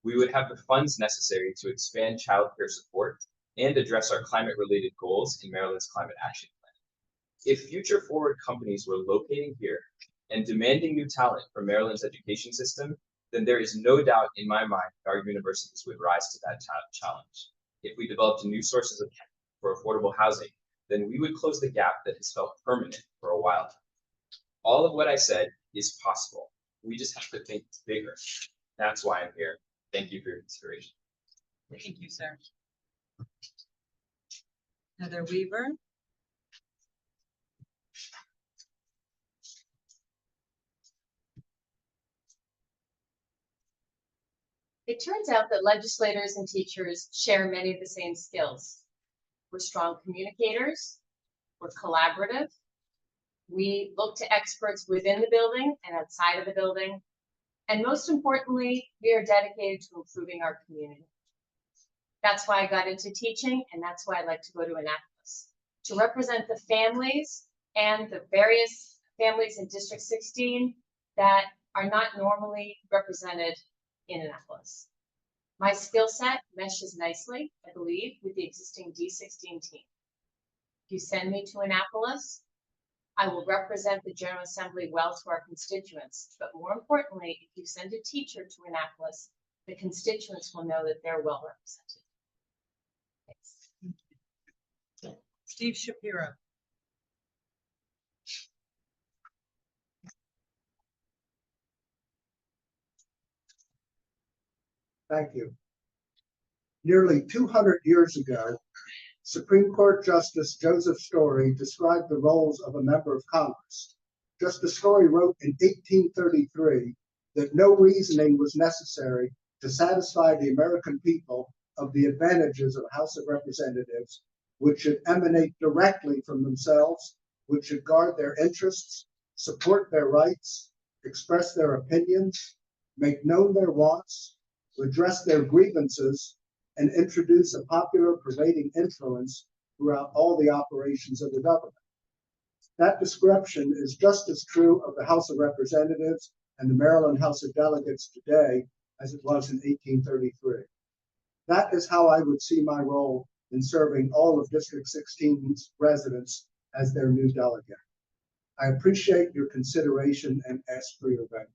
We would have the funds necessary to expand child care support and address our climate-related goals in Maryland's Climate Action Plan. If future forward companies were locating here and demanding new talent from Maryland's education system, then there is no doubt in my mind that our universities would rise to that challenge. If we developed new sources of for affordable housing, then we would close the gap that has felt permanent for a while. All of what I said is possible. We just have to think bigger. That's why I'm here. Thank you for your consideration. Thank you, sir. Heather Weaver. It turns out that legislators and teachers share many of the same skills. We're strong communicators, we're collaborative, we look to experts within the building and outside of the building, and most importantly, we are dedicated to improving our community. That's why I got into teaching, and that's why I like to go to Annapolis, to represent the families and the various families in District 16 that are not normally represented in Annapolis. My skill set meshes nicely, I believe, with the existing D16 team. If you send me to Annapolis, I will represent the General Assembly well to our constituents, but more importantly, if you send a teacher to Annapolis, the constituents will know that they're well represented. Thanks. Steve Shapiro. Thank you. Nearly 200 years ago, Supreme Court Justice Joseph Story described the roles of a member of Congress. Justice Story wrote in 1833 that no reasoning was necessary to satisfy the American people of the advantages of the House of Representatives, which should emanate directly from themselves, which should guard their interests, support their rights, express their opinions, make known their wants, redress their grievances, and introduce a popular pervading influence throughout all the operations of the government. That description is just as true of the House of Representatives and the Maryland House of Delegates today as it was in 1833. That is how I would see my role in serving all of District 16's residents as their new delegate. I appreciate your consideration and ask for your vote.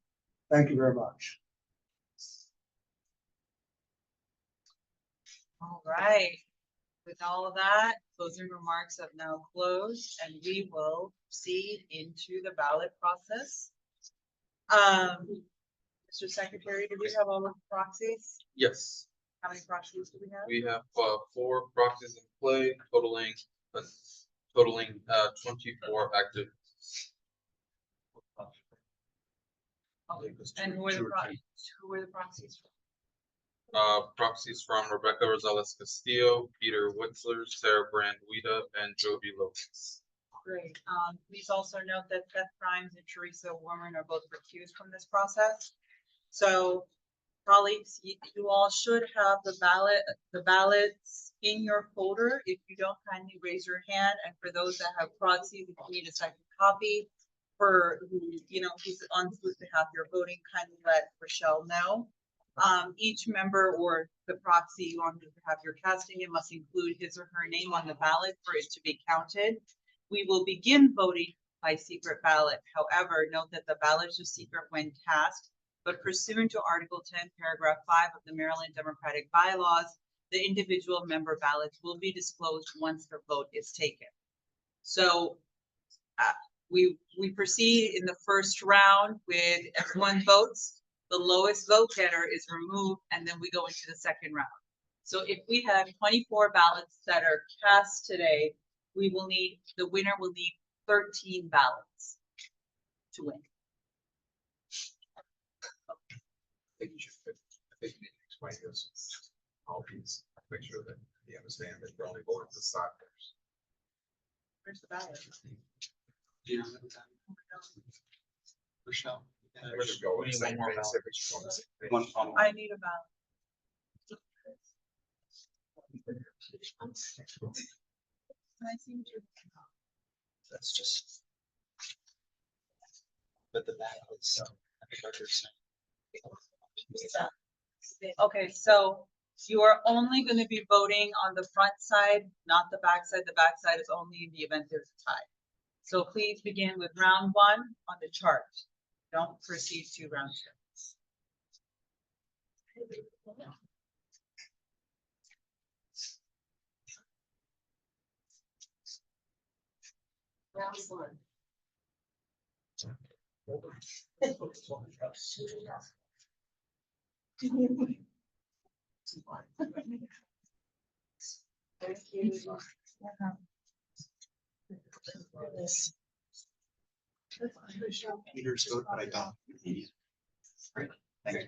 Thank you very much. All right. With all of that, closing remarks have now closed, and we will proceed into the ballot process. Mr. Secretary, do we have all of the proxies? Yes, How many proxies do we have? we have 4 proxies in play, totaling 24 active. And who are the proxies from? Proxies from Rebecca Rosales Castillo, Peter Witzler, Sarah Brand Wida, and Joby Lopez. Great. Please also note that Beth Grimes and Teresa Woorman are both recused from this process. So, colleagues, you all should have the ballots in your folder. If you don't, kindly raise your hand. And for those that have proxies, if you need a second copy for who's on whose behalf you're voting, kindly let Rochelle know. Each member or the proxy on whose behalf you're casting it must include his or her name on the ballot for it to be counted. We will begin voting by secret ballot. However, note that the ballots are secret when cast, but pursuant to Article 10, Paragraph 5 of the Maryland Democratic Bylaws, the individual member ballots will be disclosed once the vote is taken. So we proceed in the first round with everyone votes. The lowest vote getter is removed, and then we go into the second round. So if we have 24 ballots that are cast today, the winner will need 13 ballots to win. I think you need to explain this. All these, make sure that you understand that you're only voting for stockholders. Where's the ballot? Rochelle. We're just going We need one more ballot. I need a ballot. I seem to. That's just. But the ballot is, I think what you're saying. Okay, so You are only going to be voting on the front side, not the back side. The back side is only in the event there's a tie. So please begin with round 1 on the chart. Don't proceed to round 2. Peter's vote, but I don't. Thank you.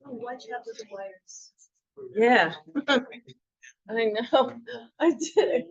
Why'd you have those wires? Yeah. I know, I did.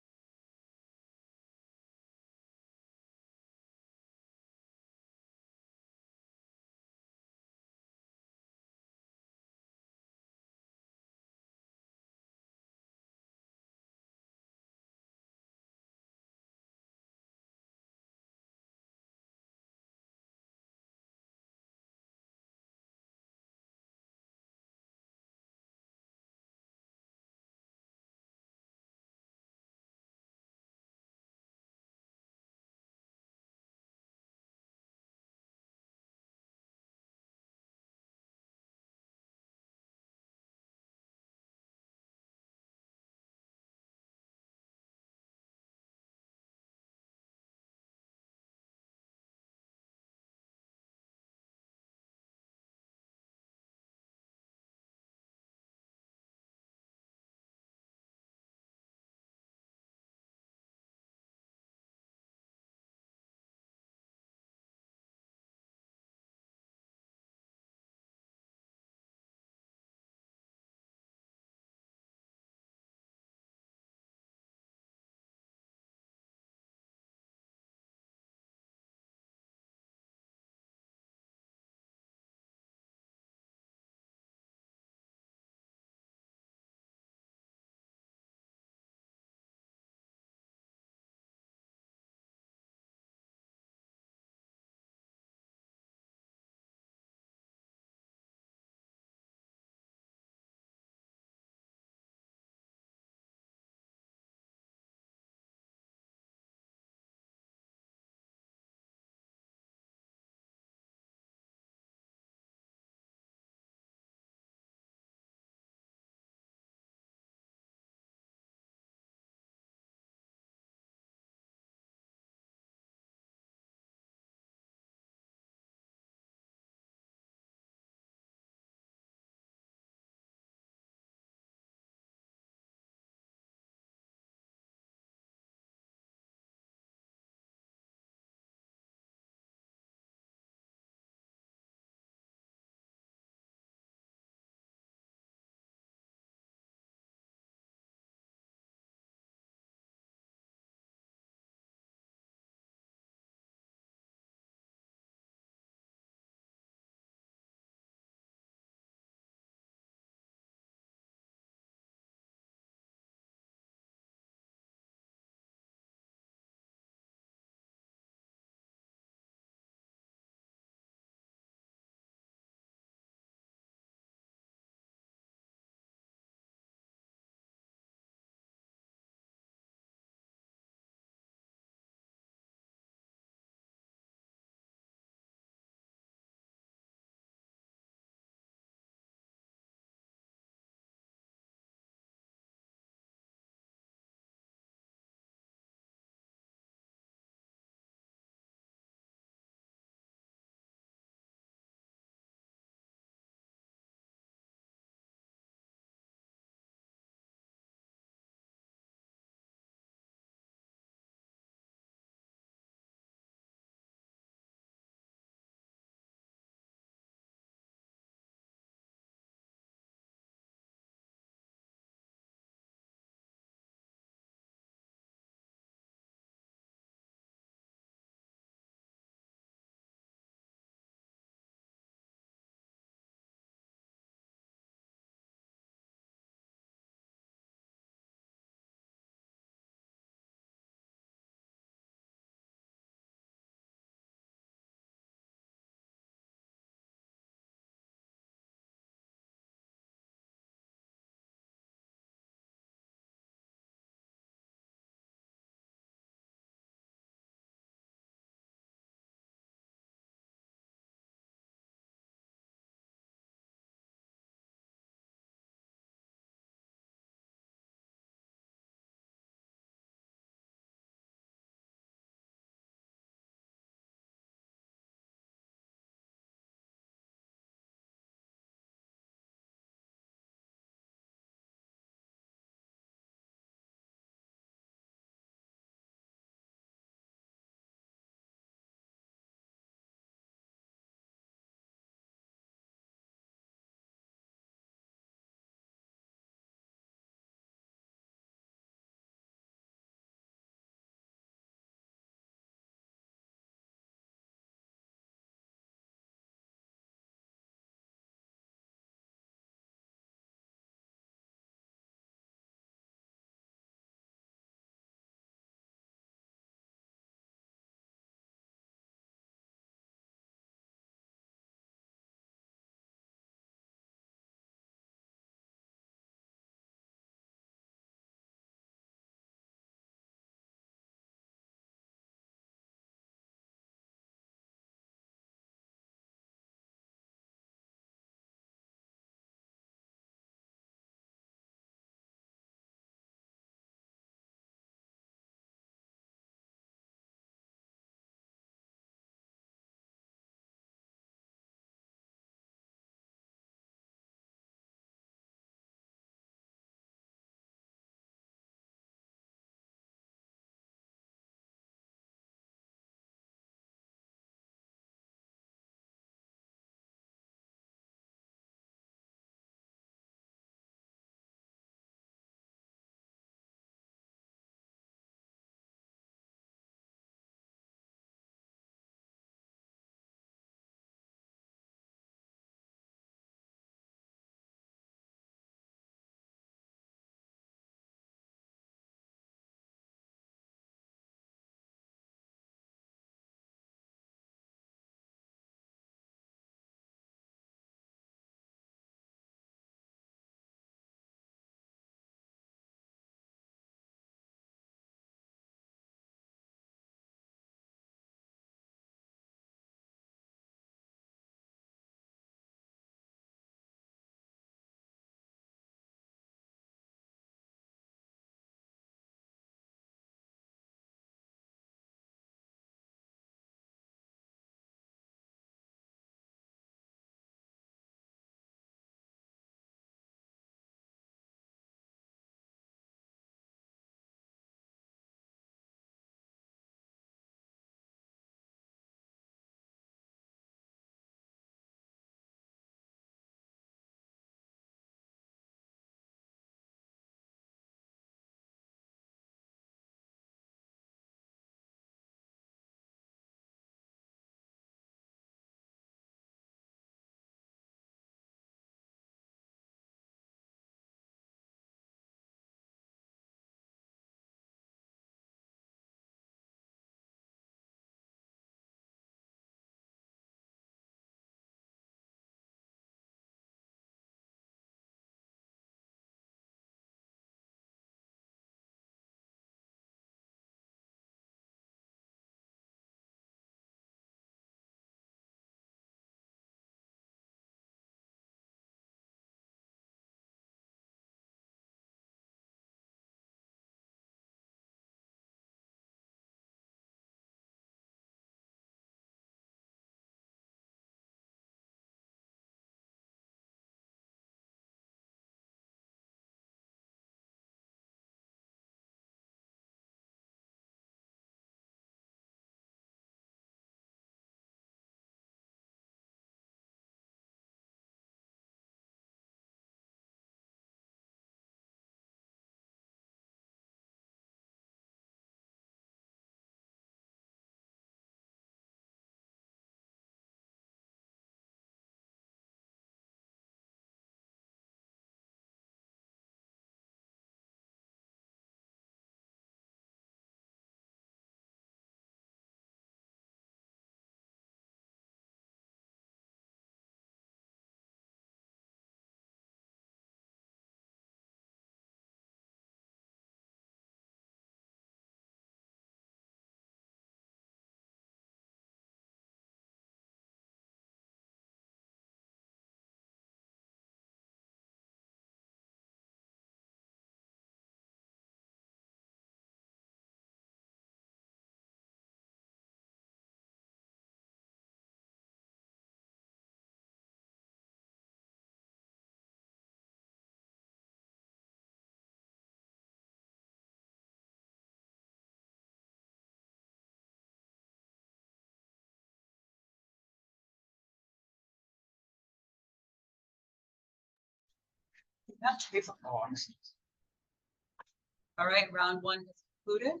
All right, round one is concluded.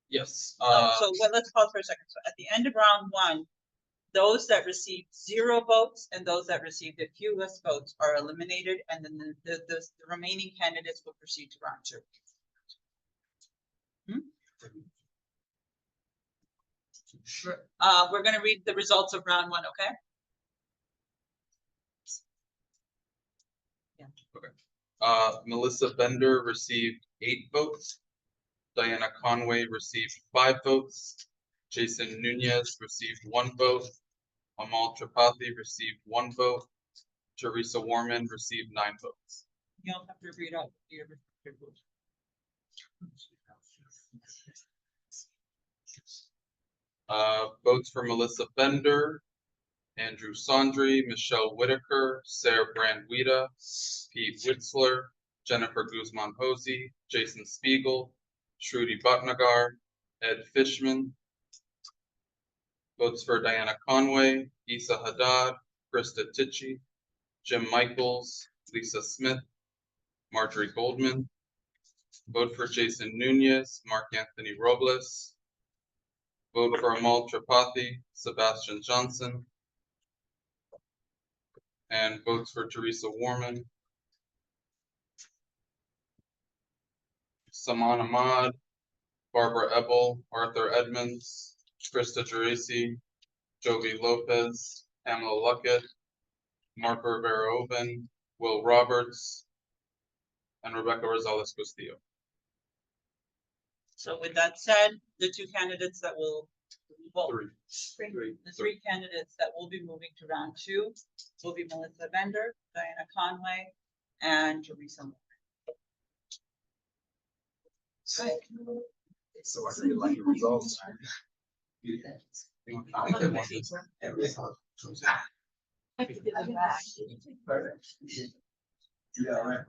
Yes. Let's pause for a second. So at the end of round one, those that received 0 votes and those that received the fewest votes are eliminated, and then the remaining candidates will proceed to round 2. We're gonna read the results of round 1, okay? Melissa Bender received 8 votes. Diana Conway received 5 votes. Jason Nunez received 1 vote. Amal Tripathi received 1 vote. Teresa Woorman received 9 votes. You don't have to read out your votes. Votes for Melissa Bender, Andrew Sondry, Michelle Whitaker, Sarah Brand-Wida, Pete Witzler, Jennifer Guzman-Hosey, Jason Spiegel, Shruti Bhatnagar, Ed Fishman. Votes for Diana Conway, Isa Haddad, Krista Tichy, Jim Michaels, Lisa Smith, Marjorie Goldman. Vote for Jason Nunez, Mark Anthony Robles. Vote for Amal Tripathi, Sebastian Johnson. And votes for Teresa Woorman, Saman Ahmad, Barbara Ebel, Arthur Edmonds, Krista Geraci, Jovi Lopez, Pamela Luckett, Mark Rivera-Oven, Will Roberts, and Rebecca Rosales Castillo. So with that said, the 2 candidates that will vote. Three. The 3 candidates that will be moving to round 2 will be Melissa Bender, Diana Conway, and Teresa Woorman. So I really like the results. Yeah, right.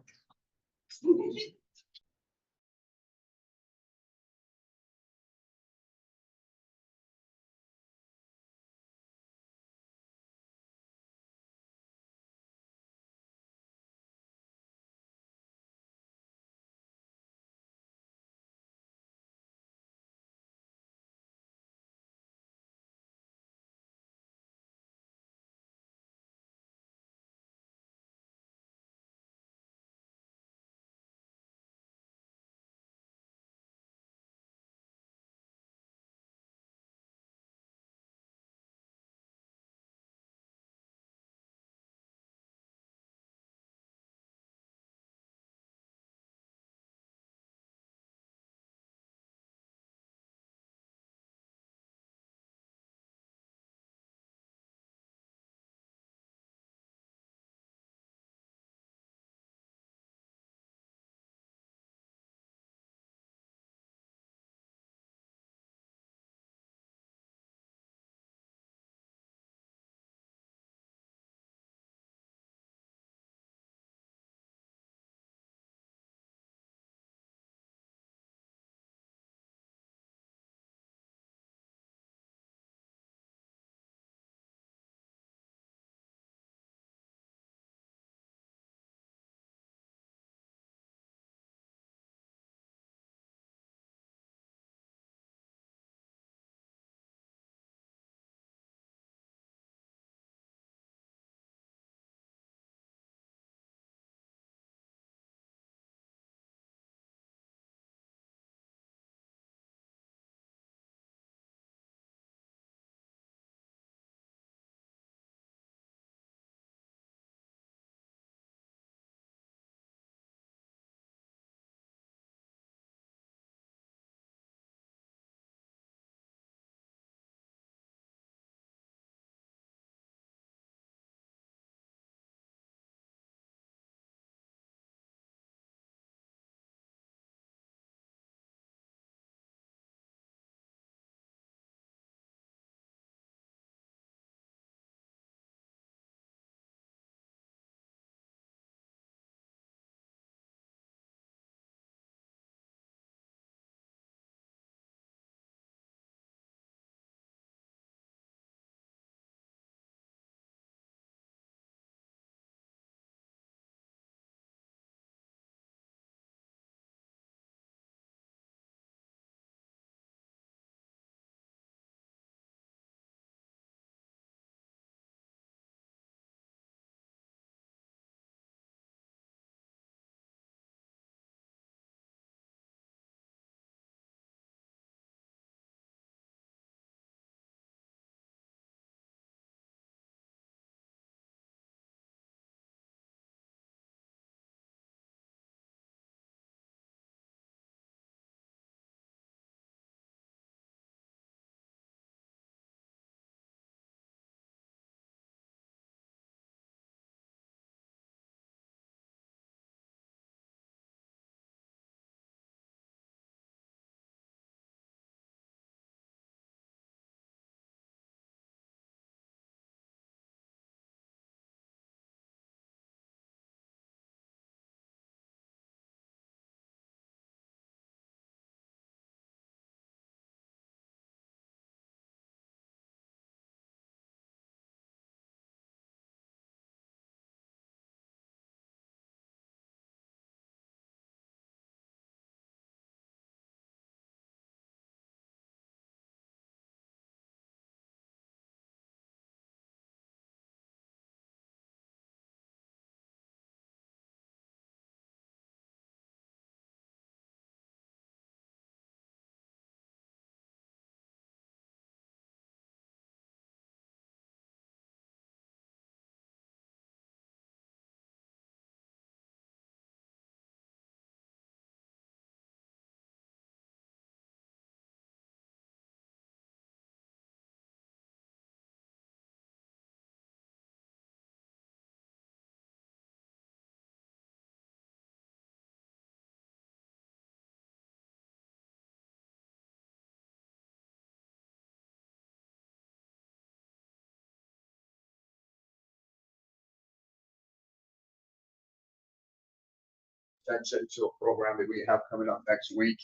attention to a program that we have coming up next week.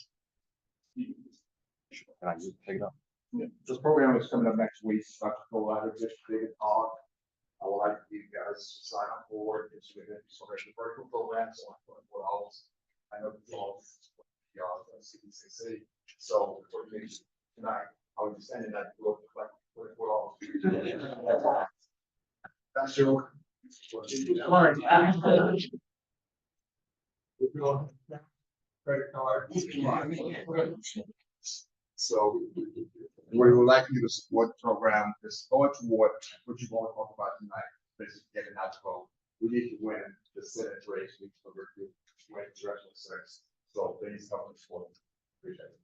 Can I just take it up? Yeah. This program is coming up next week. It's not to go out of just big and talk. I would like you guys to sign up for it. It's within some virtual programs on what else. I know it's all y'all CDCC. So for me tonight, I would be sending that to like what all. That's your. Credit card. So we would like you to support the program. It's going toward what you want to talk about tonight. Basically getting out to vote. We need to win the Senate race. We need to win directional sex. So please help us support. Appreciate it.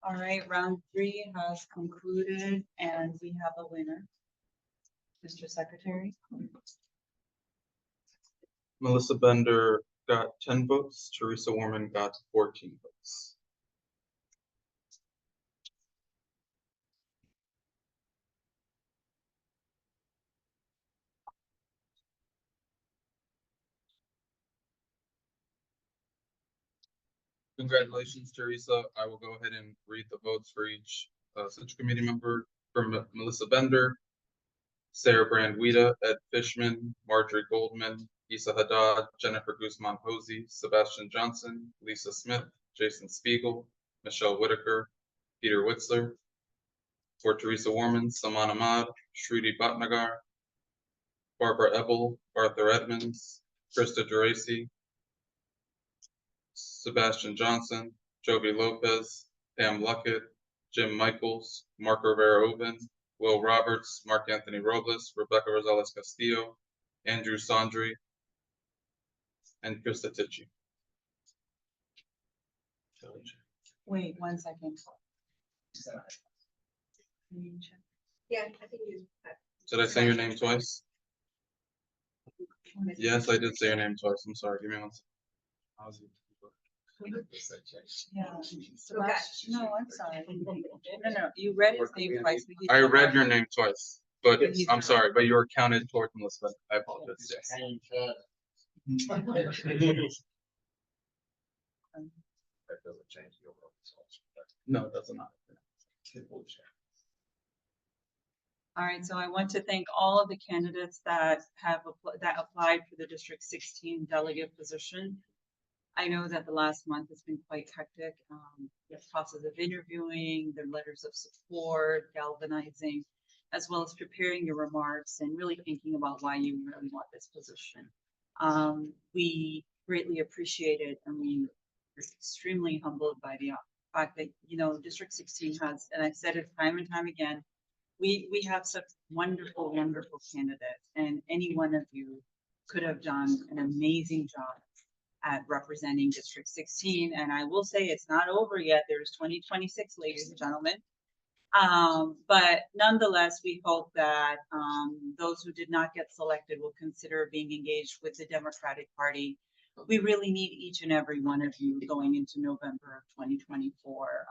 All right, round 3 has concluded and we have a winner. Mr. Secretary. Melissa Bender got 10 votes. Teresa Woorman got 14 votes. Congratulations, Teresa. I will go ahead and read the votes for each such committee member. For Melissa Bender, Sarah Brand-Wida, Ed Fishman, Marjorie Goldman, Isa Haddad, Jennifer Guzman-Posey, Sebastian Johnson, Lisa Smith, Jason Spiegel, Michelle Whitaker, Peter Witzler. For Teresa Woorman, Saman Ahmad, Shruti Bhatnagar, Barbara Ebel, Arthur Edmonds, Krista Geraci, Sebastian Johnson, Jovi Lopez, Pam Luckett, Jim Michaels, Mark Rivera-Oven, Will Roberts, Mark Anthony Robles, Rebecca Rosales Castillo, Andrew Sondry, and Krista Ticci. Wait 1 second. Yeah, I think you. Did I say your name twice? Yes, I did say your name twice. I'm sorry. Give me 1 second. Yeah. Sebastian, no, I'm sorry. No, you read his name twice. but he I said- read your name twice, but I'm sorry, but you were counted towards Melissa. I apologize. No, it does not. All right, so I want to thank all of the candidates that have applied for the District 16 delegate position. I know that the last month has been quite hectic. The process of interviewing, the letters of support, galvanizing, as well as preparing your remarks and really thinking about why you really want this position. We greatly appreciate it, and we are extremely humbled by the fact that, you know, District 16 has, and I've said it time and time again, we have such wonderful, wonderful candidates, and any one of you could have done an amazing job at representing District 16. And I will say it's not over yet. There's 2026, ladies and gentlemen. But nonetheless, we hope that those who did not get selected will consider being engaged with the Democratic Party. We really need each and every one of you going into November of 2024.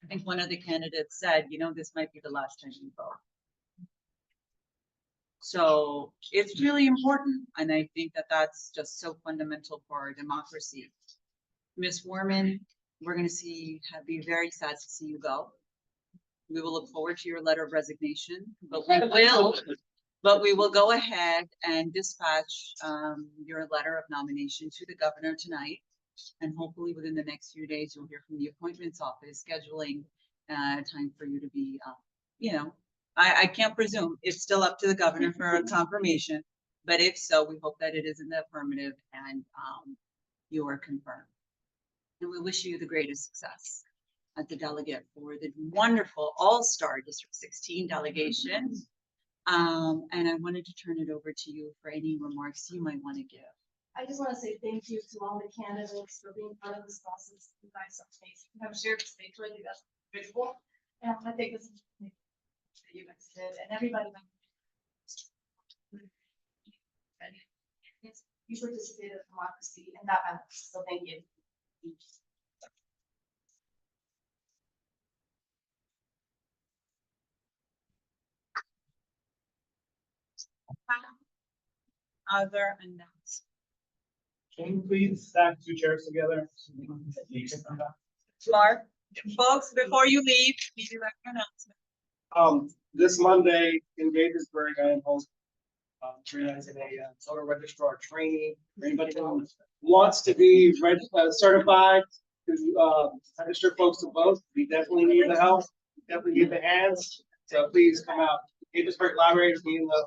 I think one of the candidates said, you know, this might be the last time you vote. So it's really important, and I think that that's just so fundamental for our democracy. Ms. Woorman, we're going to be very sad to see you go. We will look forward to your letter of resignation, but we will go ahead and dispatch your letter of nomination to the governor tonight. And hopefully within the next few days, you'll hear from the appointments office scheduling time for you to be, you know, I can't presume. It's still up to the governor for a confirmation, but if so, we hope that it is in the affirmative and you are confirmed. And we wish you the greatest success at the delegate for the wonderful all-star District 16 delegation. And I wanted to turn it over to you for any remarks you might want to give. I just want to say thank you to all the candidates for being part of this process. You guys are amazing. You have shared the stage with you. That's visual. And I think this is that you guys did, and everybody. You participated in democracy, and that matters. So thank you. Other announcements. Can you please stack 2 chairs together? Mark, folks, before you leave, please do your announcement. This Monday in Gaithersburg, I am hosting organizing a voter registrar training for anybody who wants to be certified to register folks to vote. We definitely need the help. We definitely need the hands. So please come out. Gaithersburg Library is being the